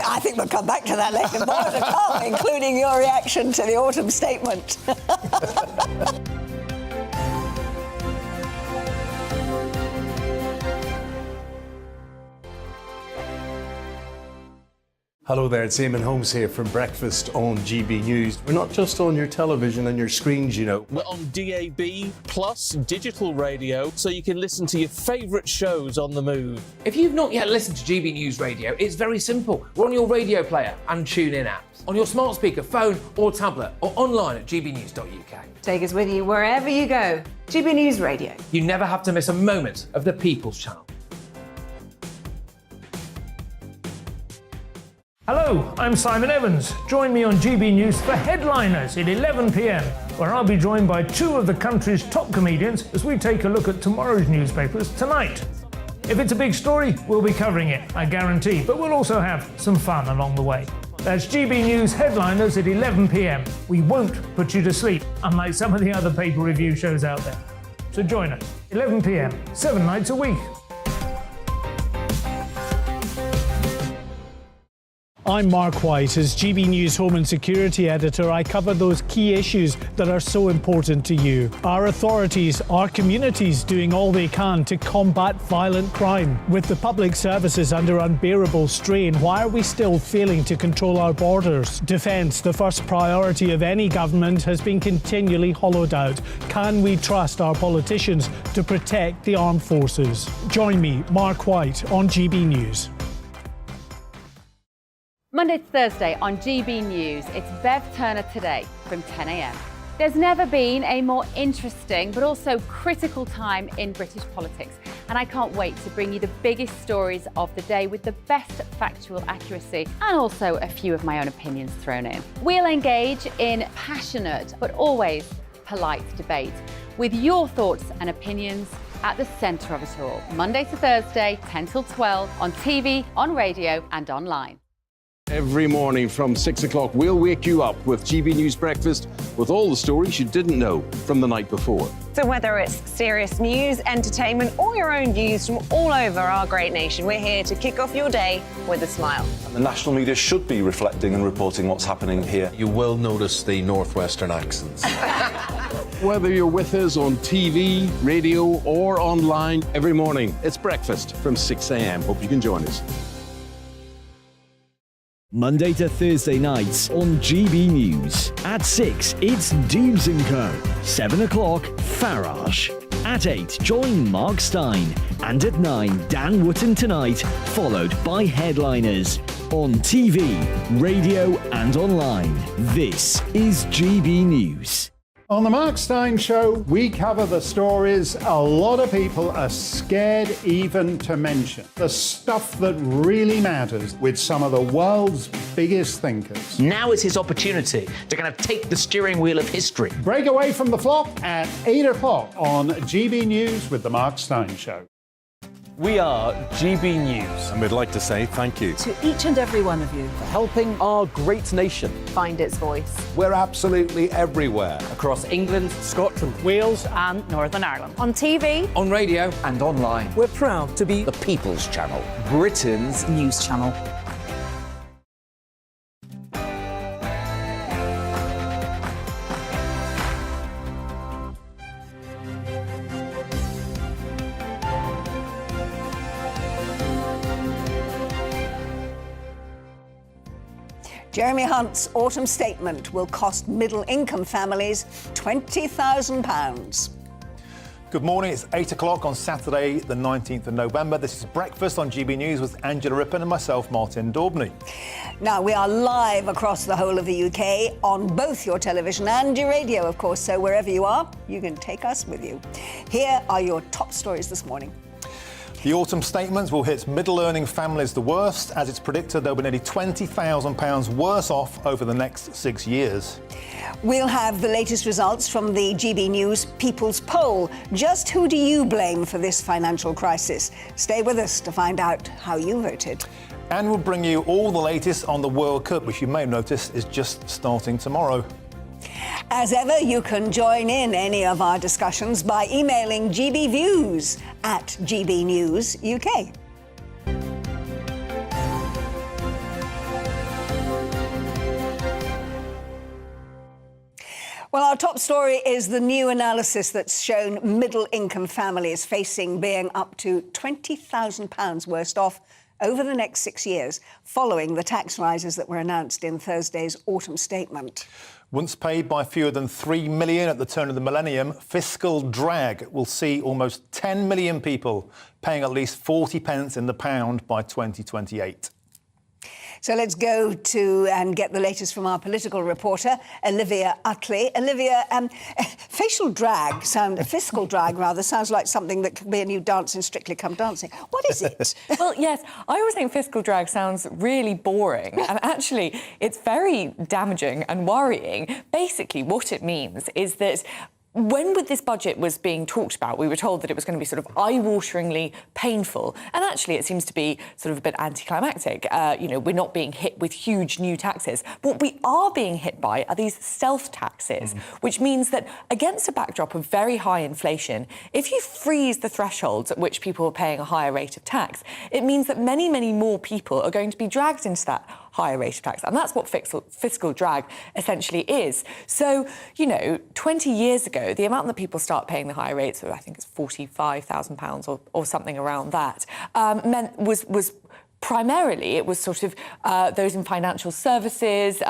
I think we'll come back to that later. More to come, including your reaction to the autumn statement. Hello there, it's Eamon Holmes here from Breakfast on GB News. We're not just on your television and your screens, you know. We're on DAB plus digital radio, so you can listen to your favourite shows on the move. If you've not yet listened to GB News Radio, it's very simple. We're on your radio player and TuneIn apps, on your smart speaker, phone or tablet, or online at gbnews.uk. Take us with you wherever you go. GB News Radio. You never have to miss a moment of the People's Channel. Hello, I'm Simon Evans. Join me on GB News for Headliners at 11 p.m, where I'll be joined by two of the country's top comedians as we take a look at tomorrow's newspapers tonight. If it's a big story, we'll be covering it, I guarantee, but we'll also have some fun along the way. That's GB News Headliners at 11 p.m. We won't put you to sleep, unlike some of the other paper review shows out there. So join us, 11 p.m, 7 nights a week. I'm Mark White. As GB News Home and Security Editor, I cover those key issues that are so important to you. Our authorities, our communities doing all they can to combat violent crime. With the public services under unbearable strain, why are we still failing to control our borders? Defence, the first priority of any government, has been continually hollowed out. Can we trust our politicians to protect the armed forces? Join me, Mark White, on GB News. Monday to Thursday on GB News, it's Bev Turner Today from 10 a.m. There's never been a more interesting but also critical time in British politics, and I can't wait to bring you the biggest stories of the day with the best factual accuracy and also a few of my own opinions thrown in. We'll engage in passionate but always polite debate with your thoughts and opinions at the centre of it all. Monday to Thursday, 10 till 12, on TV, on radio and online. Every morning from 6 o'clock, we'll wake you up with GB News Breakfast with all the stories you didn't know from the night before. So whether it's serious news, entertainment, or your own views from all over our great nation, we're here to kick off your day with a smile. And the national media should be reflecting and reporting what's happening here. You will notice the northwestern accents. Whether you're with us on TV, radio, or online, every morning, it's breakfast from 6 a.m. Hope you can join us. Monday to Thursday nights on GB News. At 6, it's Dubes & Co. 7 o'clock, Farage. At 8, join Mark Stein. And at 9, Dan Wootton Tonight, followed by Headliners. On TV, radio and online, this is GB News. On the Mark Stein Show, we cover the stories a lot of people are scared even to mention. The stuff that really matters with some of the world's biggest thinkers. Now is his opportunity to kind of take the steering wheel of history. Break away from the flop at 8 o'clock on GB News with the Mark Stein Show. We are GB News. And we'd like to say thank you To each and every one of you. For helping our great nation. Find its voice. We're absolutely everywhere. Across England, Scotland, Wales and Northern Ireland. On TV. on radio, and online. We're proud to be The People's Channel. Britain's News channel. Jeremy Hunt's autumn statement will cost middle-income families £20,000. Good morning, it's 8 o'clock on Saturday, the 19th of November. This is Breakfast on GB News with Angela Rippon and myself, Martin Daubney. Now, we are live across the whole of the UK on both your television and your radio, of course, so wherever you are, you can take us with you. Here are your top stories this morning. The autumn statements will hit middle-earning families the worst, as it's predicted they'll be nearly £20,000 worse off over the next 6 years. We'll have the latest results from the GB News People's Poll. Just who do you blame for this financial crisis? Stay with us to find out how you voted. And we'll bring you all the latest on the World Cup, which you may have noticed is just starting tomorrow. As ever, you can join in any of our discussions by emailing gbviews at gbnewsuk. Well, our top story is the new analysis that's shown middle-income families facing being up to £20,000 worse off over the next 6 years, following the tax rises that were announced in Thursday's autumn statement. Once paid by fewer than 3 million at the turn of the millennium, fiscal drag will see almost 10 million people paying at least 40 pence in the pound by 2028. So let's go to and get the latest from our political reporter, Olivia Utley. Olivia, fiscal drag sounds like something that could be a new dance in Strictly Come Dancing. What is it? Well, yes, I always think fiscal drag sounds really boring, and actually it's very damaging and worrying. Basically, what it means is that when this budget was being talked about, we were told that it was going to be sort of eye-wateringly painful, and actually it seems to be sort of a bit anticlimactic. We're not being hit with huge new taxes. What we are being hit by are these stealth taxes, which means that against a backdrop of very high inflation, if you freeze the thresholds at which people are paying a higher rate of tax, it means that many, many more people are going to be dragged into that higher rate of tax. And that's what fiscal drag essentially is. So, 20 years ago, the amount that people start paying the higher rates, I think it's £45,000 or something around that, was primarily, it was sort of those in financial services,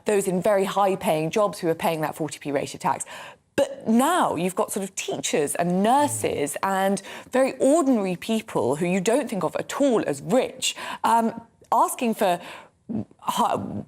those in very high-paying jobs who are paying that 40p rate of tax. But now you've got sort of teachers and nurses and very ordinary people who you don't think of at all as rich, asking for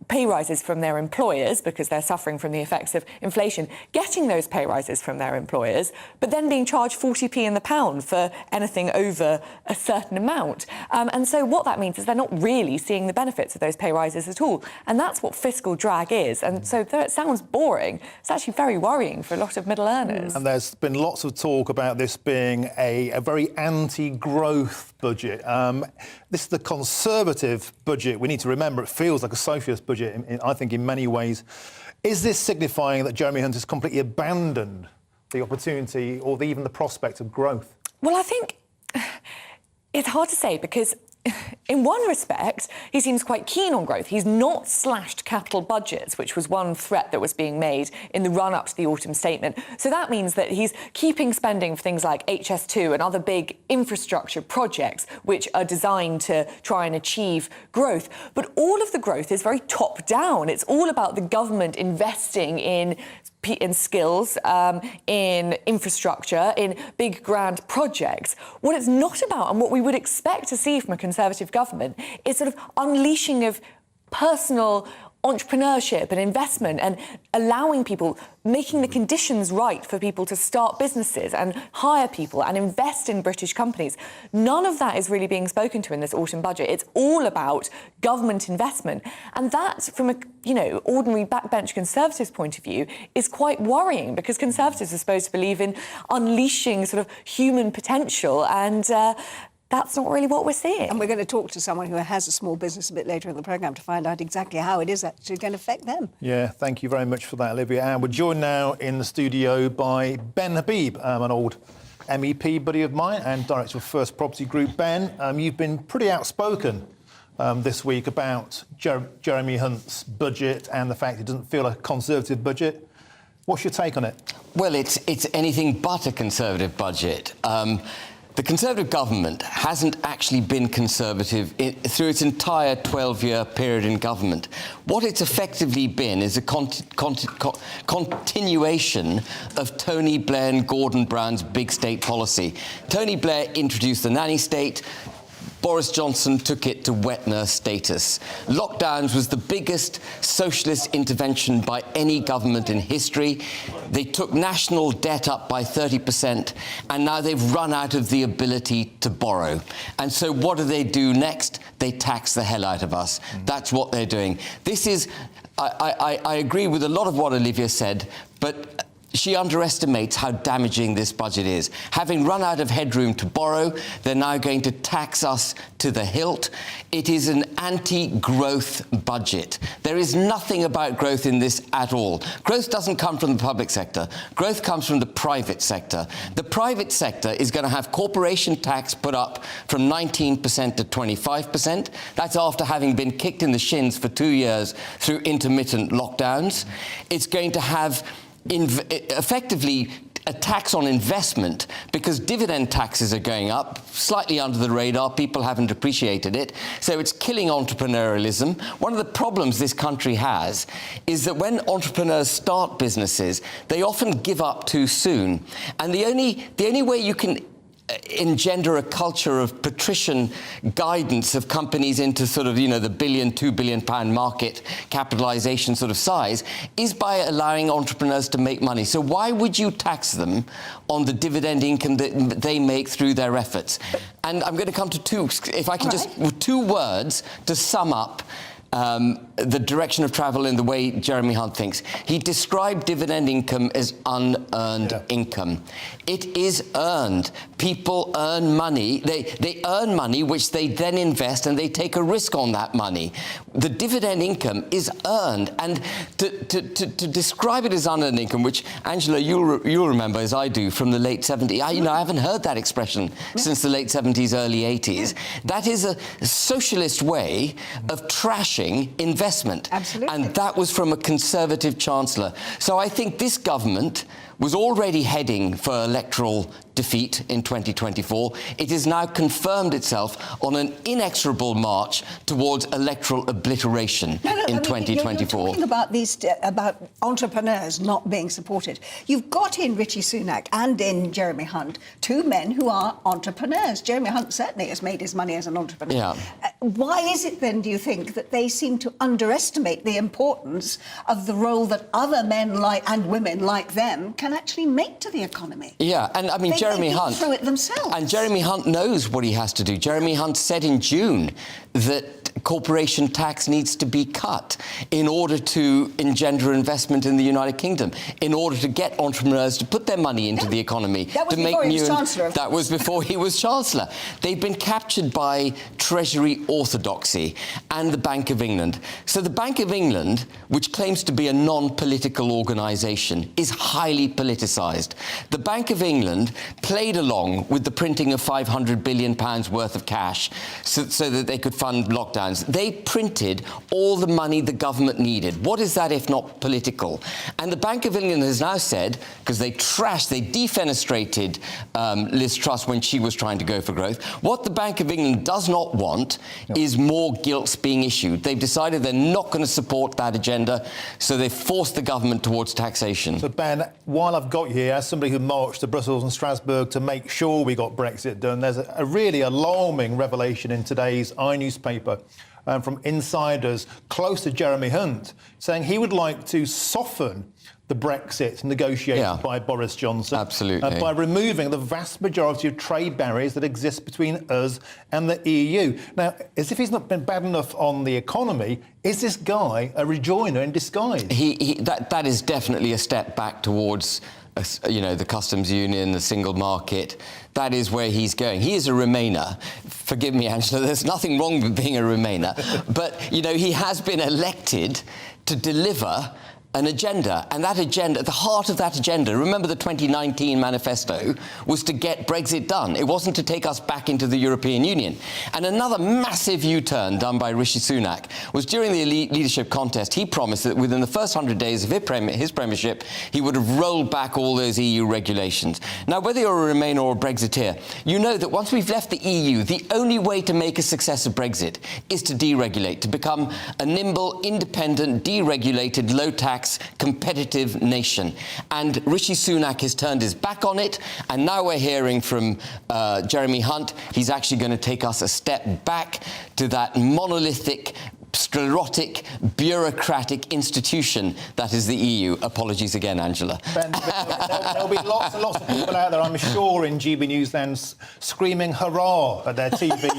pay rises from their employers because they're suffering from the effects of inflation, getting those pay rises from their employers, but then being charged 40p in the pound for anything over a certain amount. And so what that means is they're not really seeing the benefits of those pay rises at all. And that's what fiscal drag is. And so though it sounds boring, it's actually very worrying for a lot of middle earners. And there's been lots of talk about this being a very anti-growth budget. This is the Conservative budget. We need to remember it feels like a socialist budget, I think, in many ways. Is this signifying that Jeremy Hunt has completely abandoned the opportunity or even the prospect of growth? Well, I think it's hard to say because in one respect, he seems quite keen on growth. He's not slashed capital budgets, which was one threat that was being made in the run-up to the autumn statement. So that means that he's keeping spending for things like HS2 and other big infrastructure projects, which are designed to try and achieve growth. But all of the growth is very top-down. It's all about the government investing in skills, in infrastructure, in big grand projects. What it's not about, and what we would expect to see from a Conservative government, is sort of unleashing of personal entrepreneurship and investment and allowing people, making the conditions right for people to start businesses and hire people and invest in British companies. None of that is really being spoken to in this autumn budget. It's all about government investment. And that, from a ordinary backbench Conservatives' point of view, is quite worrying because Conservatives are supposed to believe in unleashing sort of human potential and that's not really what we're seeing. And we're going to talk to someone who has a small business a bit later in the programme to find out exactly how it is actually going to affect them. Yeah, thank you very much for that, Olivia. And we're joined now in the studio by Ben Habib, an old MEP buddy of mine and director of First Property Group. Ben, you've been pretty outspoken this week about Jeremy Hunt's budget and the fact it doesn't feel a Conservative budget. What's your take on it? Well, it's anything but a Conservative budget. The Conservative government hasn't actually been Conservative through its entire 12-year period in government. What it's effectively been is a continuation of Tony Blair and Gordon Brown's big state policy. Tony Blair introduced the nanny state. Boris Johnson took it to wet nurse status. Lockdowns was the biggest socialist intervention by any government in history. They took national debt up by 30%, and now they've run out of the ability to borrow. And so what do they do next? They tax the hell out of us. That's what they're doing. This is... I agree with a lot of what Olivia said, but she underestimates how damaging this budget is. Having run out of headroom to borrow, they're now going to tax us to the hilt. It is an anti-growth budget. There is nothing about growth in this at all. Growth doesn't come from the public sector. Growth comes from the private sector. The private sector is going to have corporation tax put up from 19% to 25%. That's after having been kicked in the shins for 2 years through intermittent lockdowns. It's going to have effectively a tax on investment because dividend taxes are going up, slightly under the radar, people haven't appreciated it, so it's killing entrepreneurialism. One of the problems this country has is that when entrepreneurs start businesses, they often give up too soon. And the only way you can engender a culture of patrician guidance of companies into sort of, the £1 billion, £2 billion market capitalisation sort of size is by allowing entrepreneurs to make money. So why would you tax them on the dividend income that they make through their efforts? And I'm going to come to two, if I can with 2 words to sum up the direction of travel in the way Jeremy Hunt thinks. He described dividend income as unearned income. It is earned. People earn money. They earn money, which they then invest, and they take a risk on that money. The dividend income is earned. And to describe it as unearned income, which, Angela, you'll remember, as I do, from the late 70s. I haven't heard that expression since the late 70s, early 80s. That is a socialist way of trashing investment. Absolutely. And that was from a Conservative Chancellor. So I think this government was already heading for electoral defeat in 2024. It has now confirmed itself on an inexorable march towards electoral obliteration in 2024. You're talking about entrepreneurs not being supported. You've got in Rishi Sunak and in Jeremy Hunt two men who are entrepreneurs. Jeremy Hunt certainly has made his money as an entrepreneur. Yeah. Why is it then, do you think, that they seem to underestimate the importance of the role that other men and women like them can actually make to the economy? Yeah, and I mean, Jeremy Hunt through it themselves. And Jeremy Hunt knows what he has to do. Jeremy Hunt said in June that corporation tax needs to be cut in order to engender investment in the United Kingdom, in order to get entrepreneurs to put their money into the economy. That was to before make he was new. Chancellor. That was before he was Chancellor. They've been captured by Treasury orthodoxy and the Bank of England. So the Bank of England, which claims to be a non-political organisation, is highly politicised. The Bank of England played along with the printing of £500 billion worth of cash so that they could fund lockdowns. They printed all the money the government needed. What is that if not political? And the Bank of England has now said, because they defenestrated Liz Truss when she was trying to go for growth, what the Bank of England does not want is more gilts being issued. They've decided they're not going to support that agenda, so they've forced the government towards taxation. So, Ben, while I've got you here, as somebody who marched to Brussels and Strasbourg to make sure we got Brexit done, there's a really alarming revelation in today's newspaper from insiders close to Jeremy Hunt, saying he would like to soften the Brexit negotiated by Boris Johnson. Absolutely. By removing the vast majority of trade barriers that exist between us and the EU. Now, as if he's not been bad enough on the economy, is this guy a rejoiner in disguise? That is definitely a step back towards the customs union, the single market. That is where he's going. He is a Remainer. Forgive me, Angela, there's nothing wrong with being a Remainer. But, he has been elected to deliver an agenda, and that agenda, at the heart of that agenda, remember the 2019 manifesto, was to get Brexit done. It wasn't to take us back into the European Union. And another massive U-turn done by Rishi Sunak was during the leadership contest. He promised that within the first 100 days of his premiership, he would have rolled back all those EU regulations. Now, whether you're a Remainer or a Brexiteer, you know that once we've left the EU, the only way to make a success of Brexit is to deregulate, to become a nimble, independent, deregulated, low-tax, competitive nation. And Rishi Sunak has turned his back on it, and now we're hearing from Jeremy Hunt he's actually going to take us a step back to that monolithic, sclerotic, bureaucratic institution that is the EU. Apologies again, Angela. Ben, there'll be lots and lots of people out there, I'm sure, in GB News land screaming hurrah at their TV.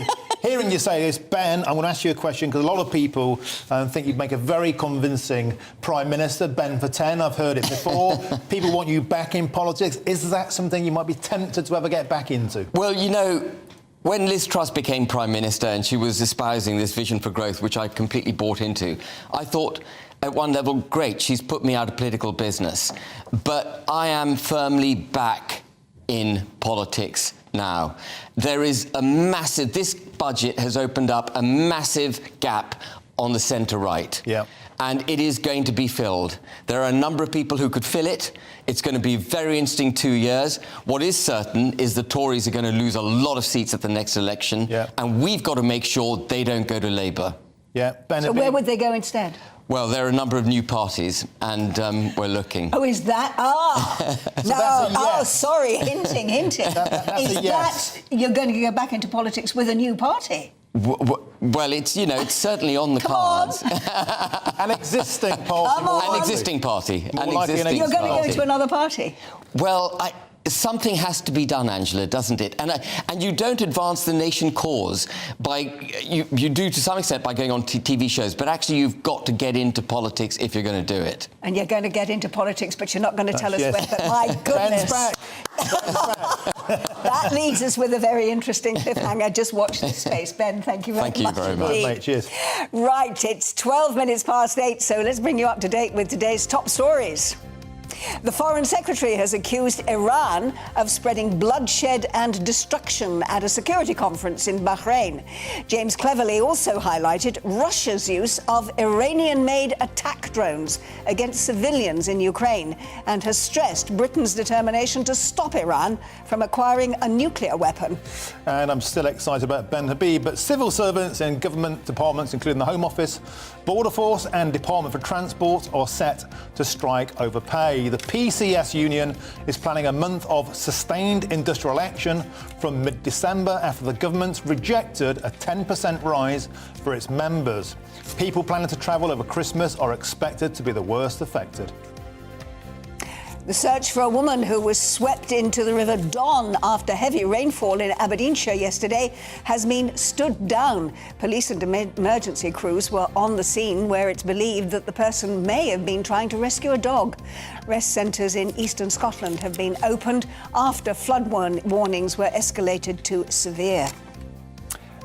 Hearing you say this, Ben, I'm going to ask you a question, because a lot of people think you'd make a very convincing Prime Minister. Ben for 10, I've heard it before. People want you back in politics. Is that something you might be tempted to ever get back into? Well, when Liz Truss became Prime Minister and she was espousing this vision for growth, which I completely bought into, I thought, at one level, great, she's put me out of political business. But I am firmly back in politics now. There is this budget has opened up a massive gap on the centre-right. Yeah. And it is going to be filled. There are a number of people who could fill it. It's going to be a very interesting 2 years. What is certain is the Tories are going to lose a lot of seats at the next election, and we've got to make sure they don't go to Labour. Yeah, So where would they go instead? Well, there are a number of new parties, and we're looking. Oh, is that? Sorry, hinting. Is that you're going to go back into politics with a new party? Well, it's certainly on the cards. An existing party. An existing party. You're going to go into another party? Well, something has to be done, Angela, doesn't it? And you don't advance the nation cause by you do to some extent by going on TV shows, but actually you've got to get into politics if you're going to do it. And you're going to get into politics, but you're not going to tell us when. But my goodness. Ben's back. That leaves us with a very interesting cliffhanger. Just watch this space. Ben, thank you very much. Thank you very much. Mate, cheers. Right, it's 12 minutes past 8, so let's bring you up to date with today's top stories. The Foreign Secretary has accused Iran of spreading bloodshed and destruction at a security conference in Bahrain. James Cleverly also highlighted Russia's use of Iranian-made attack drones against civilians in Ukraine and has stressed Britain's determination to stop Iran from acquiring a nuclear weapon. And I'm still excited about Ben Habib, but civil servants in government departments, including the Home Office, Border Force and Department for Transport, are set to strike over pay. The PCS union is planning a month of sustained industrial action from mid-December after the government rejected a 10% rise for its members. People planning to travel over Christmas are expected to be the worst affected. The search for a woman who was swept into the River Don after heavy rainfall in Aberdeenshire yesterday has been stood down. Police and emergency crews were on the scene where it's believed that the person may have been trying to rescue a dog. Rest centres in eastern Scotland have been opened after flood warnings were escalated to severe.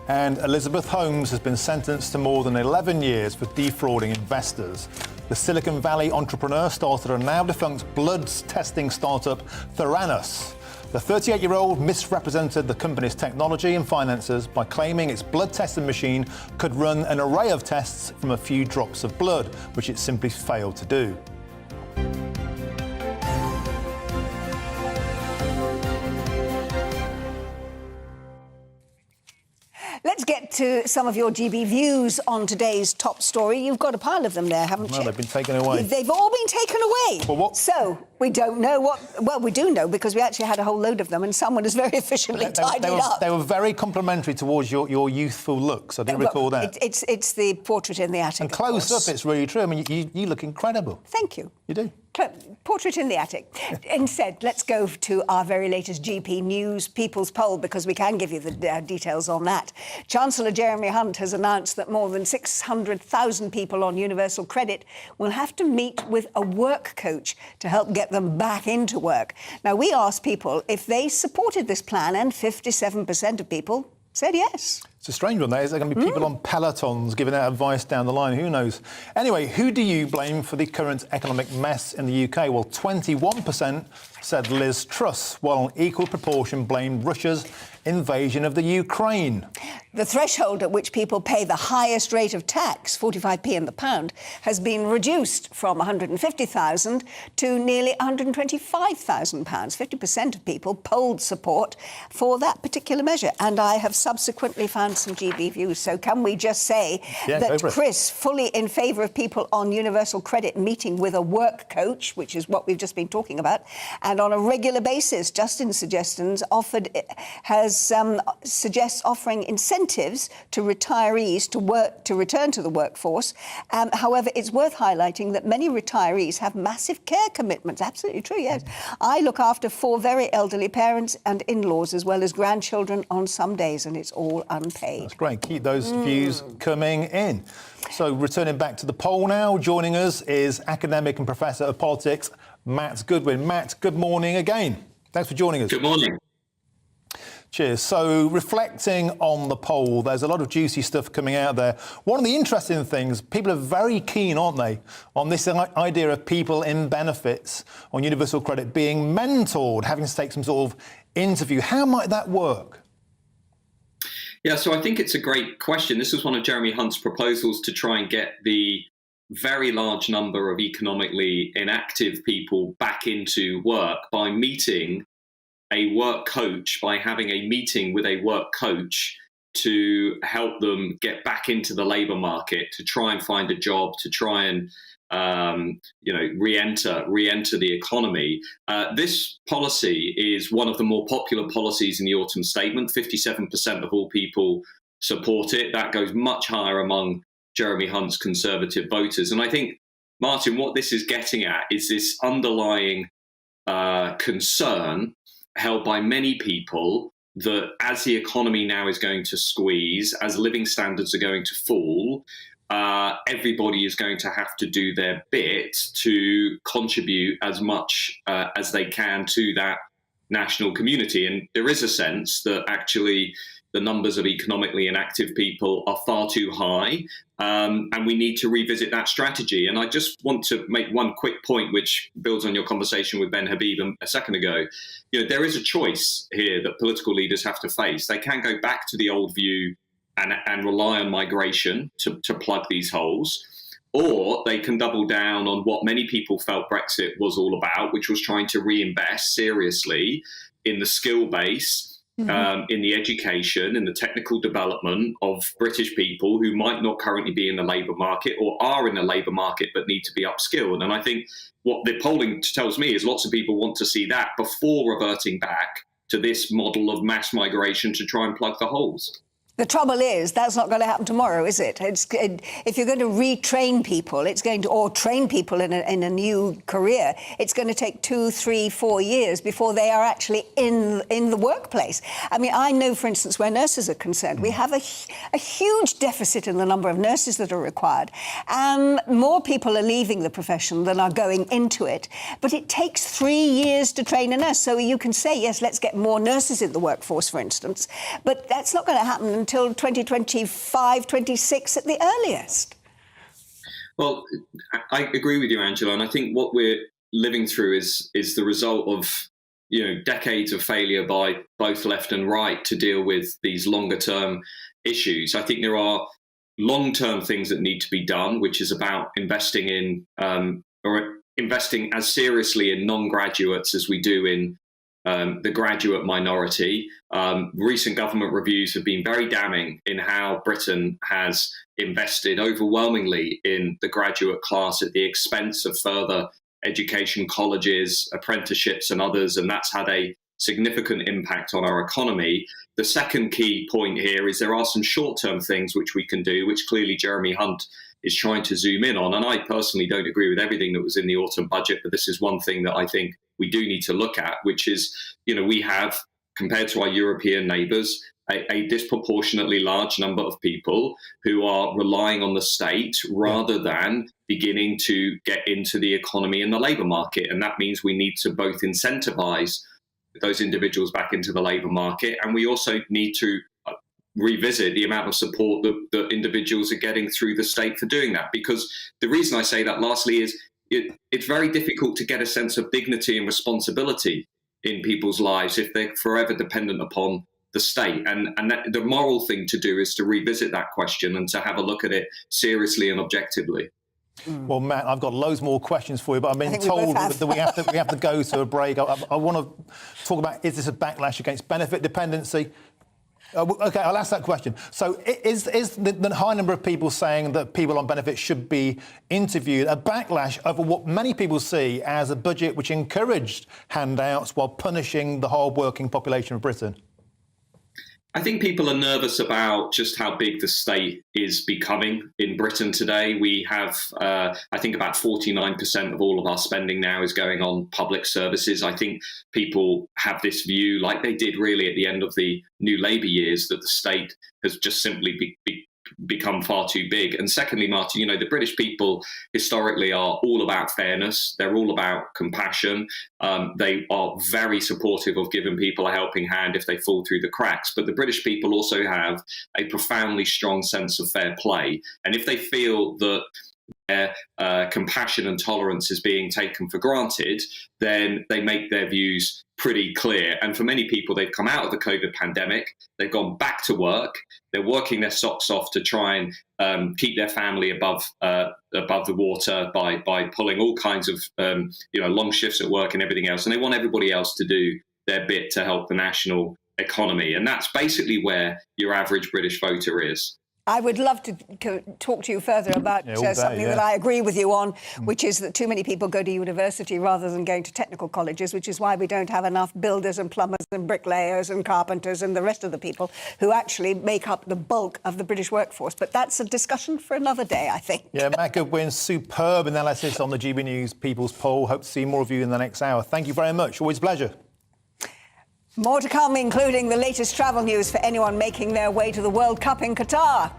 And Elizabeth Holmes has been sentenced to more than 11 years for defrauding investors. The Silicon Valley entrepreneur started a now-defunct blood testing startup, Theranos. The 38-year-old misrepresented the company's technology and finances by claiming its blood testing machine could run an array of tests from a few drops of blood, which it simply failed to do. Let's get to some of your GB views on today's top story. You've got a pile of them there, haven't you? No, they've been taken away. They've all been taken away. Well, what? So we don't know what... Well, we do know because we actually had a whole load of them and someone has very efficiently tidied up. They were very complimentary towards your youthful looks. I do recall that. It's the portrait in the attic. And close up, it's really true. I mean, you look incredible. Thank you. You do. Portrait in the attic. Instead, let's go to our very latest GP News People's Poll because we can give you the details on that. Chancellor Jeremy Hunt has announced that more than 600,000 people on universal credit will have to meet with a work coach to help get them back into work. Now, we asked people if they supported this plan and 57% of people said yes. It's a strange one, that is. There are going to be people on pelotons giving out advice down the line. Who knows? Anyway, who do you blame for the current economic mess in the UK? Well, 21% said Liz Truss, while an equal proportion blamed Russia's invasion of the Ukraine. The threshold at which people pay the highest rate of tax, 45p in the pound, has been reduced from 150,000 to nearly 125,000 pounds. 50% of people polled support for that particular measure, and I have subsequently found some GB views. So can we just say that Chris, fully in favour of people on universal credit meeting with a work coach, which is what we've just been talking about, and on a regular basis, Justin's suggestions suggests offering incentives to retirees to return to the workforce. However, it's worth highlighting that many retirees have massive care commitments. Absolutely true, yes. I look after 4 very elderly parents and in-laws as well as grandchildren on some days, and it's all unpaid. That's great. Keep those views coming in. So, returning back to the poll now, joining us is academic and professor of politics, Matt Goodwin. Matt, good morning again. Thanks for joining us. Good morning. Cheers. So, reflecting on the poll, there's a lot of juicy stuff coming out there. One of the interesting things, people are very keen, aren't they, on this idea of people in benefits on universal credit being mentored, having to take some sort of interview. How might that work? Yeah, so I think it's a great question. This was one of Jeremy Hunt's proposals to try and get the very large number of economically inactive people back into work by meeting a work coach, by having a meeting with a work coach to help them get back into the labour market, to try and find a job, to try and re-enter the economy. This policy is one of the more popular policies in the autumn statement. 57% of all people support it. That goes much higher among Jeremy Hunt's Conservative voters. And I think, Martin, what this is getting at is this underlying concern held by many people that as the economy now is going to squeeze, as living standards are going to fall, everybody is going to have to do their bit to contribute as much as they can to that national community. And there is a sense that actually the numbers of economically inactive people are far too high, and we need to revisit that strategy. And I just want to make one quick point, which builds on your conversation with Ben Habib a second ago. There is a choice here that political leaders have to face. They can go back to the old view and rely on migration to plug these holes, or they can double down on what many people felt Brexit was all about, which was trying to reinvest seriously in the skill base, in the education, in the technical development of British people who might not currently be in the labour market or are in the labour market but need to be upskilled. And I think what the polling tells me is lots of people want to see that before reverting back to this model of mass migration to try and plug the holes. The trouble is, that's not going to happen tomorrow, is it? If you're going to retrain people, or train people in a new career, it's going to take 2, 3, 4 years before they are actually in the workplace. I mean, I know, for instance, where nurses are concerned, we have a huge deficit in the number of nurses that are required. More people are leaving the profession than are going into it. But it takes 3 years to train a nurse. So you can say, yes, let's get more nurses in the workforce, for instance. But that's not going to happen until 2025, 26 at the earliest. Well, I agree with you, Angela, and I think what we're living through is the result of decades of failure by both left and right to deal with these longer term issues. I think there are long term things that need to be done, which is about investing in or investing as seriously in non-graduates as we do in the graduate minority. Recent government reviews have been very damning in how Britain has invested overwhelmingly in the graduate class at the expense of further education, colleges, apprenticeships and others, and that's had a significant impact on our economy. The second key point here is there are some short-term things which we can do, which clearly Jeremy Hunt is trying to zoom in on. And I personally don't agree with everything that was in the autumn budget, but this is one thing that I think we do need to look at, which is, we have, compared to our European neighbours, a disproportionately large number of people who are relying on the state rather than beginning to get into the economy and the labour market. And that means we need to both incentivise those individuals back into the labour market, and we also need to revisit the amount of support that individuals are getting through the state for doing that. Because the reason I say that lastly is it's very difficult to get a sense of dignity and responsibility in people's lives if they're forever dependent upon the state. And that, the moral thing to do is to revisit that question and to have a look at it seriously and objectively. Well, Matt, I've got loads more questions for you, but I've been told that we have to go to a break. I want to talk about, is this a backlash against benefit dependency? OK, I'll ask that question. So is the high number of people saying that people on benefits should be interviewed a backlash over what many people see as a budget which encouraged handouts while punishing the hard-working population of Britain? I think people are nervous about just how big the state is becoming in Britain today. We have, I think, about 49% of all of our spending now is going on public services. I think people have this view, like they did really at the end of the New Labour years, that the state has just simply become far too big. And secondly, Martin, the British people historically are all about fairness. They're all about compassion. They are very supportive of giving people a helping hand if they fall through the cracks. But the British people also have a profoundly strong sense of fair play. And if they feel that their compassion and tolerance is being taken for granted, then they make their views pretty clear. And for many people, they've come out of the COVID pandemic, they've gone back to work, they're working their socks off to try and keep their family above the water by pulling all kinds of long shifts at work and everything else. And they want everybody else to do their bit to help the national economy. And that's basically where your average British voter is. I would love to talk to you further about something that I agree with you on, which is that too many people go to university rather than going to technical colleges, which is why we don't have enough builders and plumbers and bricklayers and carpenters and the rest of the people who actually make up the bulk of the British workforce. But that's a discussion for another day, I think. Yeah, Matt Goodwin's superb analysis on the GB News People's Poll. Hope to see more of you in the next hour. Thank you very much. Always a pleasure. More to come, including the latest travel news for anyone making their way to the World Cup in Qatar.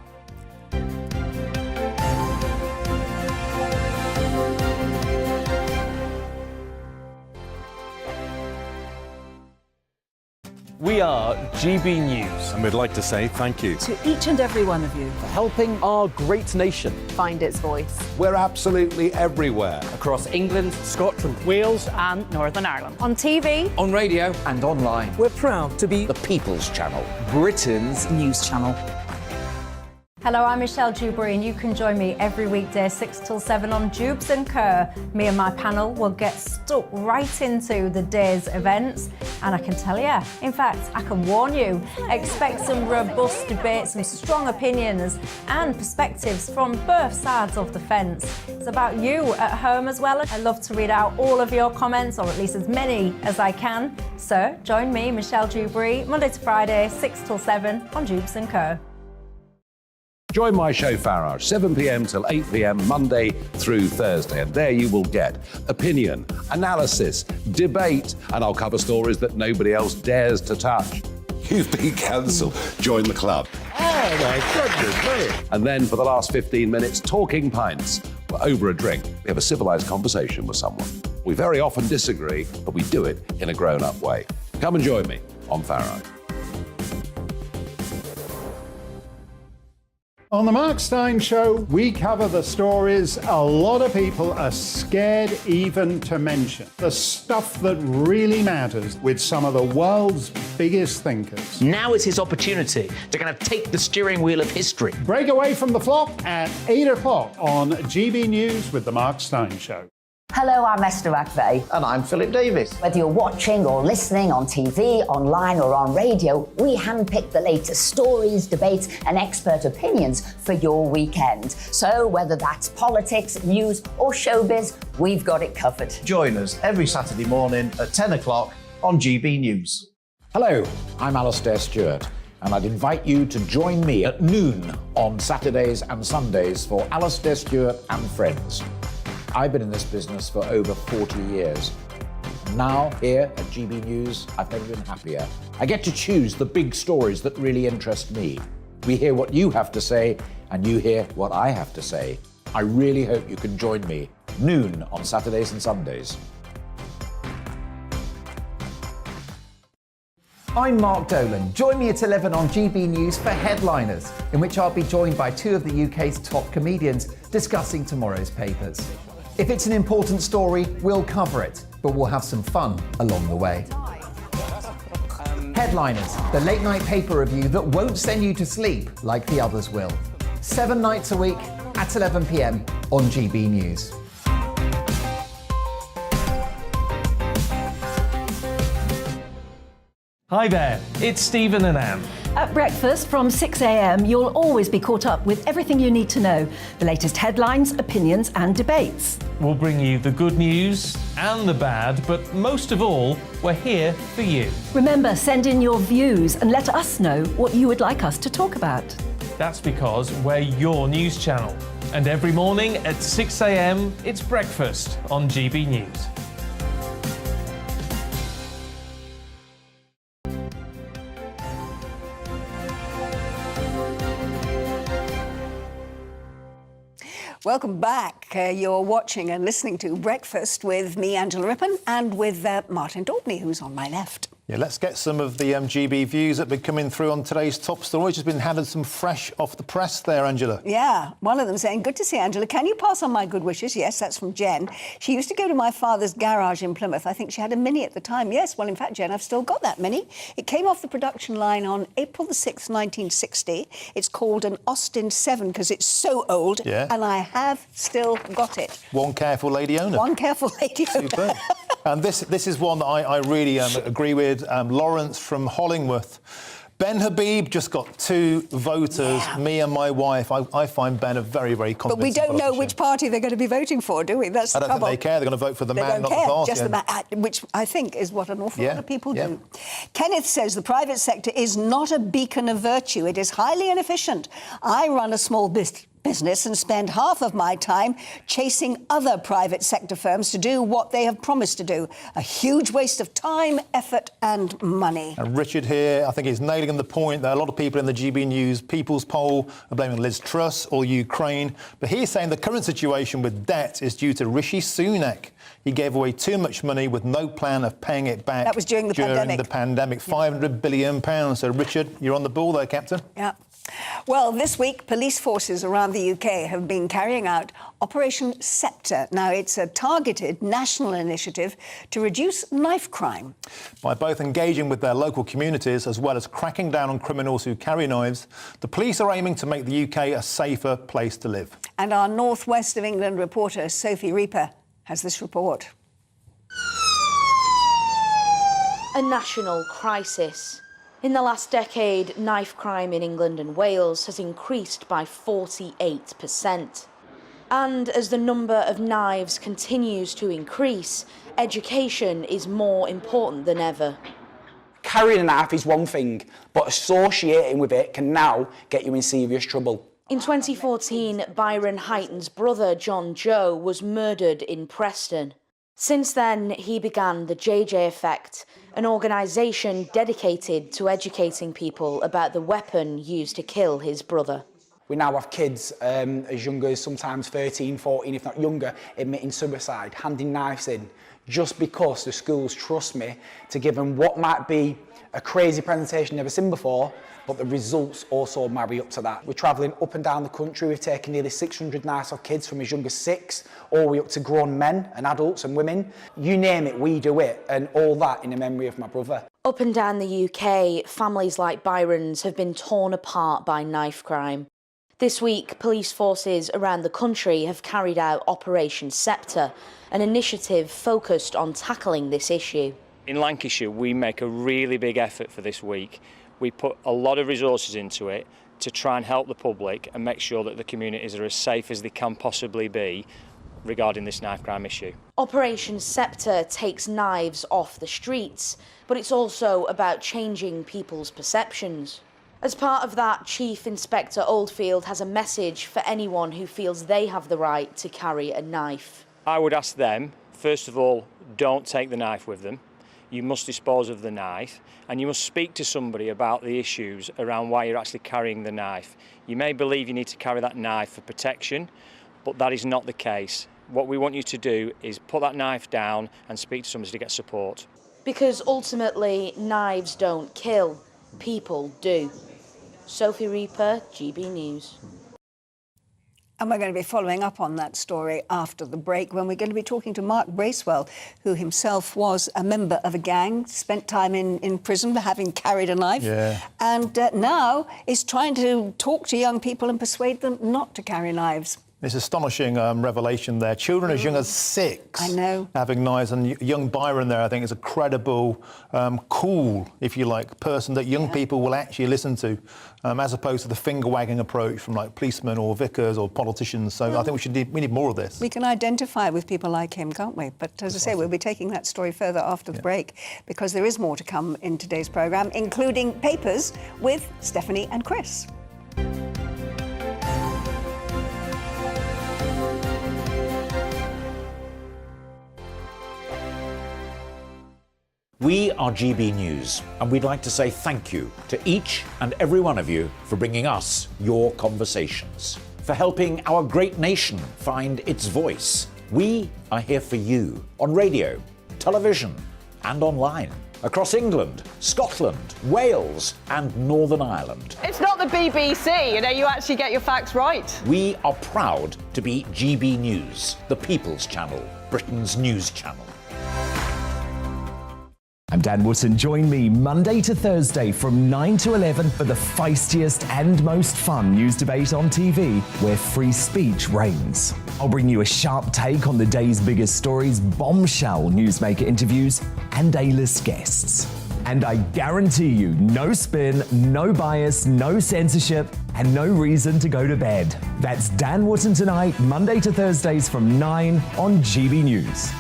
We are GB News. And we'd like to say thank you To each and every one of you. For helping our great nation Find its voice. We're absolutely everywhere. Across England, Scotland, Wales and Northern Ireland. On TV, on radio, And online. we're proud to be The People's Channel. Britain's News channel. Hello, I'm Michelle Dewberry, and you can join me every weekday 6 till 7 on Jubes and Kerr. Me and my panel will get stuck right into the day's events, and I can tell you, in fact, I can warn you, expect some robust debates, some strong opinions and perspectives from both sides of the fence. It's about you at home as well. I love to read out all of your comments, or at least as many as I can. So join me, Michelle Dewberry, Monday to Friday, 6 till 7 on Jubes and Kerr. Join my show Farage, 7 p.m. till 8 p.m. Monday through Thursday, and there you will get opinion, analysis, debate, and I'll cover stories that nobody else dares to touch. You've been cancelled. Join the club. Oh my goodness me. And then for the last 15 minutes, talking pints. We're over a drink. We have a civilised conversation with someone. We very often disagree, but we do it in a grown-up way. Come and join me on Farage. On the Mark Steyn Show, we cover the stories a lot of people are scared even to mention. The stuff that really matters with some of the world's biggest thinkers. Now is his opportunity to kind of take the steering wheel of history. Break away from the flock at 8 o'clock on GB News with the Mark Steyn Show. Hello, I'm Esther McVeigh. And I'm Philip Davis. Whether you're watching or listening on TV, online or on radio, we handpick the latest stories, debates and expert opinions for your weekend. So whether that's politics, news or showbiz, we've got it covered. Join us every Saturday morning at 10 o'clock on GB News. Hello, I'm Alastair Stewart, and I'd invite you to join me at noon on Saturdays and Sundays for Alastair Stewart and Friends. I've been in this business for over 40 years. Now, here at GB News, I've never been happier. I get to choose the big stories that really interest me. We hear what you have to say, and you hear what I have to say. I really hope you can join me, noon on Saturdays and Sundays. I'm Mark Dolan. Join me at 11 on GB News for Headliners, in which I'll be joined by two of the UK's top comedians discussing tomorrow's papers. If it's an important story, we'll cover it, but we'll have some fun along the way. Headliners, the late night paper review that won't send you to sleep like the others will. 7 nights a week at 11 p.m. on GB News. Hi there, it's Stephen and Anne. At breakfast from 6 a.m, you'll always be caught up with everything you need to know, the latest headlines, opinions and debates. We'll bring you the good news and the bad, but most of all, we're here for you. Remember, send in your views and let us know what you would like us to talk about. That's because we're your news channel. And every morning at 6 a.m, it's breakfast on GB News. Welcome back. You're watching and listening to Breakfast with me, Angela Rippon, and with Martin Daubney, who's on my left. Yeah, let's get some of the GB views that have been coming through on today's top stories. Just been handed some fresh off the press there, Angela. Yeah, one of them saying, good to see Angela. Can you pass on my good wishes? Yes, that's from Jen. She used to go to my father's garage in Plymouth. I think she had a Mini at the time. Yes, well, in fact, Jen, I've still got that Mini. It came off the production line on April the 6th, 1960. It's called an Austin 7 because it's so old, and I have still got it. One careful lady owner. One careful lady owner. Superb. And this is one that I really agree with. Lawrence from Hollingworth. Ben Habib just got 2 voters, me and my wife. I find Ben a very, very convincing But we don't know politician. which party they're going to be voting for, do we? That's the trouble. I don't think they care. They're going to vote for the man, don't not care, the party. just the man, which I think is what an awful lot of people do. Kenneth says the private sector is not a beacon of virtue. It is highly inefficient. I run a small business and spend half of my time chasing other private sector firms to do what they have promised to do. A huge waste of time, effort and money. And Richard here, I think he's nailing the point that a lot of people in the GB News People's Poll are blaming Liz Truss or Ukraine. But he's saying the current situation with debt is due to Rishi Sunak. He gave away too much money with no plan of paying it back. That was during the pandemic. £500 billion. So, Richard, you're on the ball there, Captain. Yeah. Well, this week, police forces around the UK have been carrying out Operation Sceptre. Now, it's a targeted national initiative to reduce knife crime. By both engaging with their local communities as well as cracking down on criminals who carry knives, the police are aiming to make the UK a safer place to live. And our North West of England reporter, Sophie Reaper, has this report. A national crisis. In the last decade, knife crime in England and Wales has increased by 48%. And as the number of knives continues to increase, education is more important than ever. Carrying a knife is one thing, but associating with it can now get you in serious trouble. In 2014, Byron Heighton's brother, John Joe, was murdered in Preston. Since then, he began the JJ Effect, an organisation dedicated to educating people about the weapon used to kill his brother. We now have kids as young as sometimes 13, 14, if not younger, admitting suicide, handing knives in, just because the schools trust me to give them what might be a crazy presentation never seen before, but the results also marry up to that. We're travelling up and down the country. We've taken nearly 600 knives off kids from as young as 6, all the way up to grown men and adults and women. You name it, we do it, and all that in the memory of my brother. Up and down the UK, families like Byron's have been torn apart by knife crime. This week, police forces around the country have carried out Operation Sceptre, an initiative focused on tackling this issue. In Lancashire, we make a really big effort for this week. We put a lot of resources into it to try and help the public and make sure that the communities are as safe as they can possibly be regarding this knife crime issue. Operation Sceptre takes knives off the streets, but it's also about changing people's perceptions. As part of that, Chief Inspector Oldfield has a message for anyone who feels they have the right to carry a knife. I would ask them, first of all, don't take the knife with them. You must dispose of the knife, and you must speak to somebody about the issues around why you're actually carrying the knife. You may believe you need to carry that knife for protection, but that is not the case. What we want you to do is put that knife down and speak to somebody to get support. Because ultimately, knives don't kill, people do. Sophie Reaper, GB News. And we're going to be following up on that story after the break, when we're going to be talking to Mark Bracewell, who himself was a member of a gang, spent time in prison for having carried a knife, and now is trying to talk to young people and persuade them not to carry knives. This astonishing revelation there. Children as young as 6 I know. having knives, and young Byron there, I think, is a credible, cool, if you like, person that young people will actually listen to, as opposed to the finger-wagging approach from like policemen or vicars or politicians. So I think we need more of this. We can identify with people like him, can't we? But as I say, we'll be taking that story further after the break, because there is more to come in today's programme, including Papers with Stephanie and Chris. We are GB News, and we'd like to say thank you to each and every one of you for bringing us your conversations, for helping our great nation find its voice. We are here for you on radio, television, and online, across England, Scotland, Wales, and Northern Ireland. It's not the BBC, you actually get your facts right. We are proud to be GB News, the People's Channel, Britain's news channel. I'm Dan Wootton. Join me Monday to Thursday from 9 to 11 for the feistiest and most fun news debate on TV, where free speech reigns. I'll bring you a sharp take on the day's biggest stories, bombshell newsmaker interviews, and A-list guests. And I guarantee you, no spin, no bias, no censorship, and no reason to go to bed. That's Dan Wootton Tonight, Monday to Thursdays from 9 on GB News.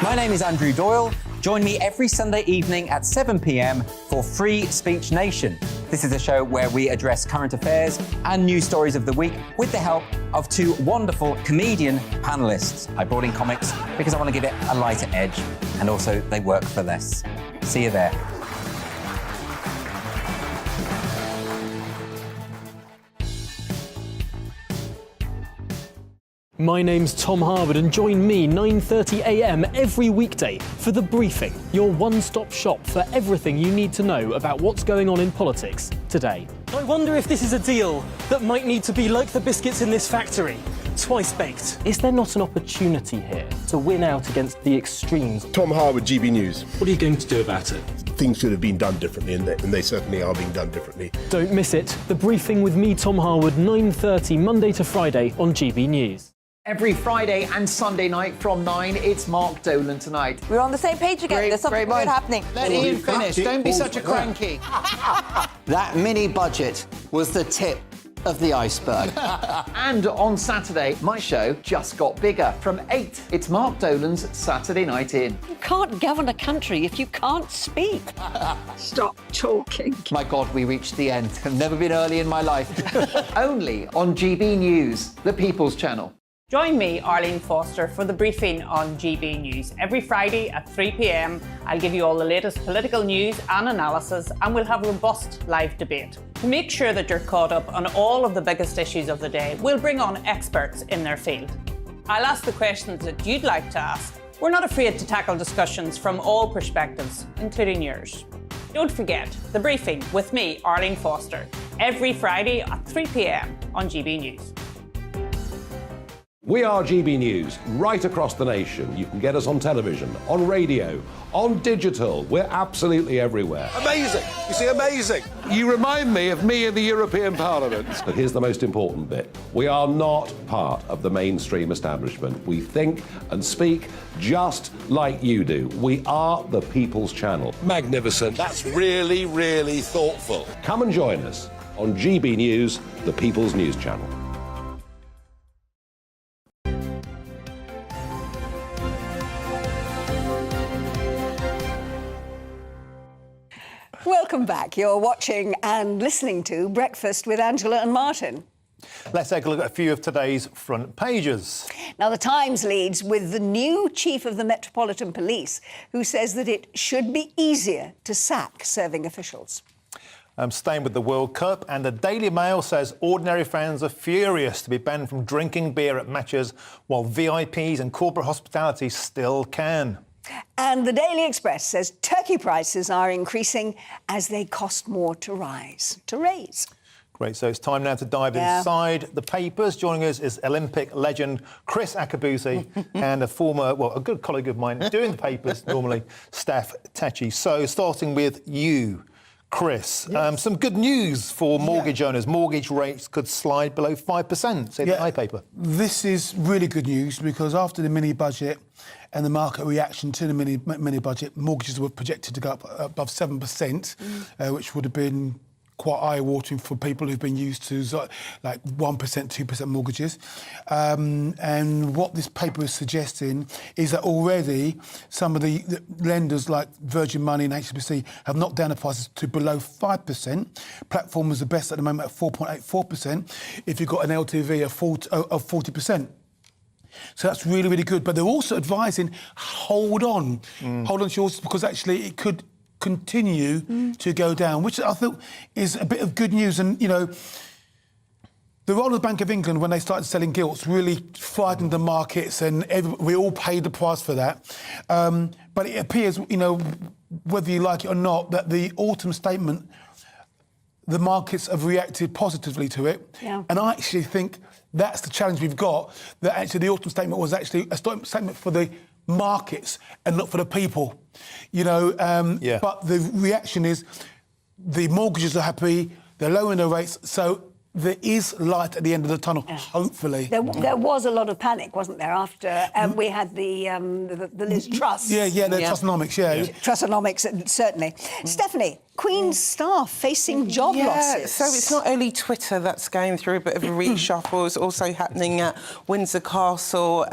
My name is Andrew Doyle, Join me every Sunday evening at 7 p.m. for Free Speech Nation. This is a show where we address current affairs and news stories of the week with the help of two wonderful comedian panellists. I brought in comics because I want to give it a lighter edge, and also they work for less. See you there. My name's Tom Harwood, and join me 9:30 a.m. every weekday for The Briefing, your one-stop shop for everything you need to know about what's going on in politics today. I wonder if this is a deal that might need to be like the biscuits in this factory, twice baked. Is there not an opportunity here to win out against the extremes? Tom Harwood, GB News. What are you going to do about it? Things should have been done differently, and they certainly are being done differently. Don't miss it. The Briefing with me, Tom Harwood, 9:30 Monday to Friday on GB News. Every Friday and Sunday night from 9, it's Mark Dolan Tonight. We're on the same page again. There's something weird happening. Let Ian finish. Don't be such a cranky. That mini budget was the tip of the iceberg. And on Saturday, my show just got bigger. From 8, it's Mark Dolan's Saturday Night In. You can't govern a country if you can't speak. Stop talking. My God, we reached the end. I've never been early in my life. Only on GB News, the People's Channel. Join me, Arlene Foster, for The Briefing on GB News. Every Friday at 3 p.m, I'll give you all the latest political news and analysis, and we'll have robust live debate. To make sure that you're caught up on all of the biggest issues of the day, we'll bring on experts in their field. I'll ask the questions that you'd like to ask. We're not afraid to tackle discussions from all perspectives, including yours. Don't forget, The Briefing with me, Arlene Foster, every Friday at 3 p.m. on GB News. We are GB News, right across the nation. You can get us on television, on radio, on digital. We're absolutely everywhere. Amazing! You see, amazing! You remind me of me in the European Parliament. But here's the most important bit. We are not part of the mainstream establishment. We think and speak just like you do. We are the People's Channel. Magnificent. That's really, really thoughtful. Come and join us on GB News, the People's News Channel. Welcome back. You're watching and listening to Breakfast with Angela and Martin. Let's take a look at a few of today's front pages. Now, the Times leads with the new chief of the Metropolitan Police, who says that it should be easier to sack serving officials. Staying with the World Cup, and the Daily Mail says ordinary fans are furious to be banned from drinking beer at matches, while VIPs and corporate hospitality still can. And the Daily Express says turkey prices are increasing as they cost more to raise. Great, so it's time now to dive inside the papers. Joining us is Olympic legend Chris Akabusi and a good colleague of mine doing the papers normally, Steph Tecci. So starting with you, Chris, some good news for mortgage owners. Mortgage rates could slide below 5%, say the iPaper. This is really good news because after the mini-budget and the market reaction to the mini-budget, mortgages were projected to go up above 7%, which would have been quite eye-watering for people who've been used to like 1%, 2% mortgages. And what this paper is suggesting is that already some of the lenders like Virgin Money and HSBC have knocked down the prices to below 5%. Platform is the best at the moment at 4.84% if you've got an LTV of 40%. So that's really, really good. But they're also advising, hold on to yours because actually it could continue to go down, which I think is a bit of good news. And, you know, the role of the Bank of England when they started selling gilts really frightened the markets and we all paid the price for that. But it appears, you know, whether you like it or not, that the autumn statement, the markets have reacted positively to it. Yeah. And I actually think that's the challenge we've got, that actually the autumn statement was actually a statement for the markets and not for the people, you know. But the reaction is the mortgages are happy, they're lowering their rates, so there is light at the end of the tunnel, hopefully. There was a lot of panic, wasn't there, after we had the Liz Truss. The Trussonomics, Trussonomics, certainly. Stephanie, Queen's staff facing job losses. So it's not only Twitter that's going through a bit of a reshuffle, it's also happening at Windsor Castle,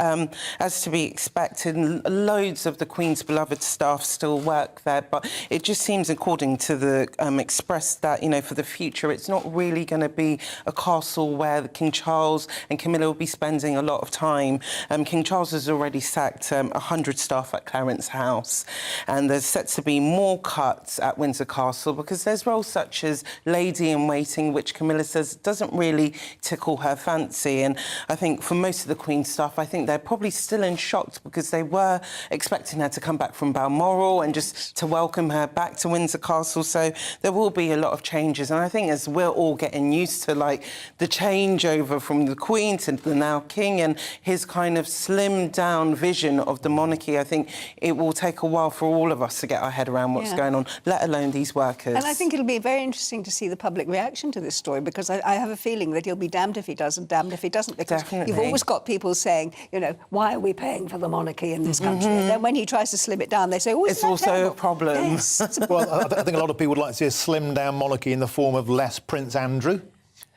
as to be expected. Loads of the Queen's beloved staff still work there, but it just seems, according to the Express, that, you know, for the future, it's not really going to be a castle where King Charles and Camilla will be spending a lot of time. King Charles has already sacked 100 staff at Clarence House, and there's set to be more cuts at Windsor Castle, because there's roles such as lady-in-waiting, which Camilla says doesn't really tickle her fancy. And I think for most of the Queen's staff, I think they're probably still in shock, because they were expecting her to come back from Balmoral and just to welcome her back to Windsor Castle. So there will be a lot of changes. And I think as we're all getting used to, like, the changeover from the Queen to the now King and his kind of slimmed-down vision of the monarchy, I think it will take a while for all of us to get our head around what's going on, let alone these workers. And I think it'll be very interesting to see the public reaction to this story, because I have a feeling that he'll be damned if he does and damned if he doesn't, because you've always got people saying, you know, why are we paying for the monarchy in this country? And then when he tries to slim it down, they say, oh, it's also terrible? A problem. Yes. Well, I think a lot of people would like to see a slimmed-down monarchy in the form of less Prince Andrew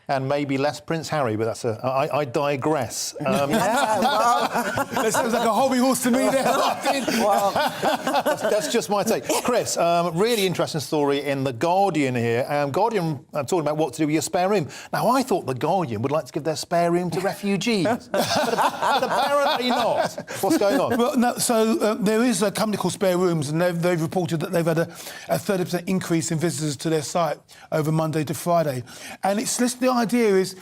and maybe less Prince Harry, but that's I digress. That sounds like a hobby horse to me there. That's just my take. Chris, really interesting story in The Guardian here. Guardian talking about what to do with your spare room. Now, I thought The Guardian would like to give their spare room to refugees, but apparently not. What's going on? Well, no, so there is a company called Spare Rooms, and they've reported that they've had a 30% increase in visitors to their site over Monday to Friday. And it's the idea is,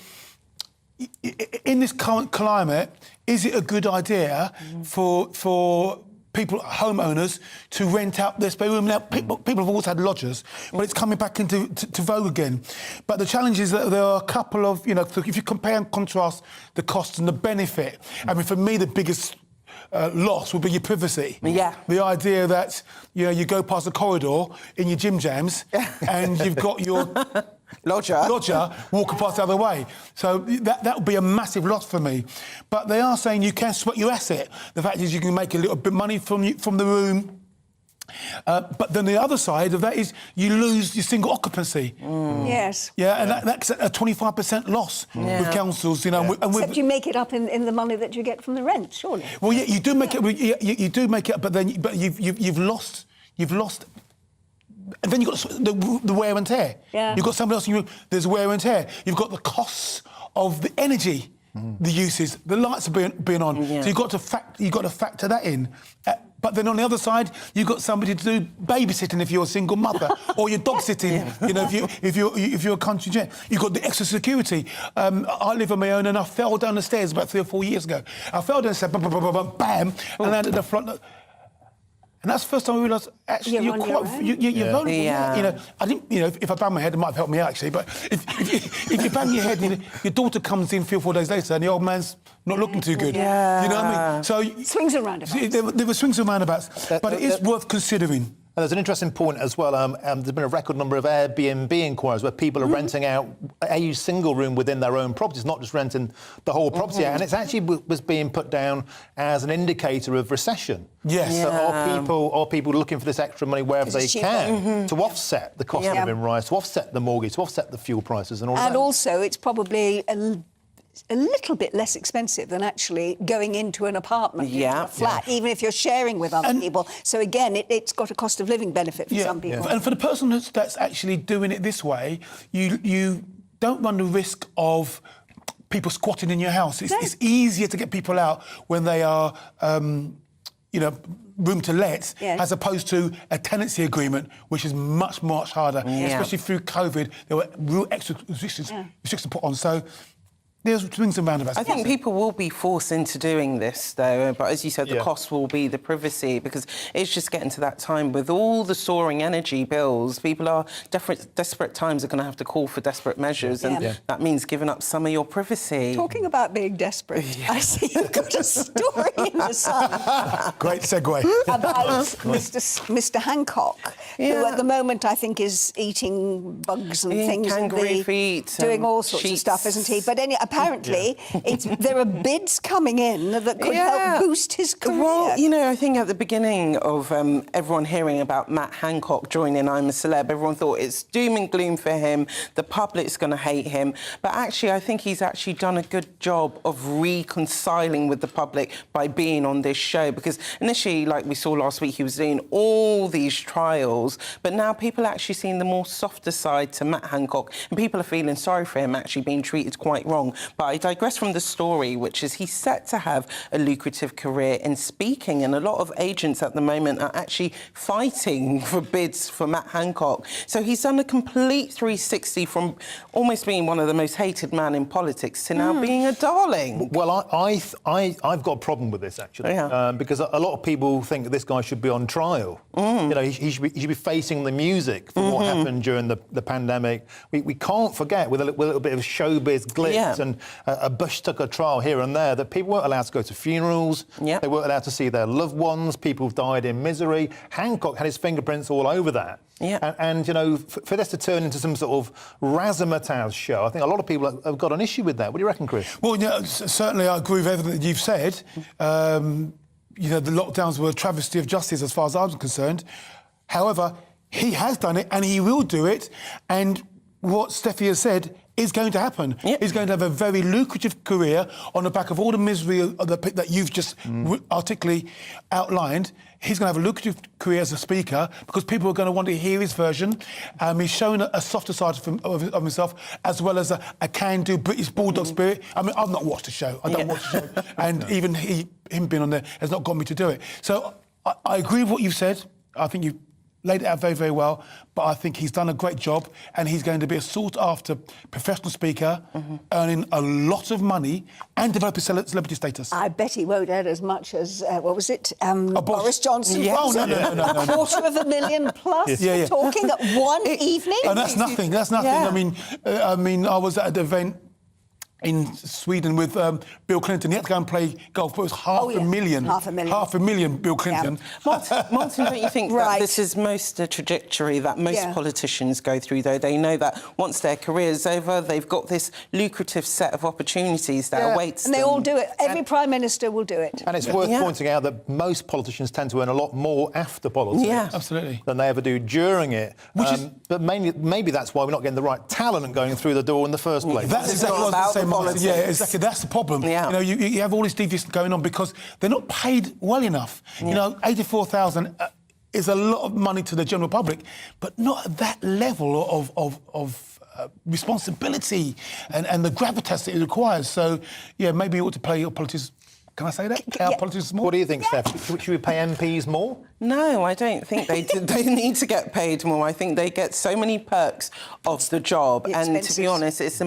in this current climate, is it a good idea for people, homeowners, to rent out their spare room? Now, people have always had lodgers, but it's coming back into vogue again. But the challenge is that there are a couple of, you know, if you compare and contrast the cost and the benefit, I mean, for me, the biggest loss would be your privacy. Yeah. The idea that, you know, you go past the corridor in your gym jams and you've got your lodger walking past the other way. So that would be a massive loss for me. But they are saying you can sweat your asset. The fact is you can make a little bit of money from the room. But then the other side of that is you lose your single occupancy. Yes. Yeah, and that's a 25% loss with councils, you know. Yeah. Except you make it up in the money that you get from the rent, surely. Well, yeah, you do make it. You do make it up, but you've lost. And then you've got the wear and tear. Yeah. You've got somebody else in your room. There's wear and tear. You've got the costs of the energy, the uses. The lights are being on. Yeah. So you've got to factor that in. But then on the other side, you've got somebody to do babysitting if you're a single mother, or you're dog sitting. You know, if you're a country gent, you've got the extra security. I live on my own, and I fell down the stairs about 3 or 4 years ago. I fell down the stairs, bam, and landed at the front. And that's the first time I realised, actually, you're vulnerable. Yeah. You know, I think, you know, if I bang my head, it might have helped me out, actually. But if you bang your head, and your daughter comes in 3 or 4 days later, and the old man's not looking too good. Yeah. You know what I mean? So swings and roundabouts. There were swings and roundabouts, but it is worth considering. And there's an interesting point as well. There's been a record number of Airbnb inquiries where people are renting out a single room within their own properties, not just renting the whole property out. And it's actually was being put down as an indicator of recession. Yes. So are people looking for this extra money wherever they can to offset the cost of living rise, to offset the mortgage, to offset the fuel prices and all that? And also, it's probably a little bit less expensive than actually going into an apartment, a flat, even if you're sharing with other people. So again, it's got a cost of living benefit for some people. And for the person that's actually doing it this way, you don't run the risk of people squatting in your house. It's easier to get people out when they are, you know, room to let, as opposed to a tenancy agreement, which is much, much harder, especially through COVID. There were real extra restrictions to put on. So there's swings and roundabouts. I think people will be forced into doing this, though, but as you said, the cost will be the privacy, because it's just getting to that time with all the soaring energy bills. People are desperate times are going to have to call for desperate measures, and that means giving up some of your privacy. Talking about being desperate, I see you've got a story in the Sun. Great segue. About Mr. Hancock, who at the moment I think is eating bugs and things, kangaroo feet, doing all sorts of stuff, isn't he? But apparently there are bids coming in that could help boost his career. Well, you know, I think at the beginning of everyone hearing about Matt Hancock joining I'm a Celeb, everyone thought it's doom and gloom for him, the public's going to hate him. But actually, I think he's actually done a good job of reconciling with the public by being on this show, because initially, like we saw last week, he was doing all these trials, but now people are actually seeing the more softer side to Matt Hancock, and people are feeling sorry for him actually being treated quite wrong. But I digress from the story, which is he's set to have a lucrative career in speaking, and a lot of agents at the moment are actually fighting for bids for Matt Hancock. So he's done a complete 360 from almost being one of the most hated men in politics to now being a darling. Well, I've got a problem with this, actually, because a lot of people think that this guy should be on trial. You know, he should be facing the music for what happened during the pandemic. We can't forget, with a little bit of showbiz glitz and a Bush-Tucker trial here and there, that people weren't allowed to go to funerals, they weren't allowed to see their loved ones, people died in misery. Hancock had his fingerprints all over that. And you know, for this to turn into some sort of razzmatazz show, I think a lot of people have got an issue with that. What do you reckon, Chris? Well, yeah, certainly I agree with everything that you've said. You know, the lockdowns were a travesty of justice as far as I'm concerned. However, he has done it and he will do it. And what Steffi has said is going to happen. He's going to have a very lucrative career on the back of all the misery that you've just articulately outlined. He's going to have a lucrative career as a speaker because people are going to want to hear his version. He's shown a softer side of himself, as well as a can-do British bulldog spirit. I mean, I've not watched the show. I don't watch the show. And even him being on there has not got me to do it. So I agree with what you've said. I think you've laid it out very, very well, but I think he's done a great job, and he's going to be a sought-after professional speaker, earning a lot of money and developing celebrity status. I bet he won't earn as much as, what was it, Boris Johnson? Oh, no. $250,000 plus, talking at one evening? And that's nothing, that's nothing. I mean, I was at an event in Sweden with Bill Clinton. He had to go and play golf, but it was $500,000, Bill Clinton. Martin, don't you think that this is most a trajectory that most politicians go through, though? They know that once their career's over, they've got this lucrative set of opportunities that awaits them. And they all do it. Every Prime Minister will do it. And it's worth pointing out that most politicians tend to earn a lot more after politics than they ever do during it. But maybe that's why we're not getting the right talent going through the door in the first place. That's exactly what I was saying. Yeah, exactly. That's the problem. You know, you have all this deviation going on because they're not paid well enough. You know, 84,000 is a lot of money to the general public, but not at that level of responsibility and the gravitas that it requires. So, yeah, maybe you ought to play your politics. Can I say that? Our politics more? What do you think, Steph? Should we pay MPs more? No, I don't think they do. They need to get paid more. I think they get so many perks of the job. And to be honest, it's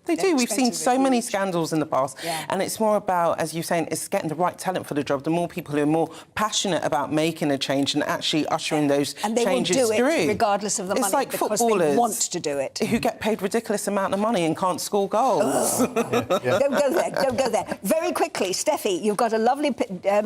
they do. We've seen so many scandals in the past. And it's more about, as you're saying, it's getting the right talent for the job. The more people who are more passionate about making a change and actually ushering those changes through. And they will do it regardless of the money, like because footballers they want to do it. Who get paid ridiculous amount of money and can't score goals. Don't go there. Very quickly, Steffi, you've got a lovely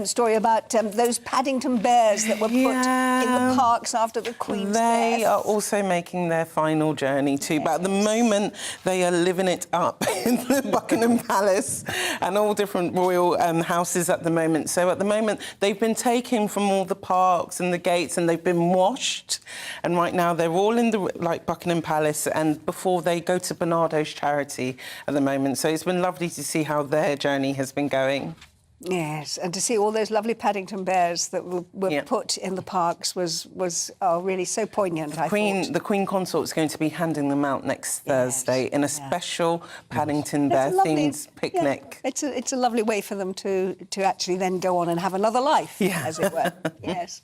story about those Paddington bears that were put in the parks after the Queen's death. They are also making their final journey too, but at the moment they are living it up in the Buckingham Palace and all different royal houses at the moment. So at the moment they've been taken from all the parks and the gates and they've been washed, and right now they're all in the Buckingham Palace and before they go to Bernardo's charity at the moment. So it's been lovely to see how their journey has been going. Yes, and to see all those lovely Paddington bears that were put in the parks was really so poignant, I thought. The Queen Consort is going to be handing them out next Thursday in a special Paddington Bear-themed picnic. Yeah. It's a lovely way for them to actually then go on and have another life, as it were. Yes.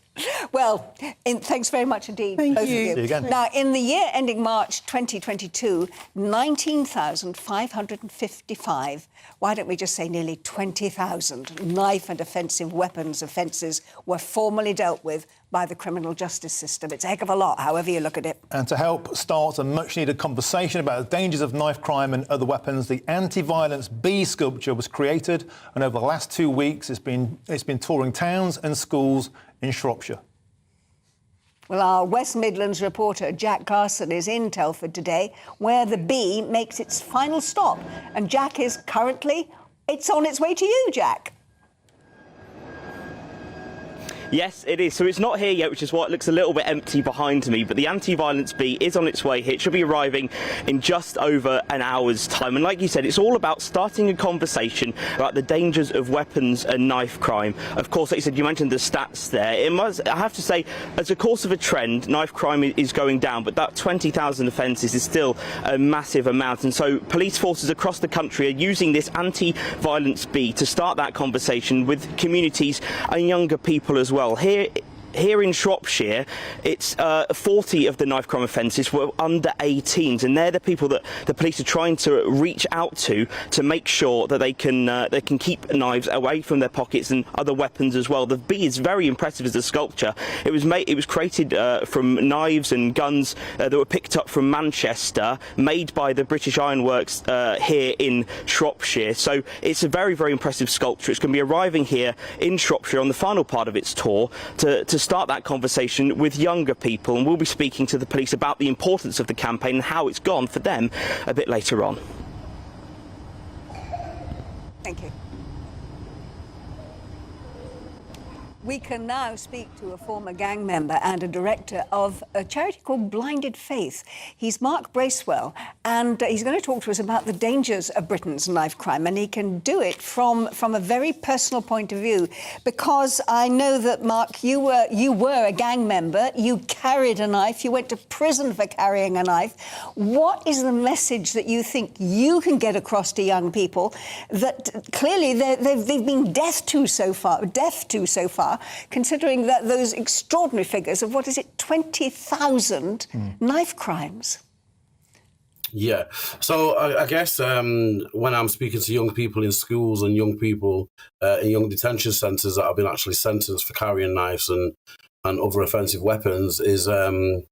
Well, thanks very much indeed, both of you. See you again. Now, in the year ending March 2022, 19,555, why don't we just say nearly 20,000 knife and offensive weapons offences were formally dealt with by the criminal justice system. It's a heck of a lot, however you look at it. And to help start a much-needed conversation about the dangers of knife crime and other weapons, the anti-violence bee sculpture was created, and over the last 2 weeks it's been touring towns and schools in Shropshire. Well, our West Midlands reporter, Jack Carson, is in Telford today, where the bee makes its final stop. And Jack is currently... It's on its way to you, Jack. Yes, it is. So it's not here yet, which is why it looks a little bit empty behind me, but the anti-violence bee is on its way here. It should be arriving in just over an hour's time. And like you said, it's all about starting a conversation about the dangers of weapons and knife crime. Of course, like you said, you mentioned the stats there. I have to say, as a course of a trend, knife crime is going down, but that 20,000 offences is still a massive amount. And so police forces across the country are using this anti-violence bee to start that conversation with communities and younger people as well. Here in Shropshire, it's 40 of the knife crime offences were under 18s, and they're the people that the police are trying to reach out to make sure that they can keep knives away from their pockets and other weapons as well. The bee is very impressive as a sculpture. It was created from knives and guns that were picked up from Manchester, made by the British Ironworks here in Shropshire. So it's a very, very impressive sculpture. It's going to be arriving here in Shropshire on the final part of its tour to start that conversation with younger people, and we'll be speaking to the police about the importance of the campaign and how it's gone for them a bit later on. Thank you. We can now speak to a former gang member and a director of a charity called Blinded Faith. He's Mark Bracewell, and he's going to talk to us about the dangers of Britain's knife crime, and he can do it from a very personal point of view, because I know that, Mark, you were a gang member, you carried a knife, you went to prison for carrying a knife. What is the message that you think you can get across to young people that clearly they've been deaf to so far, considering that those extraordinary figures of, 20,000 knife crimes? Yeah. So I guess when I'm speaking to young people in schools and young people in young detention centres that have been actually sentenced for carrying knives and other offensive weapons, is that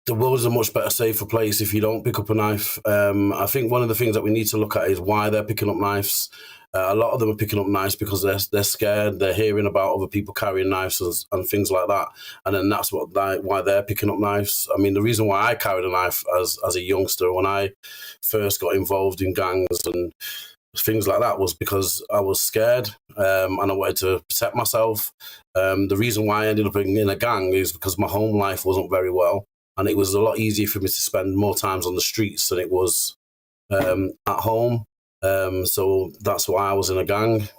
the world is a much better, safer place if you don't pick up a knife. I think one of the things that we need to look at is why they're picking up knives. A lot of them are picking up knives because they're scared. They're hearing about other people carrying knives and things like that, and then that's why they're picking up knives. I mean, the reason why I carried a knife as a youngster when I first got involved in gangs and things like that was because I was scared and I wanted to protect myself. The reason why I ended up in a gang is because my home life wasn't very well, and it was a lot easier for me to spend more times on the streets than it was at home. So that's why I was in a gang.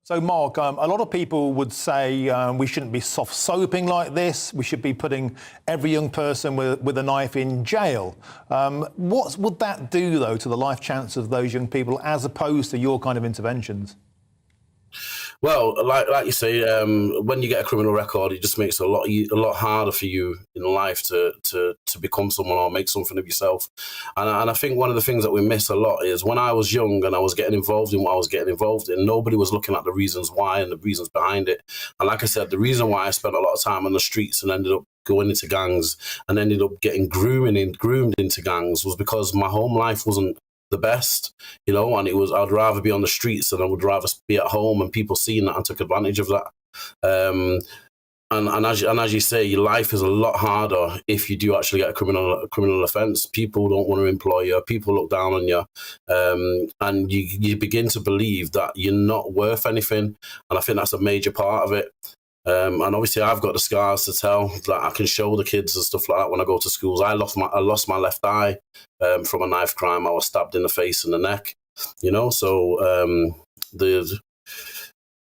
So, Mark, a lot of people would say we shouldn't be soft-soaping like this. We should be putting every young person with a knife in jail. What would that do, though, to the life chance of those young people as opposed to your kind of interventions? Well, like you say, when you get a criminal record, it just makes it a lot harder for you in life to become someone or make something of yourself. And I think one of the things that we miss a lot is when I was young and I was getting involved in what I was getting involved in, nobody was looking at the reasons why and the reasons behind it. And like I said, the reason why I spent a lot of time on the streets and ended up going into gangs and ended up getting groomed into gangs was because my home life wasn't the best, and I'd rather be on the streets than I would rather be at home, and people seeing that and took advantage of that. And as you say, your life is a lot harder if you do actually get a criminal offence. People don't want to employ you. People look down on you, and you begin to believe that you're not worth anything. And I think that's a major part of it. And obviously, I've got the scars to tell that I can show the kids and stuff like that when I go to schools. I lost my left eye from a knife crime. I was stabbed in the face and the neck. So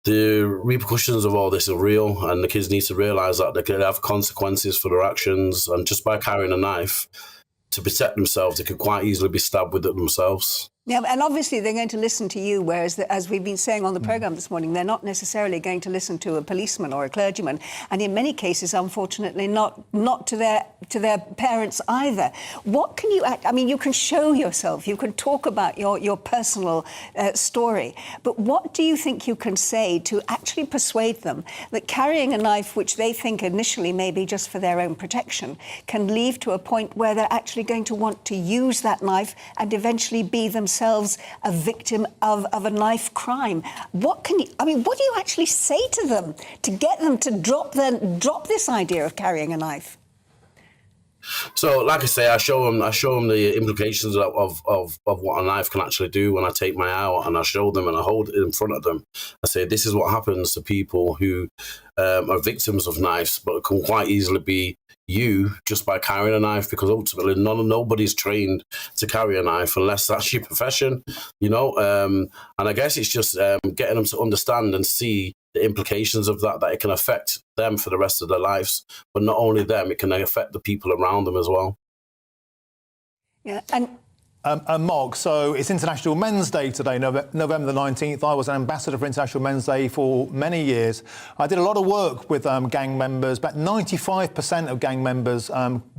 the repercussions of all this are real, and the kids need to realise that they could have consequences for their actions. And just by carrying a knife to protect themselves, they could quite easily be stabbed with it themselves. Yeah, and obviously they're going to listen to you, whereas, as we've been saying on the programme this morning, they're not necessarily going to listen to a policeman or a clergyman, and in many cases, unfortunately, not to their parents either. What can you... I mean, you can show yourself, you can talk about your personal story, but what do you think you can say to actually persuade them that carrying a knife, which they think initially may be just for their own protection, can lead to a point where they're actually going to want to use that knife and eventually be themselves themselves a victim of a knife crime. What do you actually say to them to get them to drop this idea of carrying a knife? So, like I say, I show them the implications of what a knife can actually do when I take my eye out, and I show them and I hold it in front of them. I say, this is what happens to people who are victims of knives, but it can quite easily be you just by carrying a knife, because ultimately nobody's trained to carry a knife unless that's your profession, you know. And I guess it's just getting them to understand and see the implications of that it can affect them for the rest of their lives. But not only them, it can affect the people around them as well. Yeah, and Mark, so it's International Men's Day today, November the 19th. I was an ambassador for International Men's Day for many years. I did a lot of work with gang members. About 95% of gang members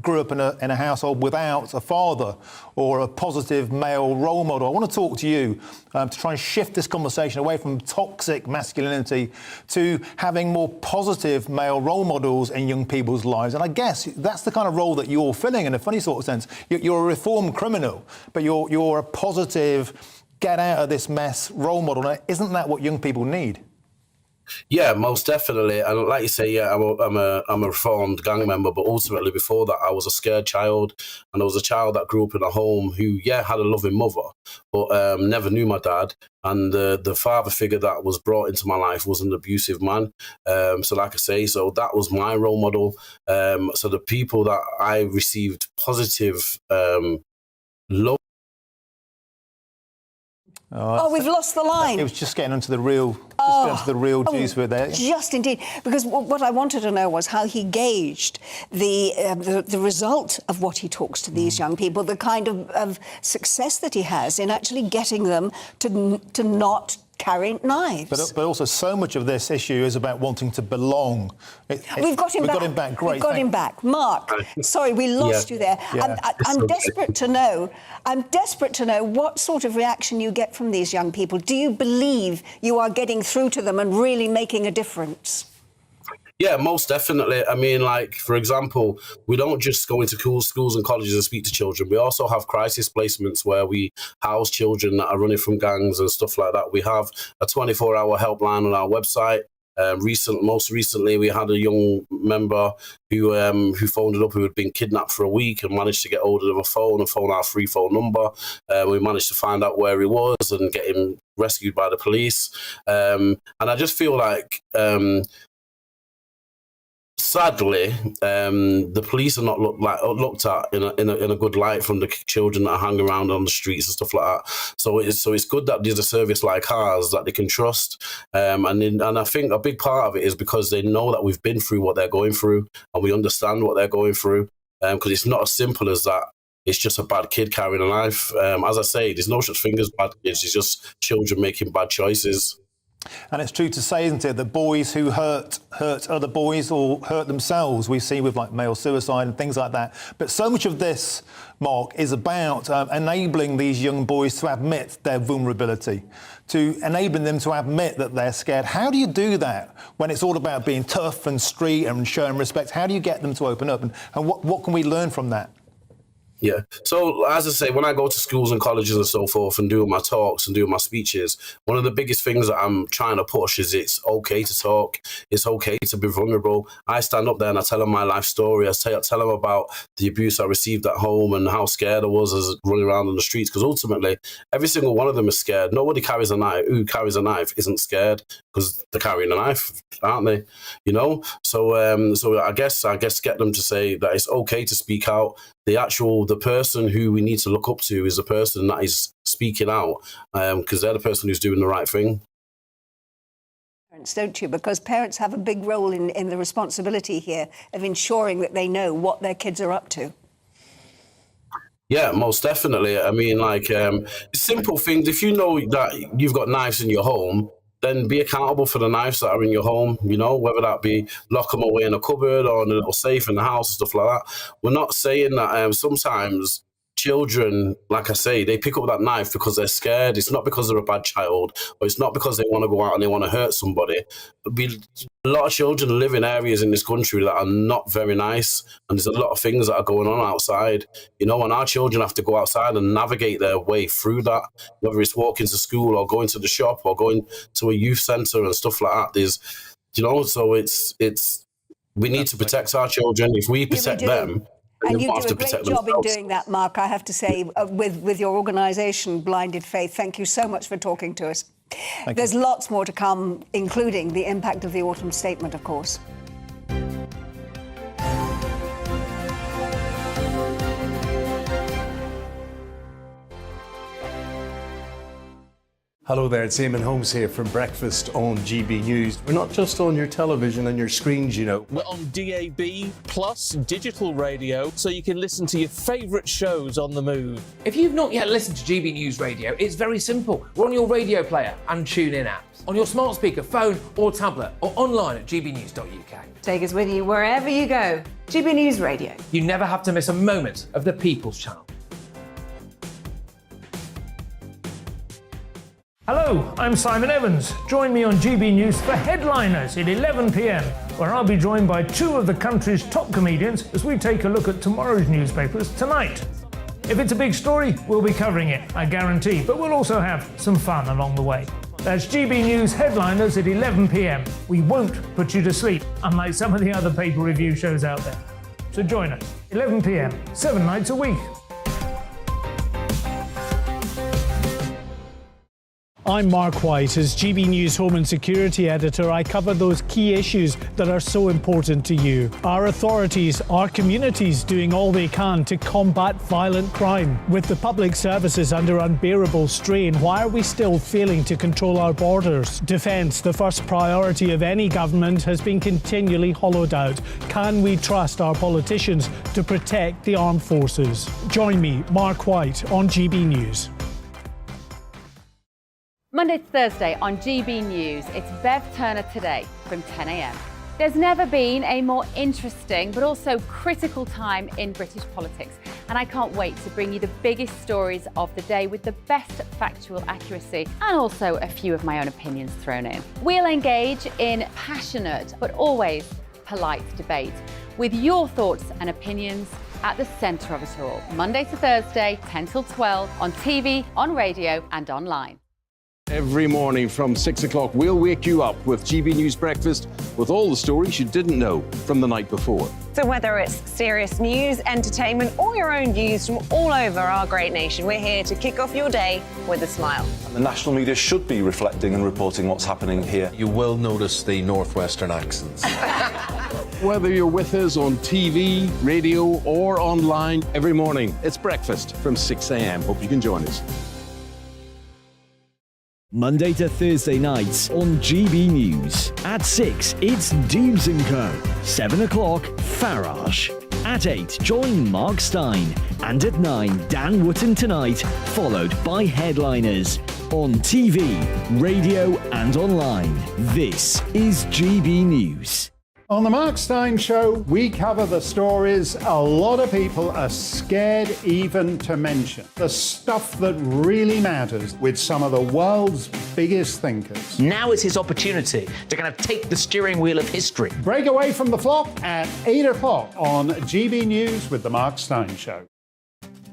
grew up in a household without a father or a positive male role model. I want to talk to you to try and shift this conversation away from toxic masculinity to having more positive male role models in young people's lives. And I guess that's the kind of role that you're filling in a funny sort of sense. You're a reformed criminal, but you're a positive, get out of this mess role model. Now, isn't that what young people need? Yeah, most definitely. And like you say, yeah, I'm a reformed gang member, but ultimately before that, I was a scared child, and I was a child that grew up in a home who, had a loving mother, but never knew my dad. And the father figure that was brought into my life was an abusive man. So like I say, so that was my role model. So the people that I received positive love. Oh, we've lost the line. It was just getting onto the real, juice with there. Just indeed, because what I wanted to know was how he gauged the result of what he talks to these young people, the kind of success that he has in actually getting them to not carry knives. But also, so much of this issue is about wanting to belong. We've got him back. Great. We've got him back. Mark, sorry, we lost you there. Yeah. I'm desperate to know. I'm desperate to know what sort of reaction you get from these young people. Do you believe you are getting through to them and really making a difference? Yeah, most definitely. I mean, like, for example, we don't just go into schools and colleges and speak to children. We also have crisis placements where we house children that are running from gangs and stuff like that. We have a 24-hour helpline on our website. Most recently, we had a young member who phoned it up, who had been kidnapped for a week, and managed to get hold of a phone and phone our free phone number. We managed to find out where he was and get him rescued by the police. And I just feel like sadly, the police are not looked at in a good light from the children that are hanging around on the streets and stuff like that. So it's good that there's a service like ours that they can trust. And I think a big part of it is because they know that we've been through what they're going through, and we understand what they're going through. Because it's not as simple as that. It's just a bad kid carrying a knife. As I say, there's no such thing as bad kids. It's just children making bad choices. And it's true to say, isn't it, that boys who hurt other boys or hurt themselves, we see with like male suicide and things like that. But so much of this, Mark, is about enabling these young boys to admit their vulnerability, to enabling them to admit that they're scared. How do you do that when it's all about being tough and street and showing respect? How do you get them to open up? And what can we learn from that? Yeah. So, as I say, when I go to schools and colleges and so forth and do my talks and do my speeches, one of the biggest things that I'm trying to push is it's okay to talk. It's okay to be vulnerable. I stand up there and I tell them my life story. I tell them about the abuse I received at home and how scared I was as running around on the streets. Because ultimately, every single one of them is scared. Nobody carries a knife. Who carries a knife isn't scared because they're carrying a knife, aren't they? You know? So I guess get them to say that it's okay to speak out. The person who we need to look up to is the person that is speaking out, because they're the person who's doing the right thing. Parents, don't you? Because parents have a big role in the responsibility here of ensuring that they know what their kids are up to. Yeah, most definitely. I mean, like, simple things. If you know that you've got knives in your home, then be accountable for the knives that are in your home, you know, whether that be lock them away in a cupboard or in a little safe in the house and stuff like that. We're not saying that sometimes children, like I say, they pick up that knife because they're scared. It's not because they're a bad child, or it's not because they want to go out and they want to hurt somebody. A lot of children live in areas in this country that are not very nice, and there's a lot of things that are going on outside, you know, and our children have to go outside and navigate their way through that, whether it's walking to school or going to the shop or going to a youth centre and stuff like that. There's, you know, so it's we need to protect our children. If we protect them, and you do a great job in doing that, Mark, I have to say, with your organisation, Blinded Faith. Thank you so much for talking to us. There's lots more to come, including the impact of the autumn statement, of course. Hello there, it's Eamon Holmes here from Breakfast on GB News. We're not just on your television and your screens, you know. We're on DAB plus digital radio, so you can listen to your favourite shows on the move. If you've not yet listened to GB News Radio, it's very simple. We're on your radio player and tune-in apps, on your smart speaker, phone or tablet, or online at gbnews.uk. Take us with you wherever you go. GB News Radio. You never have to miss a moment of the People's Channel. Hello, I'm Simon Evans. Join me on GB News for Headliners at 11 p.m, where I'll be joined by two of the country's top comedians as we take a look at tomorrow's newspapers tonight. If it's a big story, we'll be covering it, I guarantee, but we'll also have some fun along the way. That's GB News Headliners at 11 p.m. We won't put you to sleep, unlike some of the other paper review shows out there. So join us, 11 p.m, 7 nights a week. I'm Mark White. As GB News Home and Security Editor, I cover those key issues that are so important to you. Our authorities, our communities doing all they can to combat violent crime. With the public services under unbearable strain, why are we still failing to control our borders? Defence, the first priority of any government, has been continually hollowed out. Can we trust our politicians to protect the armed forces? Join me, Mark White, on GB News. Monday to Thursday on GB News, it's Bev Turner Today from 10 a.m. There's never been a more interesting but also critical time in British politics, and I can't wait to bring you the biggest stories of the day with the best factual accuracy and also a few of my own opinions thrown in. We'll engage in passionate but always polite debate with your thoughts and opinions at the centre of it all. Monday to Thursday, 10 till 12 on TV, on radio and online. Every morning from 6 o'clock, we'll wake you up with GB News Breakfast with all the stories you didn't know from the night before. So whether it's serious news, entertainment, or your own views from all over our great nation, we're here to kick off your day with a smile. And the national media should be reflecting and reporting what's happening here. You will notice the northwestern accents. Whether you're with us on TV, radio, or online, every morning, it's breakfast from 6 a.m. Hope you can join us. Monday to Thursday nights on GB News. At 6, it's Deebs & Co. 7 o'clock, Farage. At 8, join Mark Stein. And at 9, Dan Wootton Tonight, followed by Headliners. On TV, radio and online. This is GB News. On the Mark Stein Show, we cover the stories a lot of people are scared even to mention. The stuff that really matters with some of the world's biggest thinkers. Now is his opportunity to kind of take the steering wheel of history. Break away from the flock at 8 o'clock on GB News with the Mark Stein Show.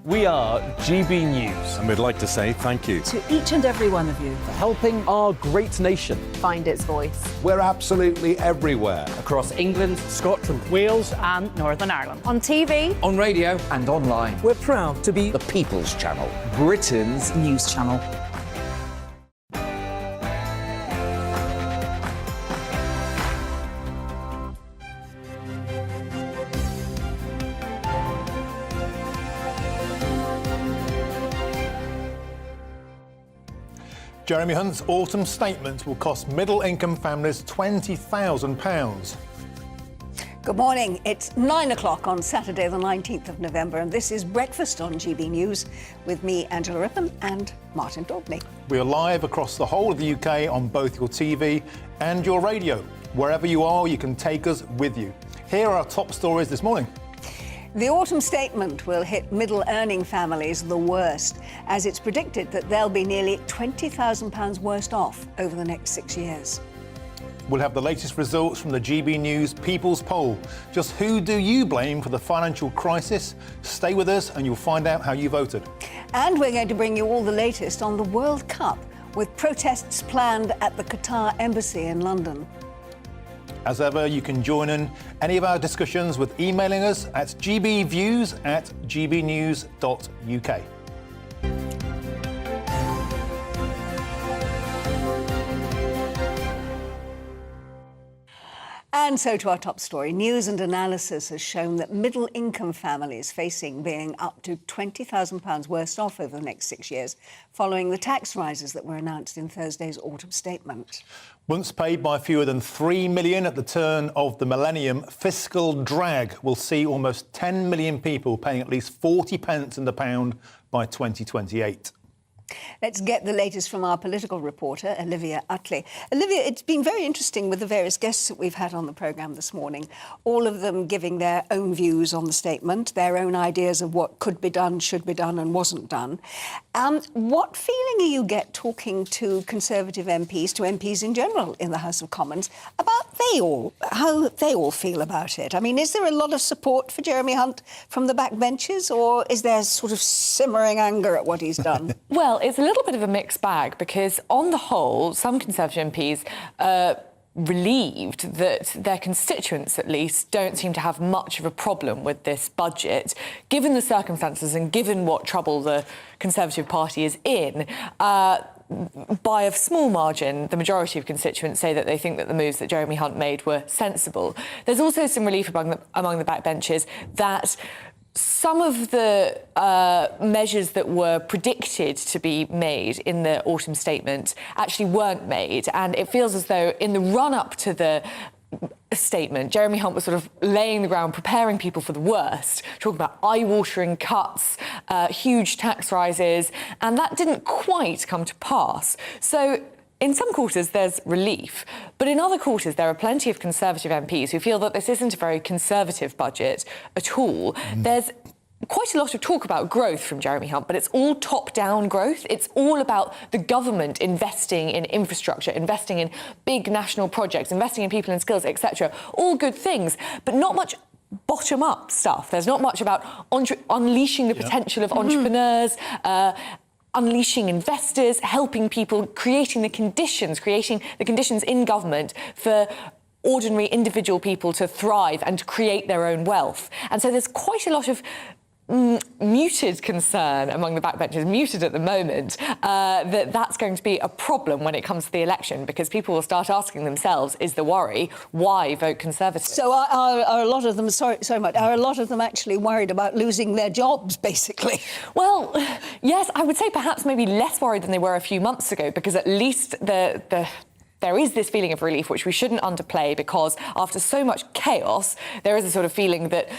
We are GB News. And we'd like to say thank you to each and every one of you for helping our great nation find its voice. We're absolutely everywhere. Across England, Scotland, Wales and Northern Ireland. On TV, on radio and online. We're proud to be the People's Channel, Britain's news channel. Jeremy Hunt's autumn statement will cost middle-income families £20,000. Good morning. It's 9 o'clock on Saturday, the 19th of November, and this is Breakfast on GB News with me, Angela Rippon, and Martin Daubney. We are live across the whole of the UK on both your TV and your radio. Wherever you are, you can take us with you. Here are our top stories this morning. The autumn statement will hit middle-earning families the worst, as it's predicted that they'll be nearly £20,000 worse off over the next 6 years. We'll have the latest results from the GB News People's Poll. Just who do you blame for the financial crisis? Stay with us and you'll find out how you voted. And we're going to bring you all the latest on the World Cup, with protests planned at the Qatar embassy in London. As ever, you can join in any of our discussions with emailing us at gbviews@gbnews.uk. And so to our top story. News and analysis has shown that middle-income families facing being up to £20,000 worse off over the next 6 years, following the tax rises that were announced in Thursday's autumn statement. Once paid by fewer than 3 million at the turn of the millennium, fiscal drag will see almost 10 million people paying at least 40 pence in the pound by 2028. Let's get the latest from our political reporter, Olivia Utley. Olivia, it's been very interesting with the various guests that we've had on the programme this morning, all of them giving their own views on the statement, their own ideas of what could be done, should be done and wasn't done. What feeling do you get talking to Conservative MPs, to MPs in general in the House of Commons, about how they all feel about it? I mean, is there a lot of support for Jeremy Hunt from the backbenches, or is there sort of simmering anger at what he's done? Well, it's a little bit of a mixed bag, because on the whole, some Conservative MPs are relieved that their constituents, at least, don't seem to have much of a problem with this budget, given the circumstances and given what trouble the Conservative Party is in. By a small margin, the majority of constituents say that they think that the moves that Jeremy Hunt made were sensible. There's also some relief among the backbenchers that some of the measures that were predicted to be made in the autumn statement actually weren't made. And it feels as though in the run-up to the statement, Jeremy Hunt was sort of laying the ground, preparing people for the worst, talking about eye-watering cuts, huge tax rises, and that didn't quite come to pass. So in some quarters, there's relief, but in other quarters, there are plenty of Conservative MPs who feel that this isn't a very Conservative budget at all. There's quite a lot of talk about growth from Jeremy Hunt, but it's all top-down growth. It's all about the government investing in infrastructure, investing in big national projects, investing in people and skills, etc. All good things, but not much bottom-up stuff. There's not much about unleashing the potential of entrepreneurs, unleashing investors, helping people, creating the conditions in government for ordinary individual people to thrive and create their own wealth. And so there's quite a lot of muted concern among the backbenchers, muted at the moment, that's going to be a problem when it comes to the election, because people will start asking themselves, is the worry, why vote Conservative? So are a lot of them, are a lot of them actually worried about losing their jobs, basically? Well, yes, I would say perhaps maybe less worried than they were a few months ago, because at least there is this feeling of relief, which we shouldn't underplay, because after so much chaos, there is a sort of feeling that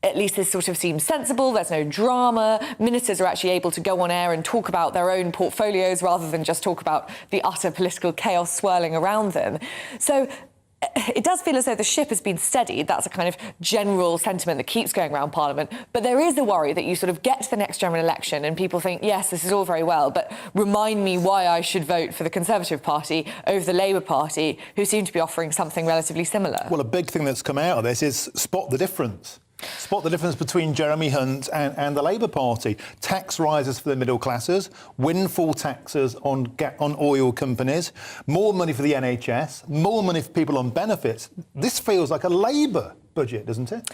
at least this sort of seems sensible, there's no drama, ministers are actually able to go on air and talk about their own portfolios rather than just talk about the utter political chaos swirling around them. So it does feel as though the ship has been steadied. That's a kind of general sentiment that keeps going around Parliament. But there is a worry that you sort of get to the next general election and people think, yes, this is all very well, but remind me why I should vote for the Conservative Party over the Labour Party, who seem to be offering something relatively similar. Well, a big thing that's come out of this is spot the difference. Spot the difference between Jeremy Hunt and the Labour Party. Tax rises for the middle classes, windfall taxes on oil companies, more money for the NHS, more money for people on benefits. This feels like a Labour budget, doesn't it?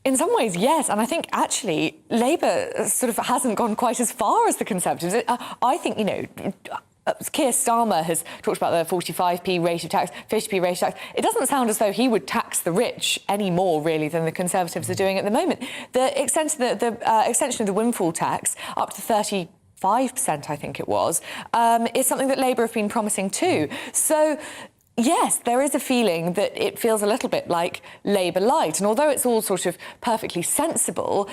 In some ways, yes. And I think, actually, Labour sort of hasn't gone quite as far as the Conservatives. I think, Keir Starmer has talked about the 45p rate of tax, 50p rate of tax. It doesn't sound as though he would tax the rich any more, really, than the Conservatives are doing at the moment. The extension of the windfall tax up to 35%, I think it was, is something that Labour have been promising too. So yes, there is a feeling that it feels a little bit like Labour light. And although it's all sort of perfectly sensible,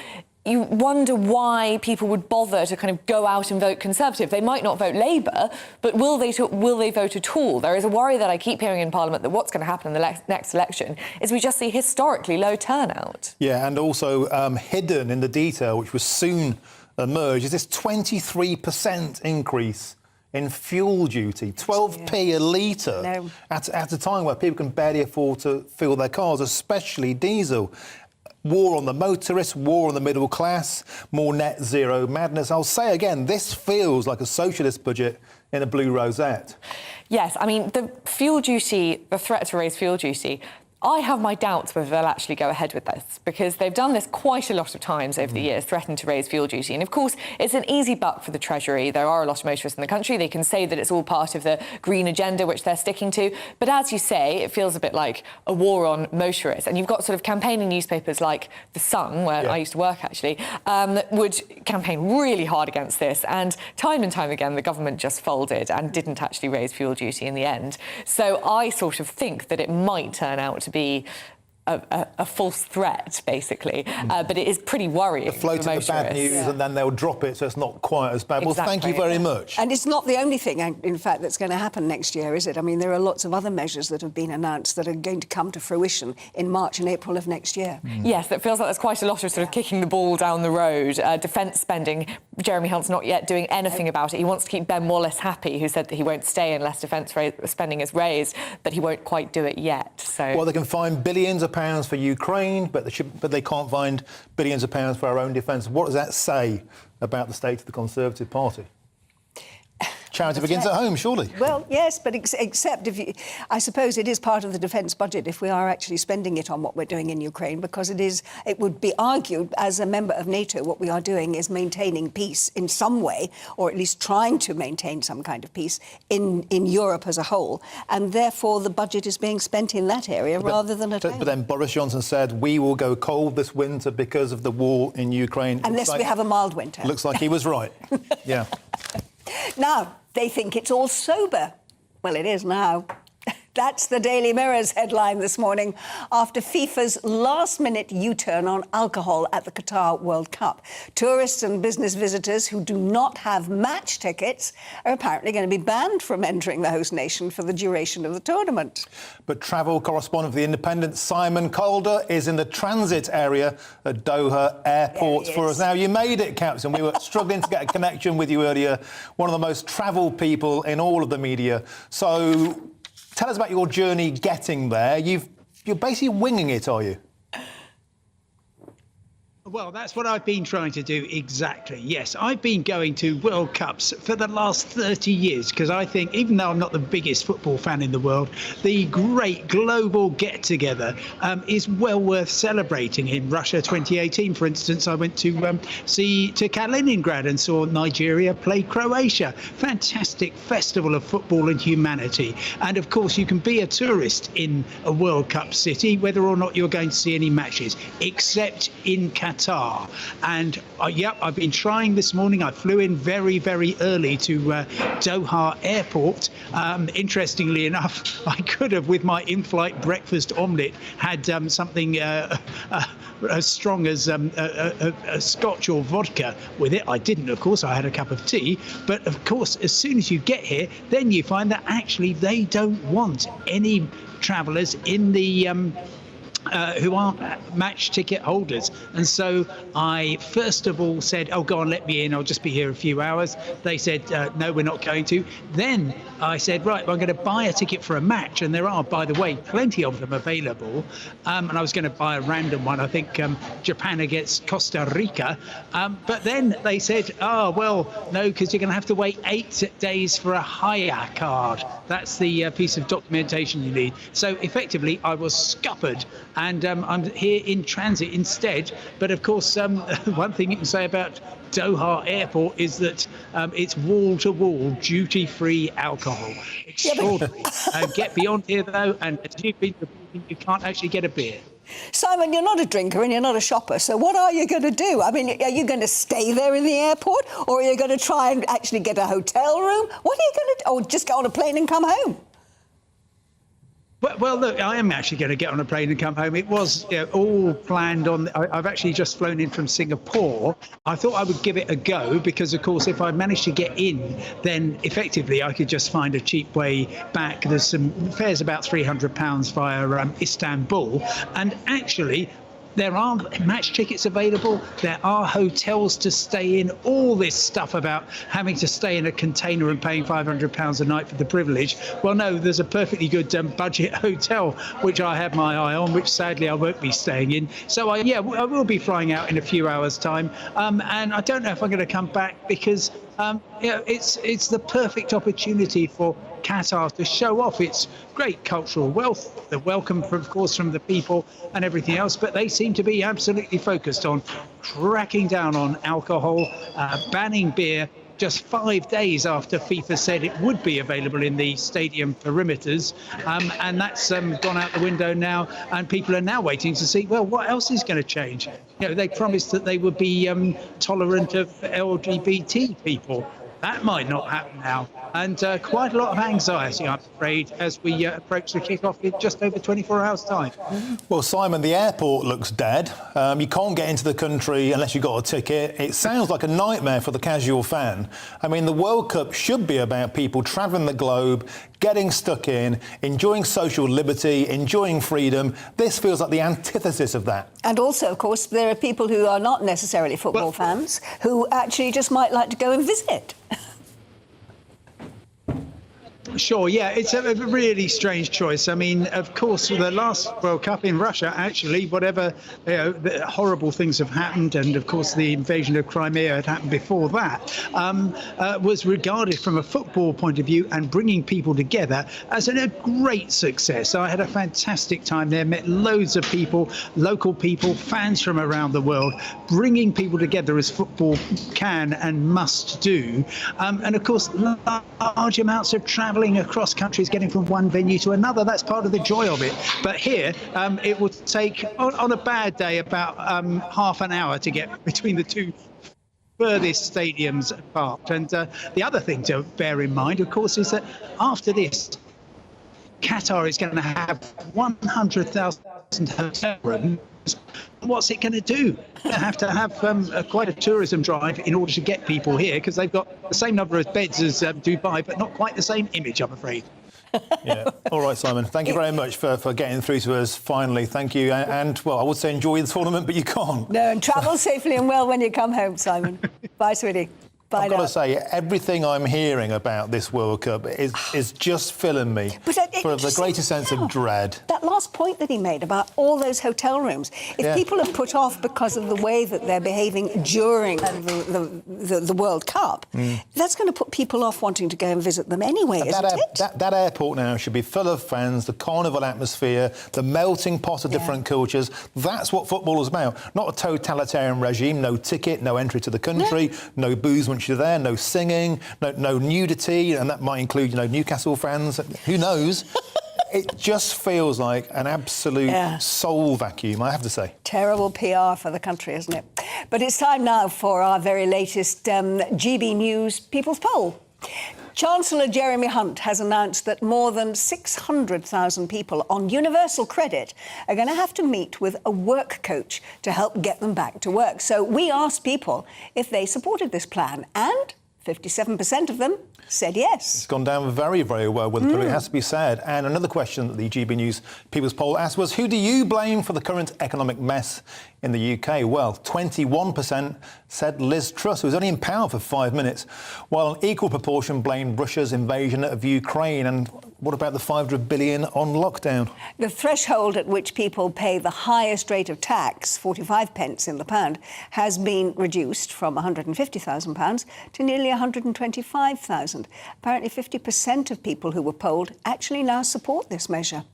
you wonder why people would bother to kind of go out and vote Conservative. They might not vote Labour, but will they vote at all? There is a worry that I keep hearing in Parliament that what's going to happen in the next election is we just see historically low turnout. Yeah, and also hidden in the detail, which will soon emerge, is this 23% increase in fuel duty, 12p a litre, at a time where people can barely afford to fuel their cars, especially diesel. War on the motorists, war on the middle class, more net zero madness. I'll say again, this feels like a socialist budget in a blue rosette. Yes, I mean, the fuel duty, the threat to raise fuel duty, I have my doubts whether they'll actually go ahead with this, because they've done this quite a lot of times over the years, threatened to raise fuel duty. And of course, it's an easy buck for the Treasury. There are a lot of motorists in the country. They can say that it's all part of the green agenda, which they're sticking to. But as you say, it feels a bit like a war on motorists. And you've got sort of campaigning newspapers like The Sun, where I used to work actually, would campaign really hard against this. And time again, the government just folded and didn't actually raise fuel duty in the end. So I sort of think that it might turn out to be a false threat, basically. But it is pretty worrying. They're floating the bad news and then they'll drop it, so it's not quite as bad. Well, thank you very much. And it's not the only thing, in fact, that's going to happen next year, is it? I mean, there are lots of other measures that have been announced that are going to come to fruition in March and April of next year. Yes, it feels like there's quite a lot of sort of kicking the ball down the road. Defence spending, Jeremy Hunt's not yet doing anything about it. He wants to keep Ben Wallace happy, who said that he won't stay unless defence spending is raised, but he won't quite do it yet. So, well, they can find billions of pounds for Ukraine, but they can't find billions of pounds for our own defence. What does that say about the state of the Conservative Party? Charity begins at home, surely. Well, yes, but except I suppose it is part of the defence budget if we are actually spending it on what we're doing in Ukraine, because it would be argued as a member of NATO what we are doing is maintaining peace in some way, or at least trying to maintain some kind of peace in Europe as a whole, and therefore the budget is being spent in that area rather than at home. But then Boris Johnson said we will go cold this winter because of the war in Ukraine. Unless we have a mild winter. Looks like he was right. Yeah. Now, they think it's all sober. Well, it is now. That's the Daily Mirror's headline this morning after FIFA's last-minute U-turn on alcohol at the Qatar World Cup. Tourists and business visitors who do not have match tickets are apparently going to be banned from entering the host nation for the duration of the tournament. But travel correspondent for The Independent, Simon Calder, is in the transit area at Doha Airport for us. Now, you made it, Captain. We were struggling to get a connection with you earlier. One of the most travelled people in all of the media. So tell us about your journey getting there. You're basically winging it, are you? Well, that's what I've been trying to do exactly. Yes, I've been going to World Cups for the last 30 years because I think, even though I'm not the biggest football fan in the world, the great global get-together is well worth celebrating. In Russia 2018, for instance, I went to Kaliningrad and saw Nigeria play Croatia. Fantastic festival of football and humanity. And of course, you can be a tourist in a World Cup city, whether or not you're going to see any matches, except in Qatar. And I've been trying this morning. I flew in very, very early to Doha Airport. Interestingly enough, I could have, with my in-flight breakfast omelette, had something as strong as a scotch or vodka with it. I didn't, of course. I had a cup of tea. But of course, as soon as you get here, then you find that actually they don't want any travellers in the who aren't match ticket holders. And so I first of all said, oh, go on, let me in, I'll just be here a few hours. They said, no, we're not going to. Then I said, right, well, I'm going to buy a ticket for a match. And there are, by the way, plenty of them available. And I was going to buy a random one. I think Japan against Costa Rica. But then they said, oh, well, no, because you're going to have to wait 8 days for a Haya card. That's the piece of documentation you need. So effectively, I was scuppered. And I'm here in transit instead. But of course, one thing you can say about Doha Airport is that it's wall-to-wall duty-free alcohol. Extraordinary. Get beyond here, though, and as you've been, you can't actually get a beer. Simon, you're not a drinker and you're not a shopper, so what are you going to do? I mean, are you going to stay there in the airport, or are you going to try and actually get a hotel room? What are you going to do? Or just go on a plane and come home? Well, look, I am actually going to get on a plane and come home. It was all planned on. I've actually just flown in from Singapore. I thought I would give it a go because, of course, if I managed to get in, then effectively I could just find a cheap way back. There's some fares about £300 via Istanbul, and actually there are match tickets available. There are hotels to stay in. All this stuff about having to stay in a container and paying £500 a night for the privilege. Well, no, there's a perfectly good budget hotel, which I have my eye on, which sadly I won't be staying in. So, I will be flying out in a few hours' time. And I don't know if I'm going to come back because, it's the perfect opportunity for Qatar to show off its great cultural wealth, the welcome, of course, from the people and everything else. But they seem to be absolutely focused on cracking down on alcohol, banning beer, just 5 days after FIFA said it would be available in the stadium perimeters. And that's gone out the window now. And people are now waiting to see, well, what else is going to change? They promised that they would be tolerant of LGBT people. That might not happen now. And quite a lot of anxiety, I'm afraid, as we approach the kick-off in just over 24 hours' time. Well, Simon, the airport looks dead. You can't get into the country unless you've got a ticket. It sounds like a nightmare for the casual fan. I mean, the World Cup should be about people travelling the globe, getting stuck in, enjoying social liberty, enjoying freedom. This feels like the antithesis of that. And also, of course, there are people who are not necessarily football fans who actually just might like to go and visit. Sure, yeah, it's a really strange choice. I mean, of course, the last World Cup in Russia, actually, whatever the horrible things have happened, and of course the invasion of Crimea had happened before that, was regarded from a football point of view and bringing people together as a great success. I had a fantastic time there, met loads of people, local people, fans from around the world, bringing people together as football can and must do. And of course, large amounts of travelling across countries, getting from one venue to another. That's part of the joy of it. But here, it would take, on a bad day, about half an hour to get between the two furthest stadiums apart. And the other thing to bear in mind, of course, is that after this, Qatar is going to have 100,000 hotel rooms. What's it going to do? They have to have quite a tourism drive in order to get people here, because they've got the same number of beds as Dubai, but not quite the same image, I'm afraid. Yeah. All right, Simon. Thank you very much for getting through to us finally. Thank you. And, well, I would say enjoy the tournament, but you can't. No, and travel safely and well when you come home, Simon. Bye, sweetie. Bye. I've got to say, everything I'm hearing about this World Cup is just filling me with the greatest sense of dread. That last point that he made about all those hotel rooms, if people are put off because of the way that they're behaving during the World Cup, that's going to put people off wanting to go and visit them anyway, isn't it? That airport now should be full of fans, the carnival atmosphere, the melting pot of different cultures. That's what football is about. Not a totalitarian regime, no ticket, no entry to the country, no booze once you're there, no singing, no nudity, and that might include, Newcastle fans. Who knows? It just feels like an absolute soul vacuum, I have to say. Terrible PR for the country, isn't it? But it's time now for our very latest GB News People's Poll. Chancellor Jeremy Hunt has announced that more than 600,000 people on universal credit are going to have to meet with a work coach to help get them back to work. So we asked people if they supported this plan, and 57% of them said yes. It's gone down very, very well with the public, it has to be said. And another question that the GB News People's Poll asked was, who do you blame for the current economic mess in the UK? Well, 21% said Liz Truss, who was only in power for 5 minutes, while an equal proportion blamed Russia's invasion of Ukraine. And what about the £500 billion on lockdown? The threshold at which people pay the highest rate of tax, 45 pence in the pound, has been reduced from £150,000 to nearly £125,000. Apparently 50% of people who were polled actually now support this measure.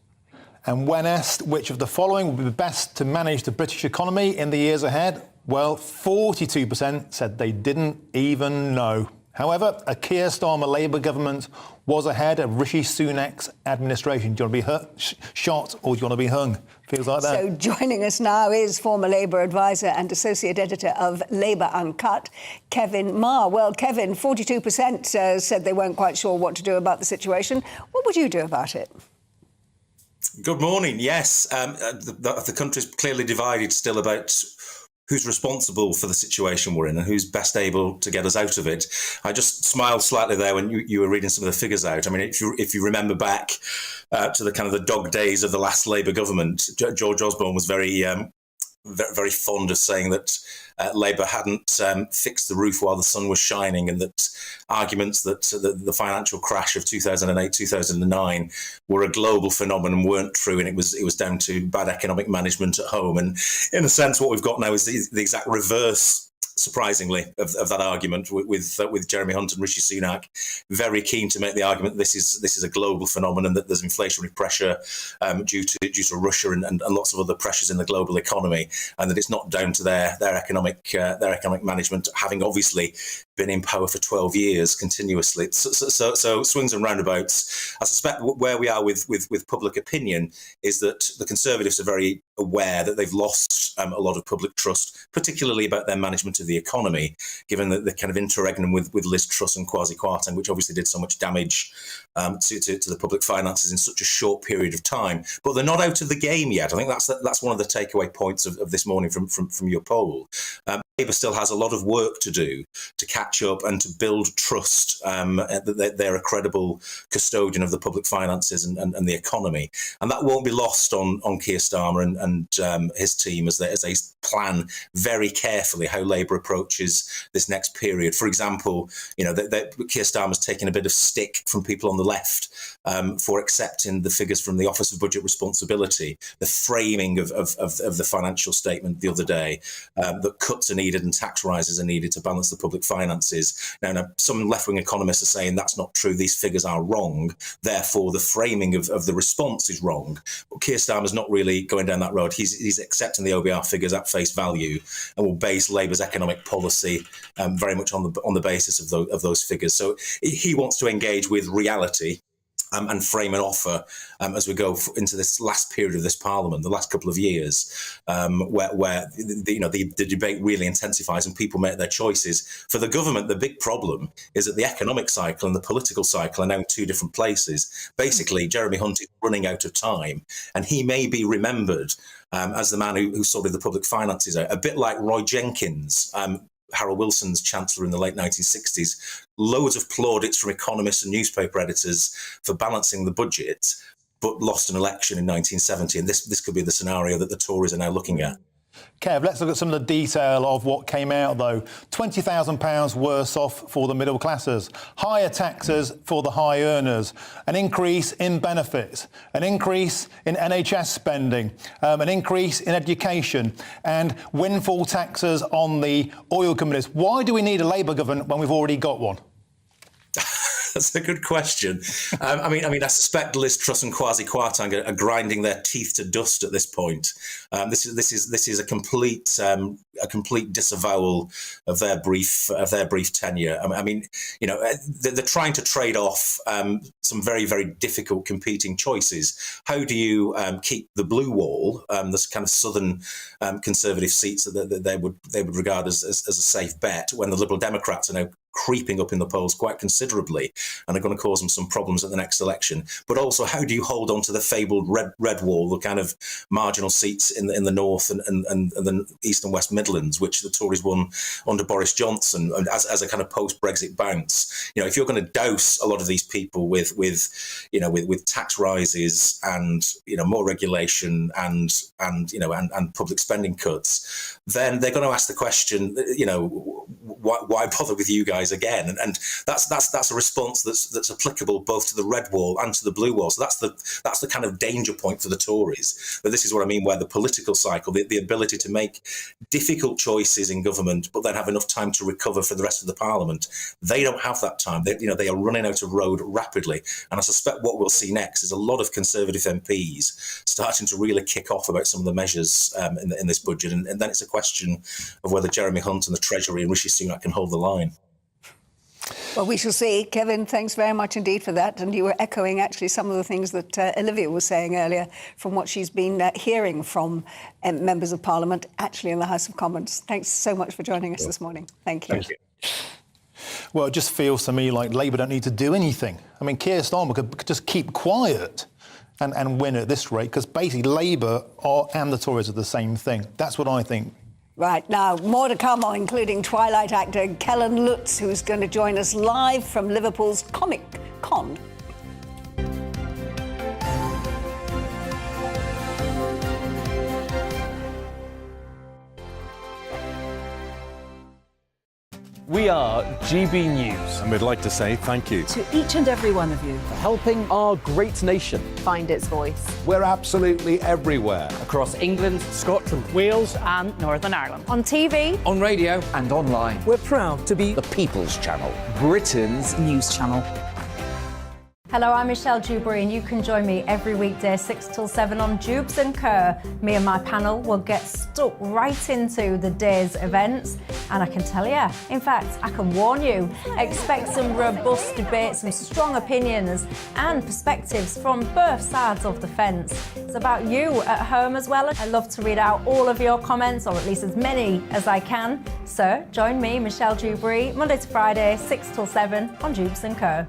And when asked which of the following would be best to manage the British economy in the years ahead, well, 42% said they didn't even know. However, a Keir Starmer Labour government was ahead of Rishi Sunak's administration. Do you want to be shot or do you want to be hung? Feels like that. So joining us now is former Labour advisor and associate editor of Labour Uncut, Kevin Marr. Well, Kevin, 42% said they weren't quite sure what to do about the situation. What would you do about it? Good morning. Yes, the country's clearly divided still about who's responsible for the situation we're in and who's best able to get us out of it. I just smiled slightly there when you were reading some of the figures out. I mean, if you remember back to the kind of the dog days of the last Labour government, George Osborne was very fond of saying that Labour hadn't fixed the roof while the sun was shining, and that arguments that the financial crash of 2008, 2009 were a global phenomenon weren't true, and it was down to bad economic management at home. And in a sense, what we've got now is the exact reverse, surprisingly, of that argument, with Jeremy Hunt and Rishi Sunak very keen to make the argument this is a global phenomenon, that there's inflationary pressure due to Russia and lots of other pressures in the global economy, and that it's not down to their economic management, having obviously been in power for 12 years continuously. So swings and roundabouts. I suspect where we are with public opinion is that the Conservatives are very aware that they've lost a lot of public trust, particularly about their management of the economy, given the kind of interregnum with Liz Truss and Kwasi Kwarteng, which obviously did so much damage to the public finances in such a short period of time. But they're not out of the game yet. I think that's one of the takeaway points of this morning from your poll. Labour still has a lot of work to do to catch up and to build trust that they're a credible custodian of the public finances and the economy. And that won't be lost on Keir Starmer and his team as they plan very carefully how Labour approaches this next period. For example, Keir Starmer's taken a bit of stick from people on the left for accepting the figures from the Office of Budget Responsibility, the framing of the financial statement the other day, that cuts are needed and tax rises are needed to balance the public finances. Now some left-wing economists are saying that's not true, these figures are wrong, therefore the framing of the response is wrong. But Keir Starmer's not really going down that road. He's accepting the OBR figures at face value and will base Labour's economic policy very much on the basis of those figures. So he wants to engage with reality and frame an offer as we go into this last period of this Parliament, the last couple of years, where the debate really intensifies and people make their choices. For the government, the big problem is that the economic cycle and the political cycle are now in two different places. Basically, Jeremy Hunt is running out of time, and he may be remembered as the man who sorted the public finances out, a bit like Roy Jenkins, Harold Wilson's Chancellor in the late 1960s, loads of plaudits from economists and newspaper editors for balancing the budget, but lost an election in 1970. And this could be the scenario that the Tories are now looking at. Kev, let's look at some of the detail of what came out, though. £20,000 worse off for the middle classes, higher taxes for the high earners, an increase in benefits, an increase in NHS spending, an increase in education, and windfall taxes on the oil companies. Why do we need a Labour government when we've already got one? That's a good question. I mean, I suspect Liz Truss and Kwasi Kwarteng are grinding their teeth to dust at this point. This is a complete disavowal of their brief tenure. I mean, they're trying to trade off some very, very difficult competing choices. How do you keep the blue wall, this kind of southern Conservative seats that they would regard as a safe bet, when the Liberal Democrats are now creeping up in the polls quite considerably and are going to cause them some problems at the next election? But also, how do you hold on to the fabled red wall, the kind of marginal seats in the north and the east and west Midlands, which the Tories won under Boris Johnson as a kind of post-Brexit bounce? If you're going to douse a lot of these people with tax rises and more regulation and public spending cuts, then they're going to ask the question, why bother with you guys again? And that's a response that's applicable both to the red wall and to the blue wall. So that's the kind of danger point for the Tories. But this is what I mean, where the political cycle, the ability to make difficult choices in government, but then have enough time to recover for the rest of the Parliament, they don't have that time. They are running out of road rapidly. And I suspect what we'll see next is a lot of Conservative MPs starting to really kick off about some of the measures in this budget. And then it's a question of whether Jeremy Hunt and the Treasury and Rishi Sunak can hold the line. Well, we shall see. Kevin, thanks very much indeed for that. And you were echoing actually some of the things that Olivia was saying earlier from what she's been hearing from members of Parliament actually in the House of Commons. Thanks so much for joining us this morning. Thank you. Thank you. Well, it just feels to me like Labour don't need to do anything. I mean, Keir Starmer could just keep quiet. and win at this rate, because basically Labour and the Tories are the same thing. That's what I think. Right, now, more to come, including Twilight actor Kellen Lutz, who's going to join us live from Liverpool's Comic Con. We are GB News. And we'd like to say thank you To each and every one of you. For helping our great nation. Find its voice. We're absolutely everywhere. Across England, Scotland, Wales and Northern Ireland. On TV. On radio. and online. We're proud to be The People's Channel. Britain's news channel. Hello, I'm Michelle Dewberry, and you can join me every weekday 6 till 7 on Jubes and Kerr. Me and my panel will get stuck right into the day's events, and I can tell you, in fact, I can warn you, expect some robust debates, some strong opinions and perspectives from both sides of the fence. It's about you at home as well. I love to read out all of your comments, or at least as many as I can. So join me, Michelle Dewberry, Monday to Friday, 6 till 7 on Jubes and Kerr.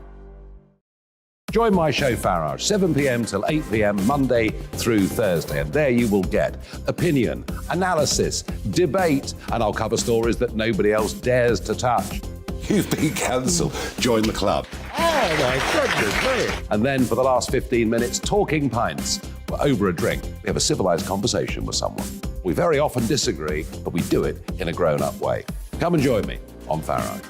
Join my show Farage, 7 p.m. till 8 p.m. Monday through Thursday, and there you will get opinion, analysis, debate, and I'll cover stories that nobody else dares to touch. You've been cancelled. Join the club. Oh my goodness me. And then for the last 15 minutes, talking pints. We're over a drink. We have a civilised conversation with someone. We very often disagree, but we do it in a grown-up way. Come and join me on Farage.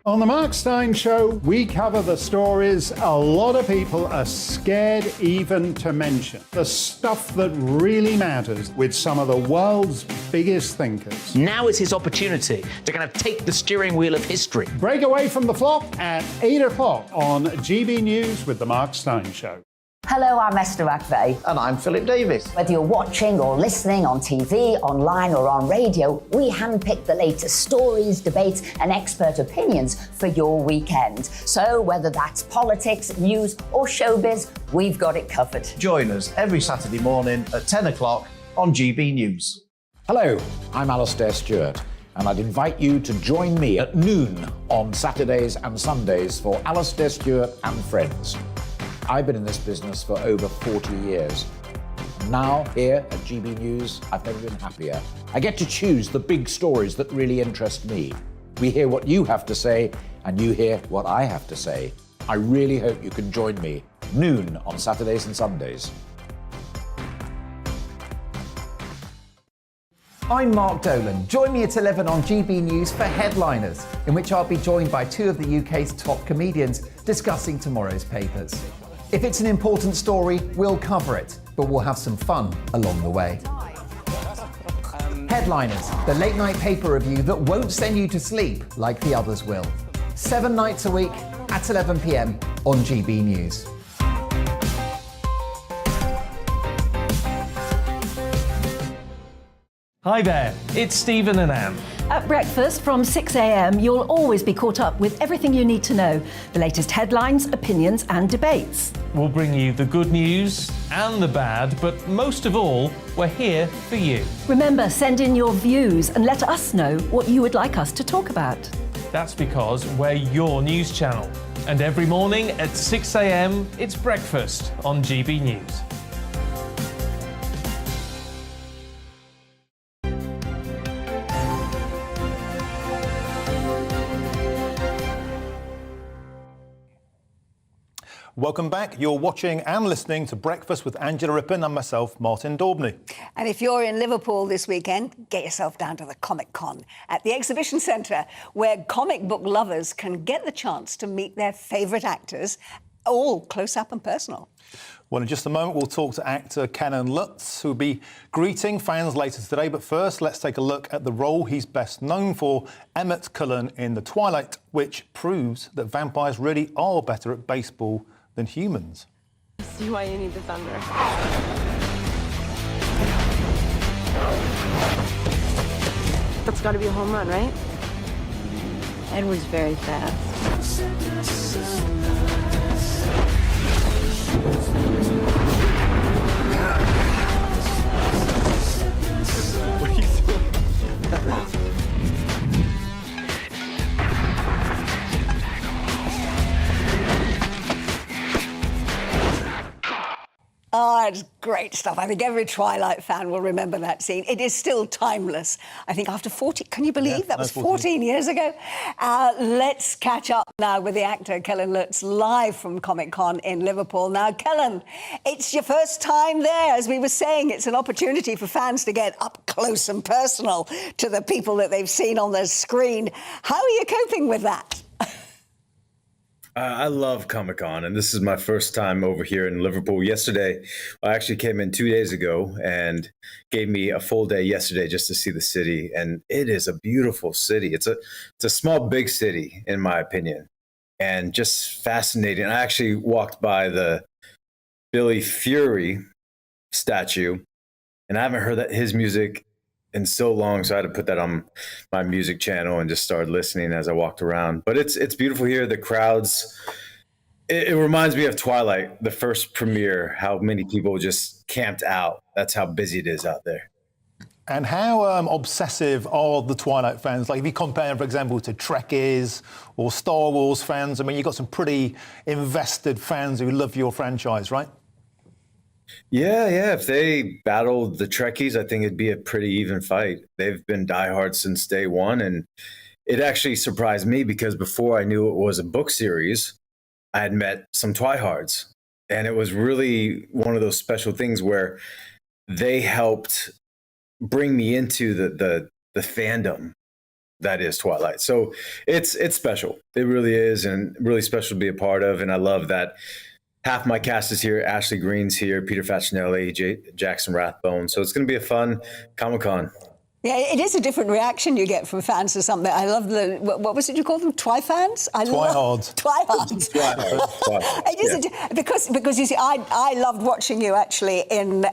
On the Mark Steyn Show, we cover the stories a lot of people are scared even to mention. The stuff that really matters with some of the world's biggest thinkers. Now is his opportunity to kind of take the steering wheel of history. Break away from the flop at 8 o'clock on GB News with the Mark Steyn Show. Hello, I'm Esther McVeigh. And I'm Philip Davis. Whether you're watching or listening on TV, online or on radio, we handpick the latest stories, debates and expert opinions for your weekend. So whether that's politics, news or showbiz, we've got it covered. Join us every Saturday morning at 10 o'clock on GB News. Hello, I'm Alastair Stewart, and I'd invite you to join me at noon on Saturdays and Sundays for Alastair Stewart and Friends. I've been in this business for over 40 years. Now, here at GB News, I've never been happier. I get to choose the big stories that really interest me. We hear what you have to say, and you hear what I have to say. I really hope you can join me, noon on Saturdays and Sundays. I'm Mark Dolan. Join me at 11 on GB News for Headliners, in which I'll be joined by two of the UK's top comedians discussing tomorrow's papers. If it's an important story, we'll cover it, but we'll have some fun along the way. Headliners, the late night paper review that won't send you to sleep like the others will. 7 nights a week at 11 p.m. on GB News. Hi there, it's Stephen and Anne. At breakfast from 6 a.m, you'll always be caught up with everything you need to know, the latest headlines, opinions and debates. We'll bring you the good news and the bad, but most of all, we're here for you. Remember, send in your views and let us know what you would like us to talk about. That's because we're your news channel. And every morning at 6 a.m, it's breakfast on GB News. Welcome back. You're watching and listening to Breakfast with Angela Rippon and myself, Martin Daubney. And if you're in Liverpool this weekend, get yourself down to the Comic Con at the Exhibition Centre, where comic book lovers can get the chance to meet their favourite actors, all close up and personal. Well, in just a moment, we'll talk to actor Kellen Lutz, who'll be greeting fans later today. But first, let's take a look at the role he's best known for, Emmett Cullen in The Twilight, which proves that vampires really are better at baseball than humans. See why you need the thunder. That's got to be a home run, right? Edward's very fast. What are you doing? That's great stuff. I think every Twilight fan will remember that scene. It is still timeless. I think after 40, can you believe that was 14 years ago? Let's catch up now with the actor Kellen Lutz live from Comic-Con in Liverpool. Now, Kellen, it's your first time there. As we were saying, it's an opportunity for fans to get up close and personal to the people that they've seen on the screen. How are you coping with that? I love Comic-Con, and this is my first time over here in Liverpool. Yesterday, I actually came in 2 days ago and gave me a full day yesterday just to see the city, and it is a beautiful city. It's a small, big city, in my opinion, and just fascinating. I actually walked by the Billy Fury statue, and I haven't heard his music in so long, so I had to put that on my music channel and just started listening as I walked around. But it's beautiful here. The crowds, it reminds me of Twilight, the first premiere, how many people just camped out. That's how busy it is out there. And how obsessive are the Twilight fans? Like, if you compare, for example, to Trekkies or Star Wars fans, I mean, you've got some pretty invested fans who love your franchise, right? Yeah. If they battled the Trekkies, I think it'd be a pretty even fight. They've been diehard since day one, and it actually surprised me because before I knew it was a book series, I had met some Twihards, and it was really one of those special things where they helped bring me into the fandom that is Twilight. So it's special. It really is, and really special to be a part of. And I love that half my cast is here. Ashley Green's here, Peter Facinelli, Jackson Rathbone. So it's going to be a fun Comic-Con. Yeah, it is a different reaction you get from fans to something. I love the, what was it you called them? Twi-fans? Twihards. Twihards. It is because you see, I loved watching you actually in the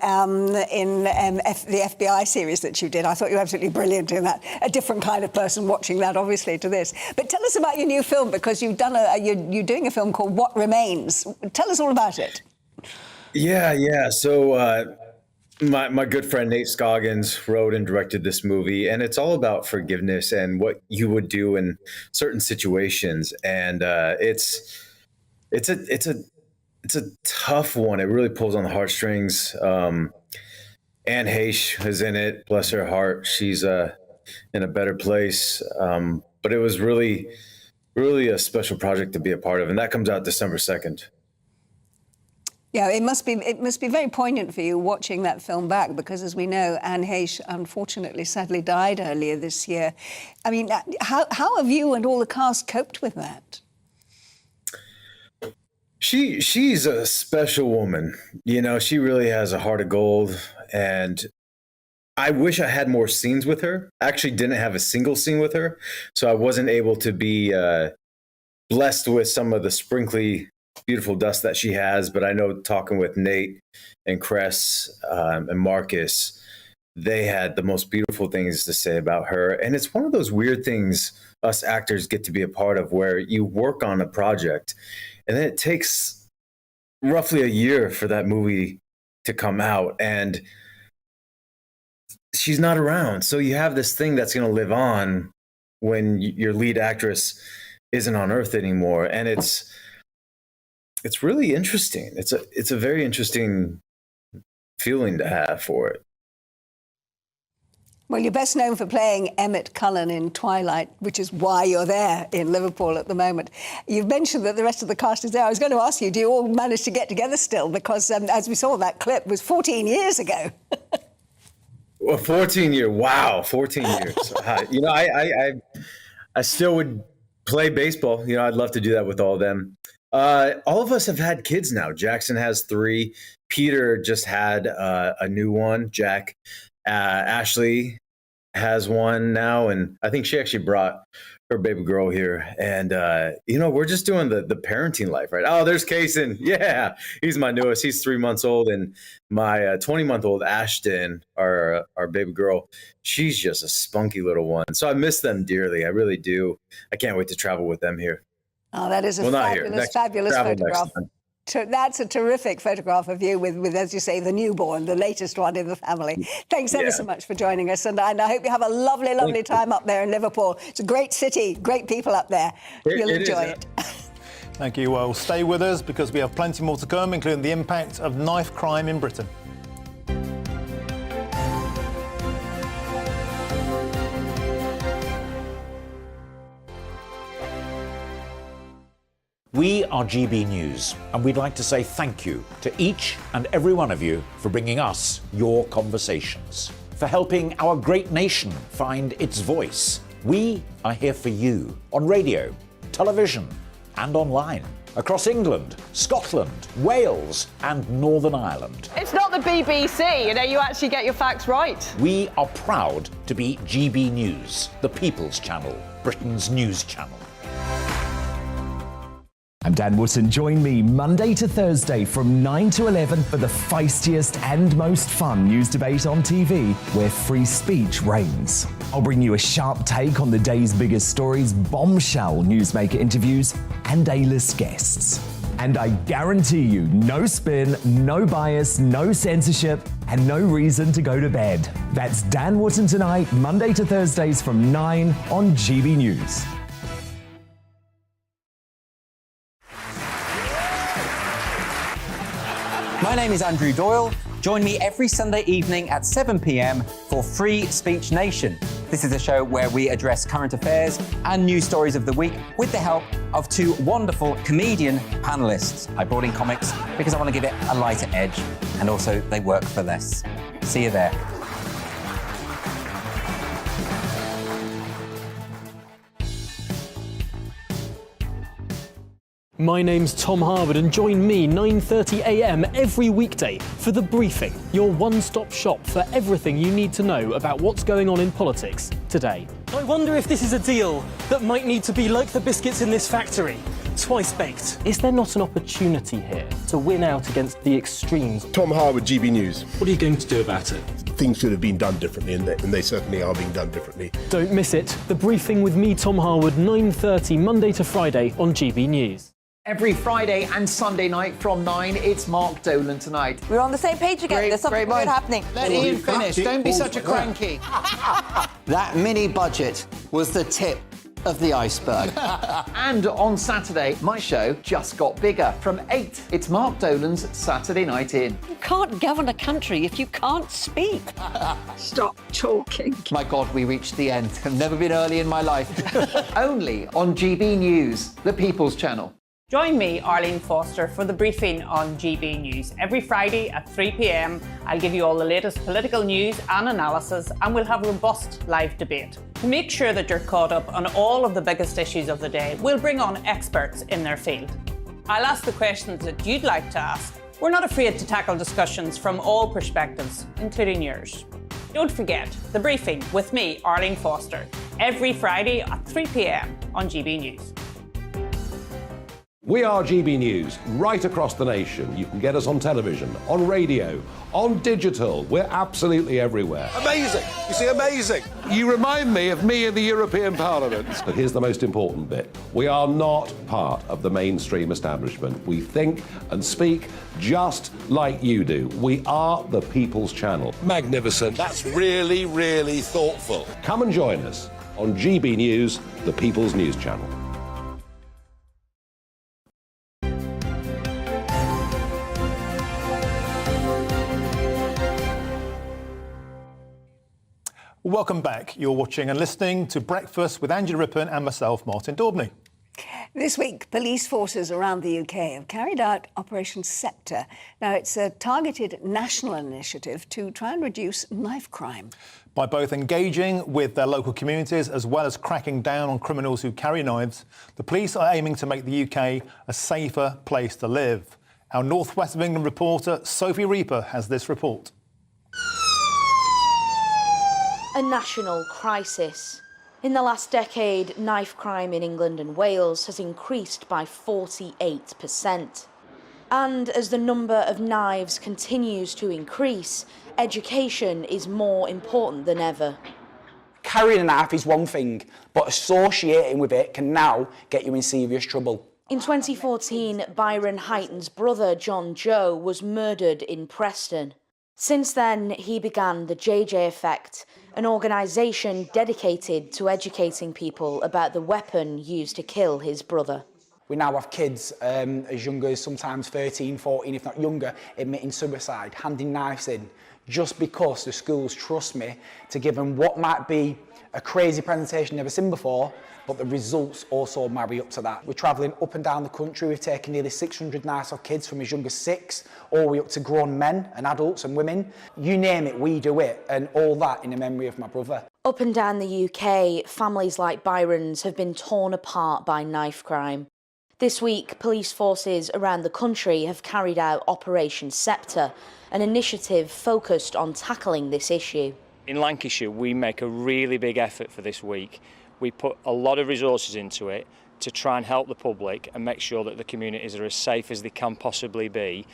FBI series that you did. I thought you were absolutely brilliant in that. A different kind of person watching that, obviously, to this. But tell us about your new film, because you're doing a film called What Remains. Tell us all about it. Yeah. So my good friend Nate Scoggins wrote and directed this movie, and it's all about forgiveness and what you would do in certain situations. And it's a tough one. It really pulls on the heartstrings. Anne Heche is in it. Bless her heart. She's in a better place. But it was really a special project to be a part of, and that comes out December 2nd. Yeah, it must be very poignant for you watching that film back, because, as we know, Anne Heche unfortunately, sadly died earlier this year. I mean, how have you and all the cast coped with that? She's a special woman. You know, she really has a heart of gold, and I wish I had more scenes with her. I actually didn't have a single scene with her, so I wasn't able to be blessed with some of the sprinkly, beautiful dust that she has. But I know, talking with Nate and Cress and Marcus, they had the most beautiful things to say about her. And it's one of those weird things us actors get to be a part of, where you work on a project and then it takes roughly a year for that movie to come out, and she's not around. So you have this thing that's going to live on when your lead actress isn't on Earth anymore. And it's really interesting. It's a very interesting feeling to have for it. Well, you're best known for playing Emmett Cullen in Twilight, which is why you're there in Liverpool at the moment. You've mentioned that the rest of the cast is there. I was going to ask you, do you all manage to get together still? Because as we saw, that clip was 14 years ago. Well, 14 years. Wow, 14 years. You know, I still would play baseball. You know, I'd love to do that with all of them. All of us have had kids now. Jackson has 3. Peter just had a new one. Jack. Ashley has one now, and I think she actually brought her baby girl here. And you know, we're just doing the parenting life, right? Oh, there's Kaysen. Yeah, he's my newest. He's 3 months old, and my 20-month-old Ashton, our baby girl, she's just a spunky little one. So I miss them dearly. I really do. I can't wait to travel with them here. Oh, that is a fabulous photograph. That's a terrific photograph of you with, as you say, the newborn, the latest one in the family. Thanks ever so much for joining us, and I hope you have a lovely time up there in Liverpool. It's a great city, great people up there. You'll enjoy it. Thank you. Well, stay with us because we have plenty more to come, including the impact of knife crime in Britain. We are GB News, and we'd like to say thank you to each and every one of you for bringing us your conversations, for helping our great nation find its voice. We are here for you on radio, television, and online, across England, Scotland, Wales, and Northern Ireland. It's not the BBC, you actually get your facts right. We are proud to be GB News, the People's Channel, Britain's news channel. I'm Dan Wootton. Join me Monday to Thursday from 9 to 11 for the feistiest and most fun news debate on TV, where free speech reigns. I'll bring you a sharp take on the day's biggest stories, bombshell newsmaker interviews, and A-list guests. And I guarantee you, no spin, no bias, no censorship, and no reason to go to bed. That's Dan Wootton tonight, Monday to Thursdays from 9 on GB News. My name is Andrew Doyle. Join me every Sunday evening at 7 p.m. for Free Speech Nation. This is a show where we address current affairs and news stories of the week with the help of two wonderful comedian panellists. I brought in comics because I want to give it a lighter edge, and also they work for less. See you there. My name's Tom Harwood, and join me 9:30 a.m. every weekday for The Briefing, your one-stop shop for everything you need to know about what's going on in politics today. I wonder if this is a deal that might need to be like the biscuits in this factory, twice baked. Is there not an opportunity here to win out against the extremes? Tom Harwood, GB News. What are you going to do about it? Things should have been done differently, and they certainly are being done differently. Don't miss it. The Briefing with me, Tom Harwood, 9:30 Monday to Friday on GB News. Every Friday and Sunday night from 9, it's Mark Dolan Tonight. We're on the same page again. There's something good happening. Let Ian finish. Don't be such a cranky. That mini budget was the tip of the iceberg. And on Saturday, my show just got bigger. From 8, it's Mark Dolan's Saturday Night In. You can't govern a country if you can't speak. Stop talking. My God, we reached the end. I've never been early in my life. Only on GB News, the People's Channel. Join me, Arlene Foster, for The Briefing on GB News. Every Friday at 3 p.m, I'll give you all the latest political news and analysis, and we'll have robust live debate. To make sure that you're caught up on all of the biggest issues of the day, we'll bring on experts in their field. I'll ask the questions that you'd like to ask. We're not afraid to tackle discussions from all perspectives, including yours. Don't forget, The Briefing with me, Arlene Foster, every Friday at 3 p.m. on GB News. We are GB News, right across the nation. You can get us on television, on radio, on digital. We're absolutely everywhere. Amazing. You see, amazing. You remind me of me in the European Parliament. But here's the most important bit. We are not part of the mainstream establishment. We think and speak just like you do. We are the People's Channel. Magnificent. That's really, really thoughtful. Come and join us on GB News, the People's News Channel. Welcome back. You're watching and listening to Breakfast with Angela Rippon and myself, Martin Daubney. This week, police forces around the UK have carried out Operation Sceptre. Now, it's a targeted national initiative to try and reduce knife crime. By both engaging with their local communities as well as cracking down on criminals who carry knives, the police are aiming to make the UK a safer place to live. Our North West of England reporter, Sophie Reaper, has this report. A national crisis. In the last decade, knife crime in England and Wales has increased by 48%. And as the number of knives continues to increase, education is more important than ever. Carrying a knife is one thing, but associating with it can now get you in serious trouble. In 2014, Byron Heighton's brother, John Joe, was murdered in Preston. Since then, he began the JJ Effect, an organisation dedicated to educating people about the weapon used to kill his brother. We now have kids as young as sometimes 13, 14, if not younger, admitting suicide, handing knives in, just because the schools trust me to give them what might be a crazy presentation never seen before, but the results also marry up to that. We're travelling up and down the country. We've taken nearly 600 knives off kids from as young as 6, all the way up to grown men and adults and women. You name it, we do it, and all that in the memory of my brother. Up and down the UK, families like Byron's have been torn apart by knife crime. This week, police forces around the country have carried out Operation Sceptre, an initiative focused on tackling this issue. In Lancashire, we make a really big effort for this week. We put a lot of resources into it to try and help the public and make sure that the communities are as safe as they can possibly be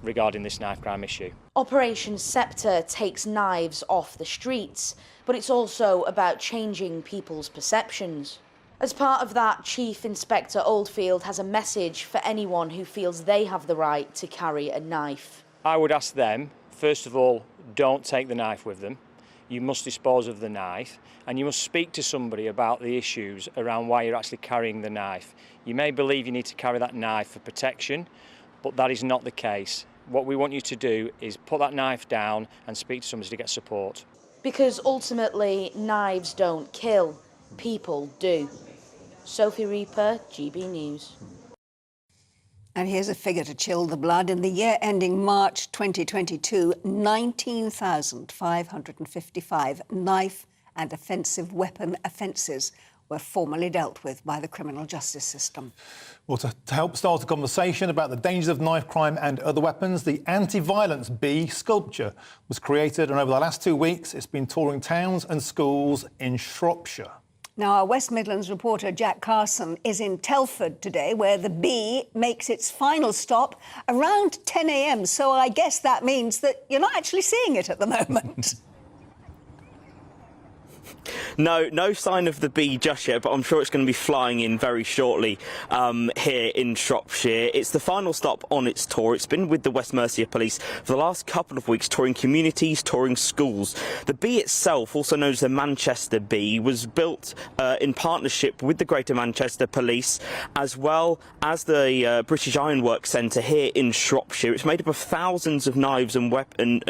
regarding this knife crime issue. Operation Sceptre takes knives off the streets, but it's also about changing people's perceptions. As part of that, Chief Inspector Oldfield has a message for anyone who feels they have the right to carry a knife. I would ask them, first of all, don't take the knife with them. You must dispose of the knife, and you must speak to somebody about the issues around why you're actually carrying the knife. You may believe you need to carry that knife for protection, but that is not the case. What we want you to do is put that knife down and speak to somebody to get support. Because ultimately, knives don't kill, people do. Sophie Reaper, GB News. And here's a figure to chill the blood. In the year ending March 2022, 19,555 knife and offensive weapon offences were formally dealt with by the criminal justice system. Well, to help start a conversation about the dangers of knife crime and other weapons, the anti-violence bee sculpture was created, and over the last 2 weeks, it's been touring towns and schools in Shropshire. Now, our West Midlands reporter Jack Carson is in Telford today, where the bee makes its final stop around 10 a.m. So I guess that means that you're not actually seeing it at the moment. No sign of the bee just yet, but I'm sure it's going to be flying in very shortly here in Shropshire. It's the final stop on its tour. It's been with the West Mercia Police for the last couple of weeks, touring communities, touring schools. The bee itself, also known as the Manchester Bee, was built in partnership with the Greater Manchester Police, as well as the British Ironworks Centre here in Shropshire. It's made up of thousands of knives and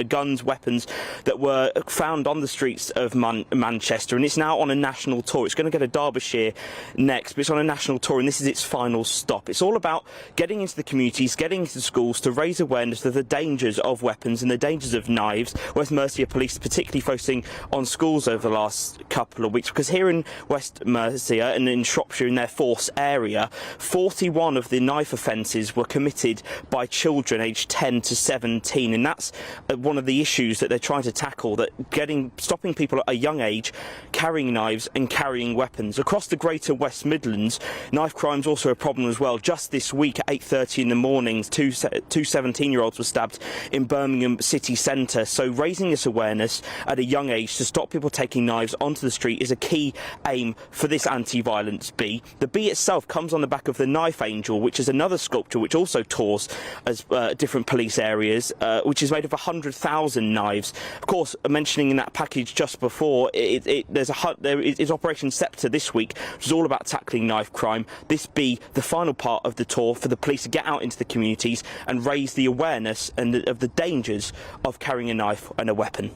guns, weapons that were found on the streets of Manchester, and it's now on a national tour. It's going to go to Derbyshire next, but it's on a national tour, and this is its final stop. It's all about getting into the communities, getting into the schools to raise awareness of the dangers of weapons and the dangers of knives. West Mercia Police particularly focusing on schools over the last couple of weeks, because here in West Mercia and in Shropshire, in their force area, 41 of the knife offences were committed by children aged 10 to 17, and that's one of the issues that they're trying to tackle, that stopping people at a young age carrying knives and carrying weapons. Across the Greater West Midlands, knife crime's also a problem as well. Just this week at 8:30 in the morning, two 17-year-olds were stabbed in Birmingham city centre. So raising this awareness at a young age to stop people taking knives onto the street is a key aim for this anti-violence bee. The bee itself comes on the back of the Knife Angel, which is another sculpture which also tours as different police areas, which is made of 100,000 knives. Of course, mentioning in that package just before, there is Operation Sceptre this week, which is all about tackling knife crime. This be the final part of the tour for the police to get out into the communities and raise the awareness of the dangers of carrying a knife and a weapon.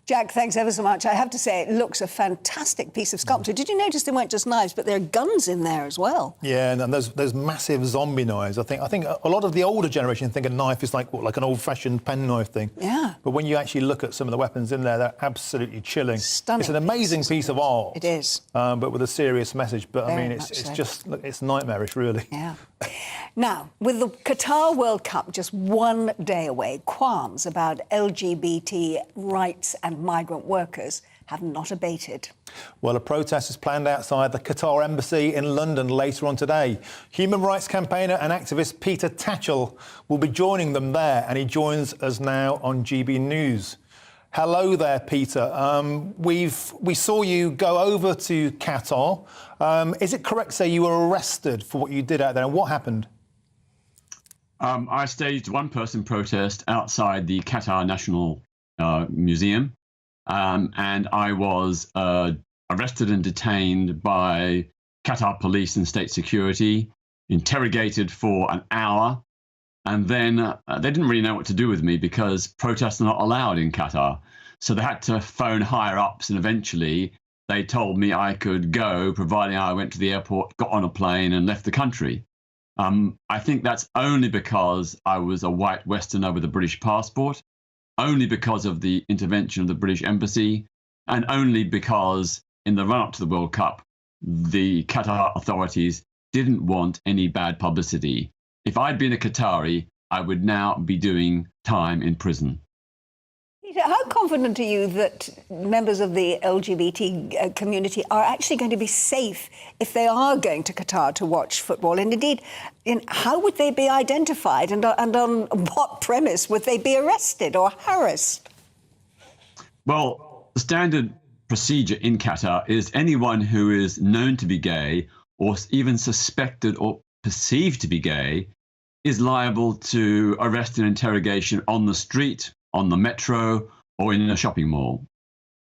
Jack, thanks ever so much. I have to say, it looks a fantastic piece of sculpture. Did you notice they weren't just knives, but there are guns in there as well? Yeah, and those massive zombie knives. I think a lot of the older generation think a knife is like an old-fashioned penknife thing. Yeah. But when you actually look at some of the weapons in there, they're absolutely chilling. Stunning. It's an amazing piece of art. It is. But with a serious message. But Very I mean, it's nightmarish, really. Yeah. Now, with the Qatar World Cup just one day away, qualms about LGBT rights and migrant workers have not abated. Well, a protest is planned outside the Qatar embassy in London later on today. Human rights campaigner and activist Peter Tatchell will be joining them there, and he joins us now on GB News. Hello there, Peter. We saw you go over to Qatar. Is it correct to say you were arrested for what you did out there, and what happened? I staged one-person protest outside the Qatar National Museum, and I was arrested and detained by Qatar police and state security. interrogated for an hour, and then they didn't really know what to do with me because protests are not allowed in Qatar. So they had to phone higher ups, and eventually they told me I could go, providing I went to the airport, got on a plane, and left the country. I think that's only because I was a white Westerner with a British passport, only because of the intervention of the British embassy, and only because in the run-up to the World Cup, the Qatar authorities didn't want any bad publicity. If I'd been a Qatari, I would now be doing time in prison. Peter, how confident are you that members of the LGBT community are actually going to be safe if they are going to Qatar to watch football? And indeed, how would they be identified, and on what premise would they be arrested or harassed? Well, the standard procedure in Qatar is anyone who is known to be gay or even suspected or perceived to be gay is liable to arrest and interrogation on the street, on the metro, or in a shopping mall.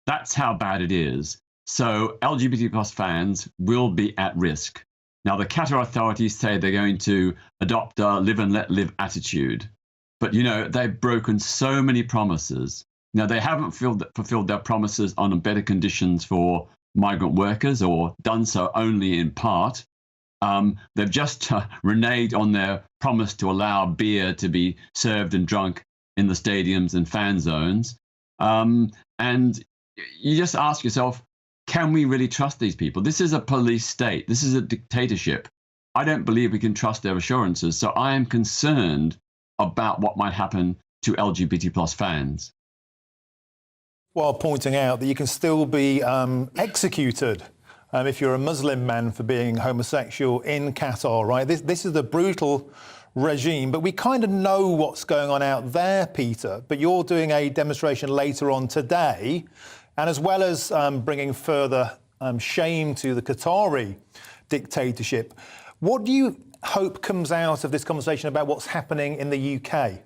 That's how bad it is. So LGBT plus fans will be at risk. Now, the Qatar authorities say they're going to adopt a live and let live attitude. But, you know, they've broken so many promises. Now, they haven't fulfilled their promises on better conditions for migrant workers, or done so only in part. They've just reneged on their promise to allow beer to be served and drunk in the stadiums and fan zones. And you just ask yourself, can we really trust these people? This is a police state. This is a dictatorship. I don't believe we can trust their assurances. So I am concerned about what might happen to LGBT plus fans. While pointing out that you can still be executed if you're a Muslim man for being homosexual in Qatar, right? This is a brutal regime, but we kind of know what's going on out there, Peter. But you're doing a demonstration later on today, and as well as bringing further shame to the Qatari dictatorship, what do you hope comes out of this conversation about what's happening in the UK?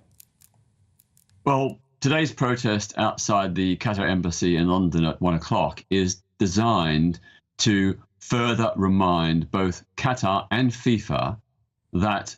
Well, today's protest outside the Qatar embassy in London at 1 o'clock is designed to further remind both Qatar and FIFA that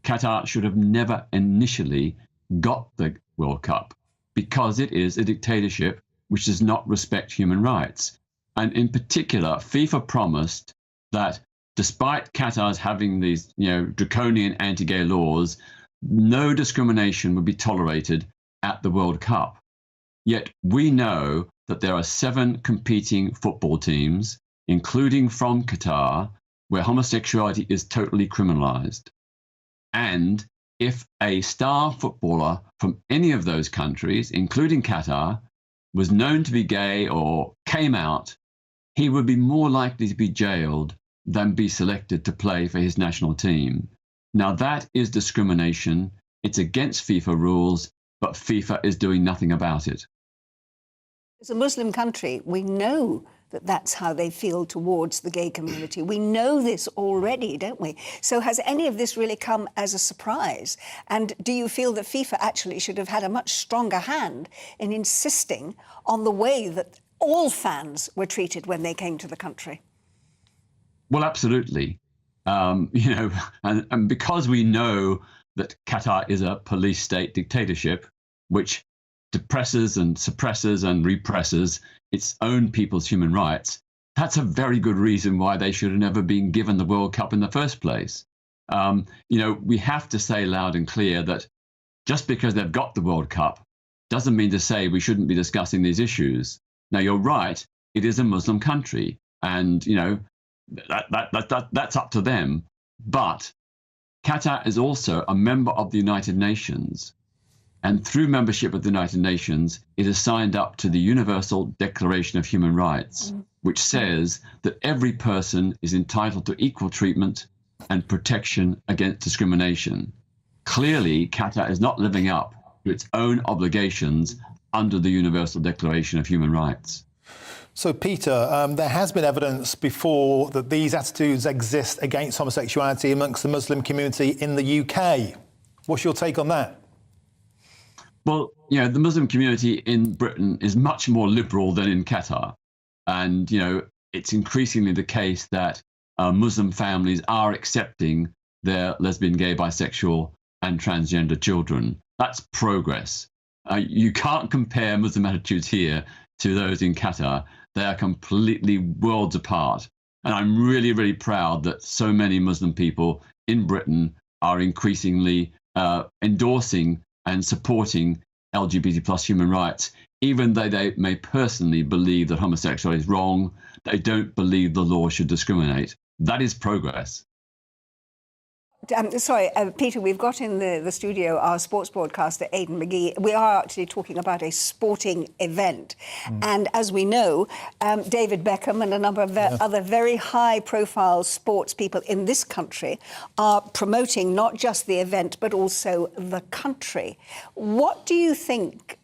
Qatar should have never initially got the World Cup, because it is a dictatorship which does not respect human rights. And in particular, FIFA promised that despite Qatar's having these, draconian anti-gay laws, no discrimination would be tolerated at the World Cup. Yet we know that there are 7 competing football teams, including from Qatar, where homosexuality is totally criminalized. And if a star footballer from any of those countries, including Qatar, was known to be gay or came out, he would be more likely to be jailed than be selected to play for his national team. Now that is discrimination. It's against FIFA rules, but FIFA is doing nothing about it. As a Muslim country, we know that that's how they feel towards the gay community. We know this already, don't we? So has any of this really come as a surprise? And do you feel that FIFA actually should have had a much stronger hand in insisting on the way that all fans were treated when they came to the country? Well, absolutely. And because we know that Qatar is a police state dictatorship, which depresses and suppresses and represses its own people's human rights, that's a very good reason why they should have never been given the World Cup in the first place. We have to say loud and clear that just because they've got the World Cup doesn't mean to say we shouldn't be discussing these issues. Now, you're right, it is a Muslim country, and, that's up to them. But Qatar is also a member of the United Nations. And through membership of the United Nations, it is signed up to the Universal Declaration of Human Rights, which says that every person is entitled to equal treatment and protection against discrimination. Clearly, Qatar is not living up to its own obligations under the Universal Declaration of Human Rights. So, Peter, there has been evidence before that these attitudes exist against homosexuality amongst the Muslim community in the UK. What's your take on that? Well, the Muslim community in Britain is much more liberal than in Qatar. And, it's increasingly the case that Muslim families are accepting their lesbian, gay, bisexual and transgender children. That's progress. You can't compare Muslim attitudes here to those in Qatar. They are completely worlds apart. And I'm really, really proud that so many Muslim people in Britain are increasingly endorsing and supporting LGBT plus human rights, even though they may personally believe that homosexuality is wrong. They don't believe the law should discriminate. That is progress. Sorry, Peter, we've got in the studio our sports broadcaster, Aidan McGee. We are actually talking about a sporting event. And as we know, David Beckham and a number of other very high-profile sports people in this country are promoting not just the event, but also the country. What do you think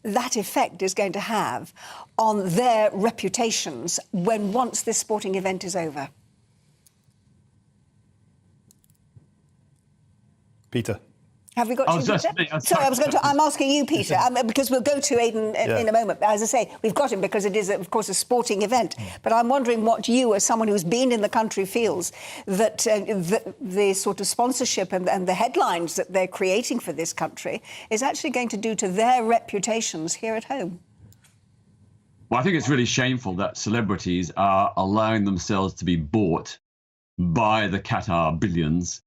that effect is going to have on their reputations once this sporting event is over? Peter. Have we got you, Peter? Sorry, I'm asking you, Peter, because we'll go to Aidan in a moment. As I say, we've got him because it is, of course, a sporting event. But I'm wondering what you, as someone who's been in the country, feels that the sort of sponsorship and the headlines that they're creating for this country is actually going to do to their reputations here at home. Well, I think it's really shameful that celebrities are allowing themselves to be bought by the Qatar billions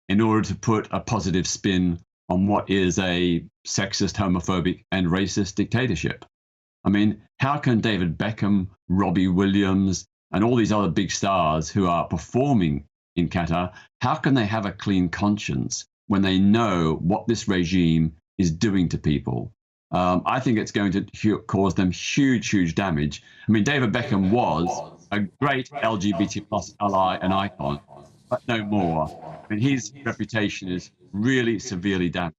in order to put a positive spin on what is a sexist, homophobic and racist dictatorship. I mean, how can David Beckham, Robbie Williams and all these other big stars who are performing in Qatar, how can they have a clean conscience when they know what this regime is doing to people? I think it's going to cause them huge, huge damage. I mean, David Beckham was a great LGBT plus ally and icon, but no more. I mean, his reputation is really severely damaged.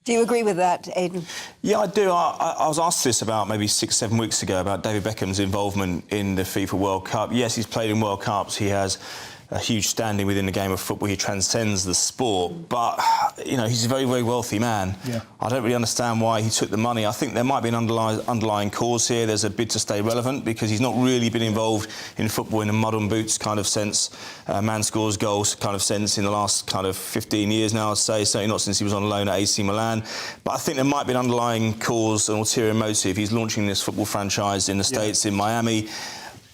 Do you agree with that, Aidan? Yeah, I do. I was asked this about maybe 6-7 weeks ago about David Beckham's involvement in the FIFA World Cup. Yes, he's played in World Cups. He has a huge standing within the game of football. He transcends the sport. But, you know, he's a very, very wealthy man. Yeah. I don't really understand why he took the money. I think there might be an underlying cause here. There's a bid to stay relevant because he's not really been involved in football in a mud on boots kind of sense, man scores goals kind of sense in the last kind of 15 years now, I'd say. Certainly not since he was on loan at AC Milan. But I think there might be an underlying cause, an ulterior motive. He's launching this football franchise in the States, in Miami.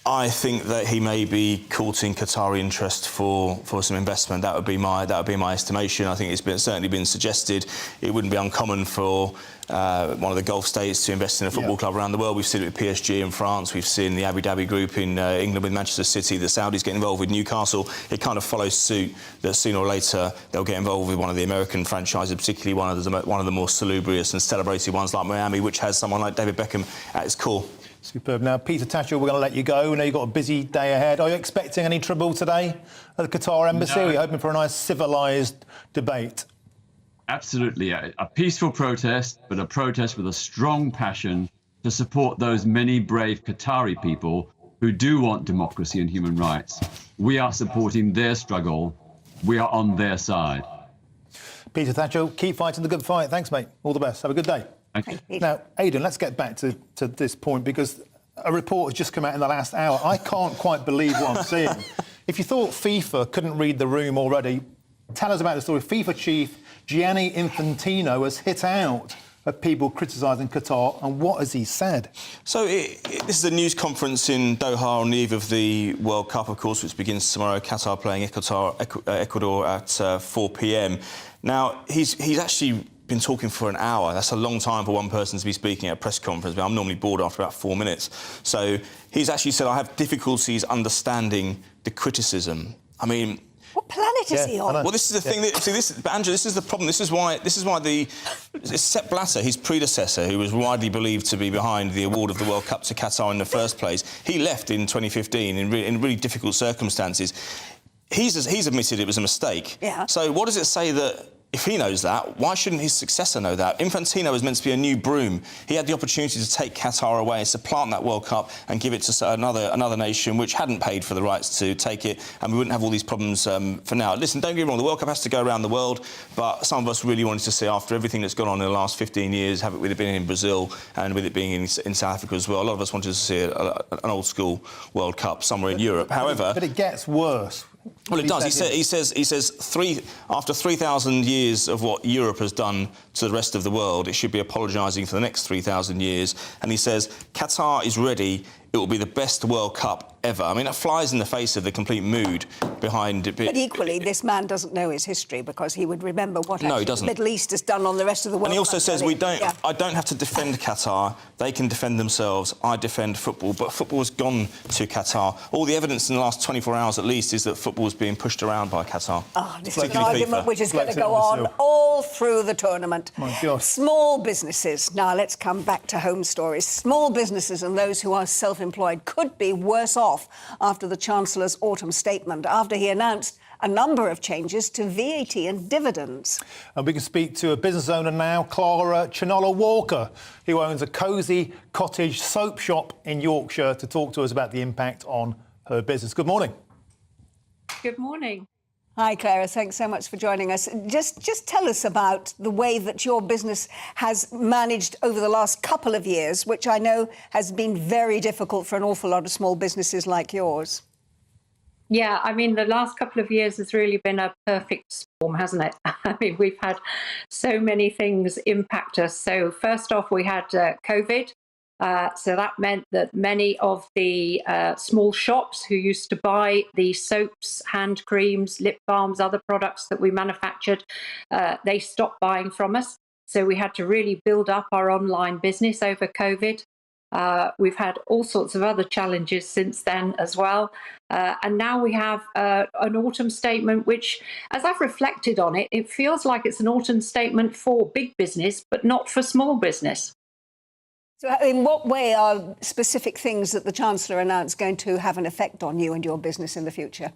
I think that he may be courting Qatari interest for some investment. That would be my estimation. I think it's certainly been suggested. It wouldn't be uncommon for one of the Gulf states to invest in a football club around the world. We've seen it with PSG in France. We've seen the Abu Dhabi group in England with Manchester City. The Saudis get involved with Newcastle. It kind of follows suit that sooner or later they'll get involved with one of the American franchises, particularly one of the more salubrious and celebrated ones like Miami, which has someone like David Beckham at its core. Superb. Now, Peter Tatchell, we're going to let you go. We know you've got a busy day ahead. Are you expecting any trouble today at the Qatar embassy? No. Are you hoping for a nice civilised debate? Absolutely. A peaceful protest, but a protest with a strong passion to support those many brave Qatari people who do want democracy and human rights. We are supporting their struggle. We are on their side. Peter Tatchell, keep fighting the good fight. Thanks, mate. All the best. Have a good day. Now, Aidan, let's get back to this point because a report has just come out in the last hour. I can't quite believe what I'm seeing. If you thought FIFA couldn't read the room already, tell us about the story. FIFA chief Gianni Infantino has hit out at people criticising Qatar, and what has he said? So this is a news conference in Doha on the eve of the World Cup, of course, which begins tomorrow. Qatar playing Ecuador at 4 p.m. Now, he's actually been talking for an hour. That's a long time for one person to be speaking at a press conference, but I'm normally bored after about 4 minutes. So he's actually said, I have difficulties understanding the criticism. I mean, what planet is he on? Well, this is the thing. But Andrew, this is the problem. This is why Sepp Blatter, his predecessor, who was widely believed to be behind the award of the World Cup to Qatar in the first place, he left in 2015 in really difficult circumstances. He's admitted it was a mistake. Yeah. So what does it say that if he knows that, why shouldn't his successor know that? Infantino was meant to be a new broom. He had the opportunity to take Qatar away and supplant that World Cup and give it to another nation which hadn't paid for the rights to take it, and we wouldn't have all these problems for now. Listen, don't get me wrong, the World Cup has to go around the world, but some of us really wanted to see, after everything that's gone on in the last 15 years, with it being in Brazil and with it being in South Africa as well, a lot of us wanted to see an old-school World Cup somewhere in Europe. However... But it gets worse. Well, it does. He says after 3,000 years of what Europe has done to the rest of the world, it should be apologising for the next 3,000 years. And he says Qatar is ready. It will be the best World Cup ever. I mean, that flies in the face of the complete mood behind it. But equally, this man doesn't know his history, because he would remember what he doesn't. The Middle East has done on the rest of the world. And he also says, I don't have to defend Qatar. They can defend themselves. I defend football. But football has gone to Qatar. All the evidence in the last 24 hours, at least, is that football is being pushed around by Qatar. Oh, this is an argument which is going to go on all through the tournament. My God. Small businesses. Now, let's come back to home stories. Small businesses and those who are self-employed could be worse off after the Chancellor's autumn statement, after he announced a number of changes to VAT and dividends. And we can speak to a business owner now, Clara Chinola-Walker, who owns a cosy cottage soap shop in Yorkshire, to talk to us about the impact on her business. Good morning. Good morning. Hi, Clara. Thanks so much for joining us. Just tell us about the way that your business has managed over the last couple of years, which I know has been very difficult for an awful lot of small businesses like yours. Yeah, I mean, the last couple of years has really been a perfect storm, hasn't it? I mean, we've had so many things impact us. So first off, we had COVID. So that meant that many of the small shops who used to buy the soaps, hand creams, lip balms, other products that we manufactured, they stopped buying from us. So we had to really build up our online business over COVID. We've had all sorts of other challenges since then as well. And now we have an autumn statement, which, as I've reflected on it, it feels like it's an autumn statement for big business, but not for small business. So in what way are specific things that the Chancellor announced going to have an effect on you and your business in the future?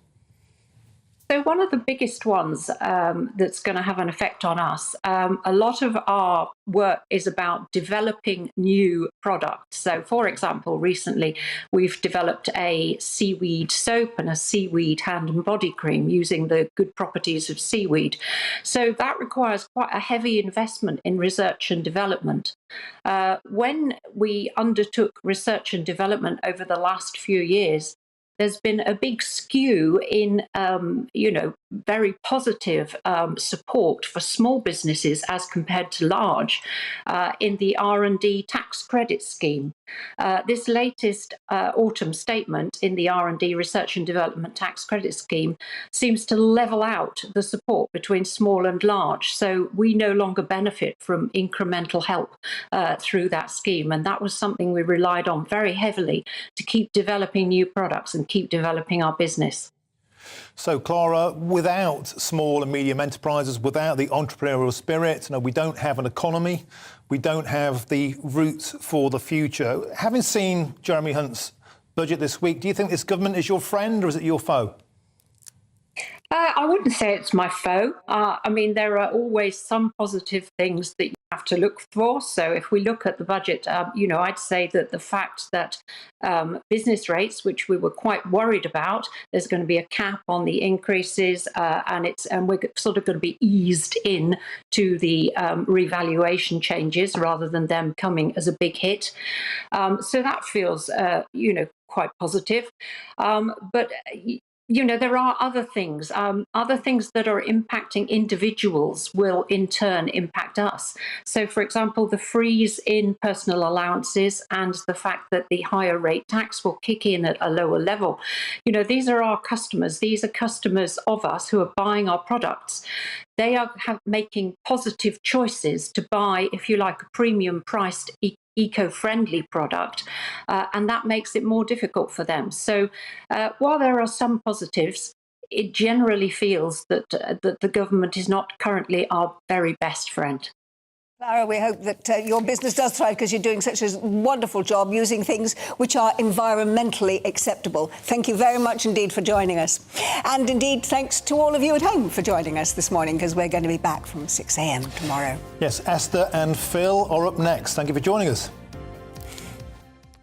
So one of the biggest ones that's going to have an effect on us, a lot of our work is about developing new products. So, for example, recently we've developed a seaweed soap and a seaweed hand and body cream using the good properties of seaweed. So that requires quite a heavy investment in research and development. When we undertook research and development over the last few years, there's been a big skew in, very positive support for small businesses as compared to large in the R&D tax credit scheme. This latest autumn statement in the R&D Research and Development Tax Credit Scheme seems to level out the support between small and large. So we no longer benefit from incremental help through that scheme. And that was something we relied on very heavily to keep developing new products and keep developing our business. So, Clara, without small and medium enterprises, without the entrepreneurial spirit, we don't have an economy, we don't have the roots for the future. Having seen Jeremy Hunt's budget this week, do you think this government is your friend or is it your foe? I wouldn't say it's my foe. I mean, there are always some positive things that you have to look for. So if we look at the budget, I'd say that the fact that business rates, which we were quite worried about, there's going to be a cap on the increases, and we're sort of going to be eased in to the revaluation changes rather than them coming as a big hit. So that feels, quite positive. But there are other things that are impacting individuals will in turn impact us. So, for example, the freeze in personal allowances and the fact that the higher rate tax will kick in at a lower level. These are our customers. These are customers of us who are buying our products. They are making positive choices to buy, if you like, a premium priced eco-friendly product, and that makes it more difficult for them. So while there are some positives, it generally feels that the government is not currently our very best friend. Lara, we hope that your business does thrive because you're doing such a wonderful job using things which are environmentally acceptable. Thank you very much indeed for joining us. And indeed, thanks to all of you at home for joining us this morning, because we're going to be back from 6 a.m. tomorrow. Yes, Esther and Phil are up next. Thank you for joining us.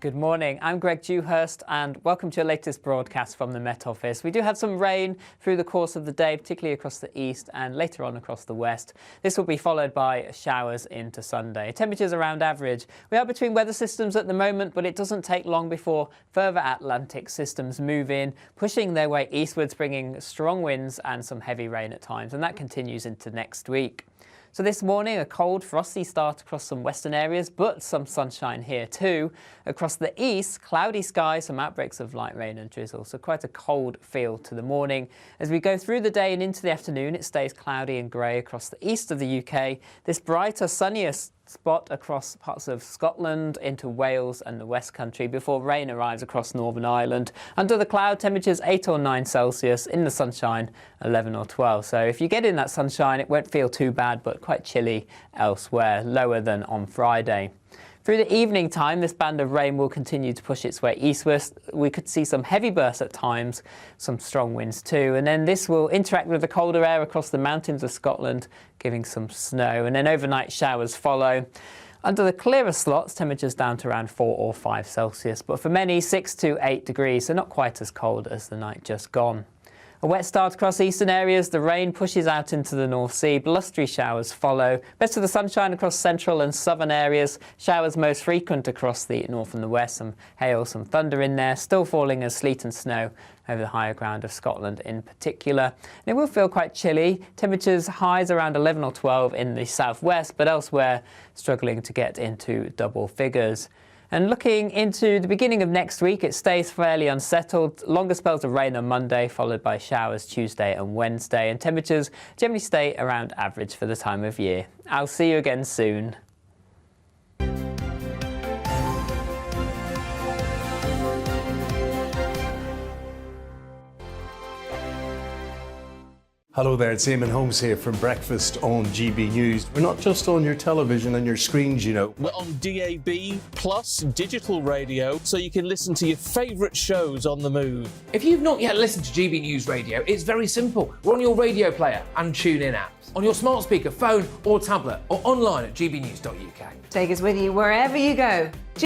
Good morning, I'm Greg Dewhurst and welcome to your latest broadcast from the Met Office. We do have some rain through the course of the day, particularly across the east and later on across the west. This will be followed by showers into Sunday. Temperatures around average. We are between weather systems at the moment, but it doesn't take long before further Atlantic systems move in, pushing their way eastwards, bringing strong winds and some heavy rain at times, and that continues into next week. So this morning, a cold, frosty start across some western areas, but some sunshine here too. Across the east, cloudy skies, some outbreaks of light rain and drizzle, so quite a cold feel to the morning. As we go through the day and into the afternoon, it stays cloudy and grey across the east of the UK. This brighter, sunnier spot across parts of Scotland into Wales and the West Country before rain arrives across Northern Ireland. Under the cloud, temperatures 8 or 9 Celsius, in the sunshine 11 or 12. So if you get in that sunshine, it won't feel too bad, but quite chilly elsewhere, lower than on Friday. Through the evening time, this band of rain will continue to push its way eastward. We could see some heavy bursts at times, some strong winds too, and then this will interact with the colder air across the mountains of Scotland, giving some snow, and then overnight showers follow. Under the clearer slots, temperatures down to around 4 or 5 Celsius, but for many 6 to 8 degrees, so not quite as cold as the night just gone. A wet start across eastern areas, the rain pushes out into the North Sea, blustery showers follow. Best of the sunshine across central and southern areas, showers most frequent across the north and the west, some hail, some thunder in there, still falling as sleet and snow over the higher ground of Scotland in particular. And it will feel quite chilly, temperatures highs around 11 or 12 in the southwest, but elsewhere struggling to get into double figures. And looking into the beginning of next week, it stays fairly unsettled. Longer spells of rain on Monday, followed by showers Tuesday and Wednesday. And temperatures generally stay around average for the time of year. I'll see you again soon. Hello there, it's Eamon Holmes here from Breakfast on GB News. We're not just on your television and your screens, you know. We're on DAB plus digital radio, so you can listen to your favourite shows on the move. If you've not yet listened to GB News Radio, it's very simple. We're on your radio player and TuneIn apps, on your smart speaker, phone or tablet, or online at gbnews.uk. Take us with you wherever you go.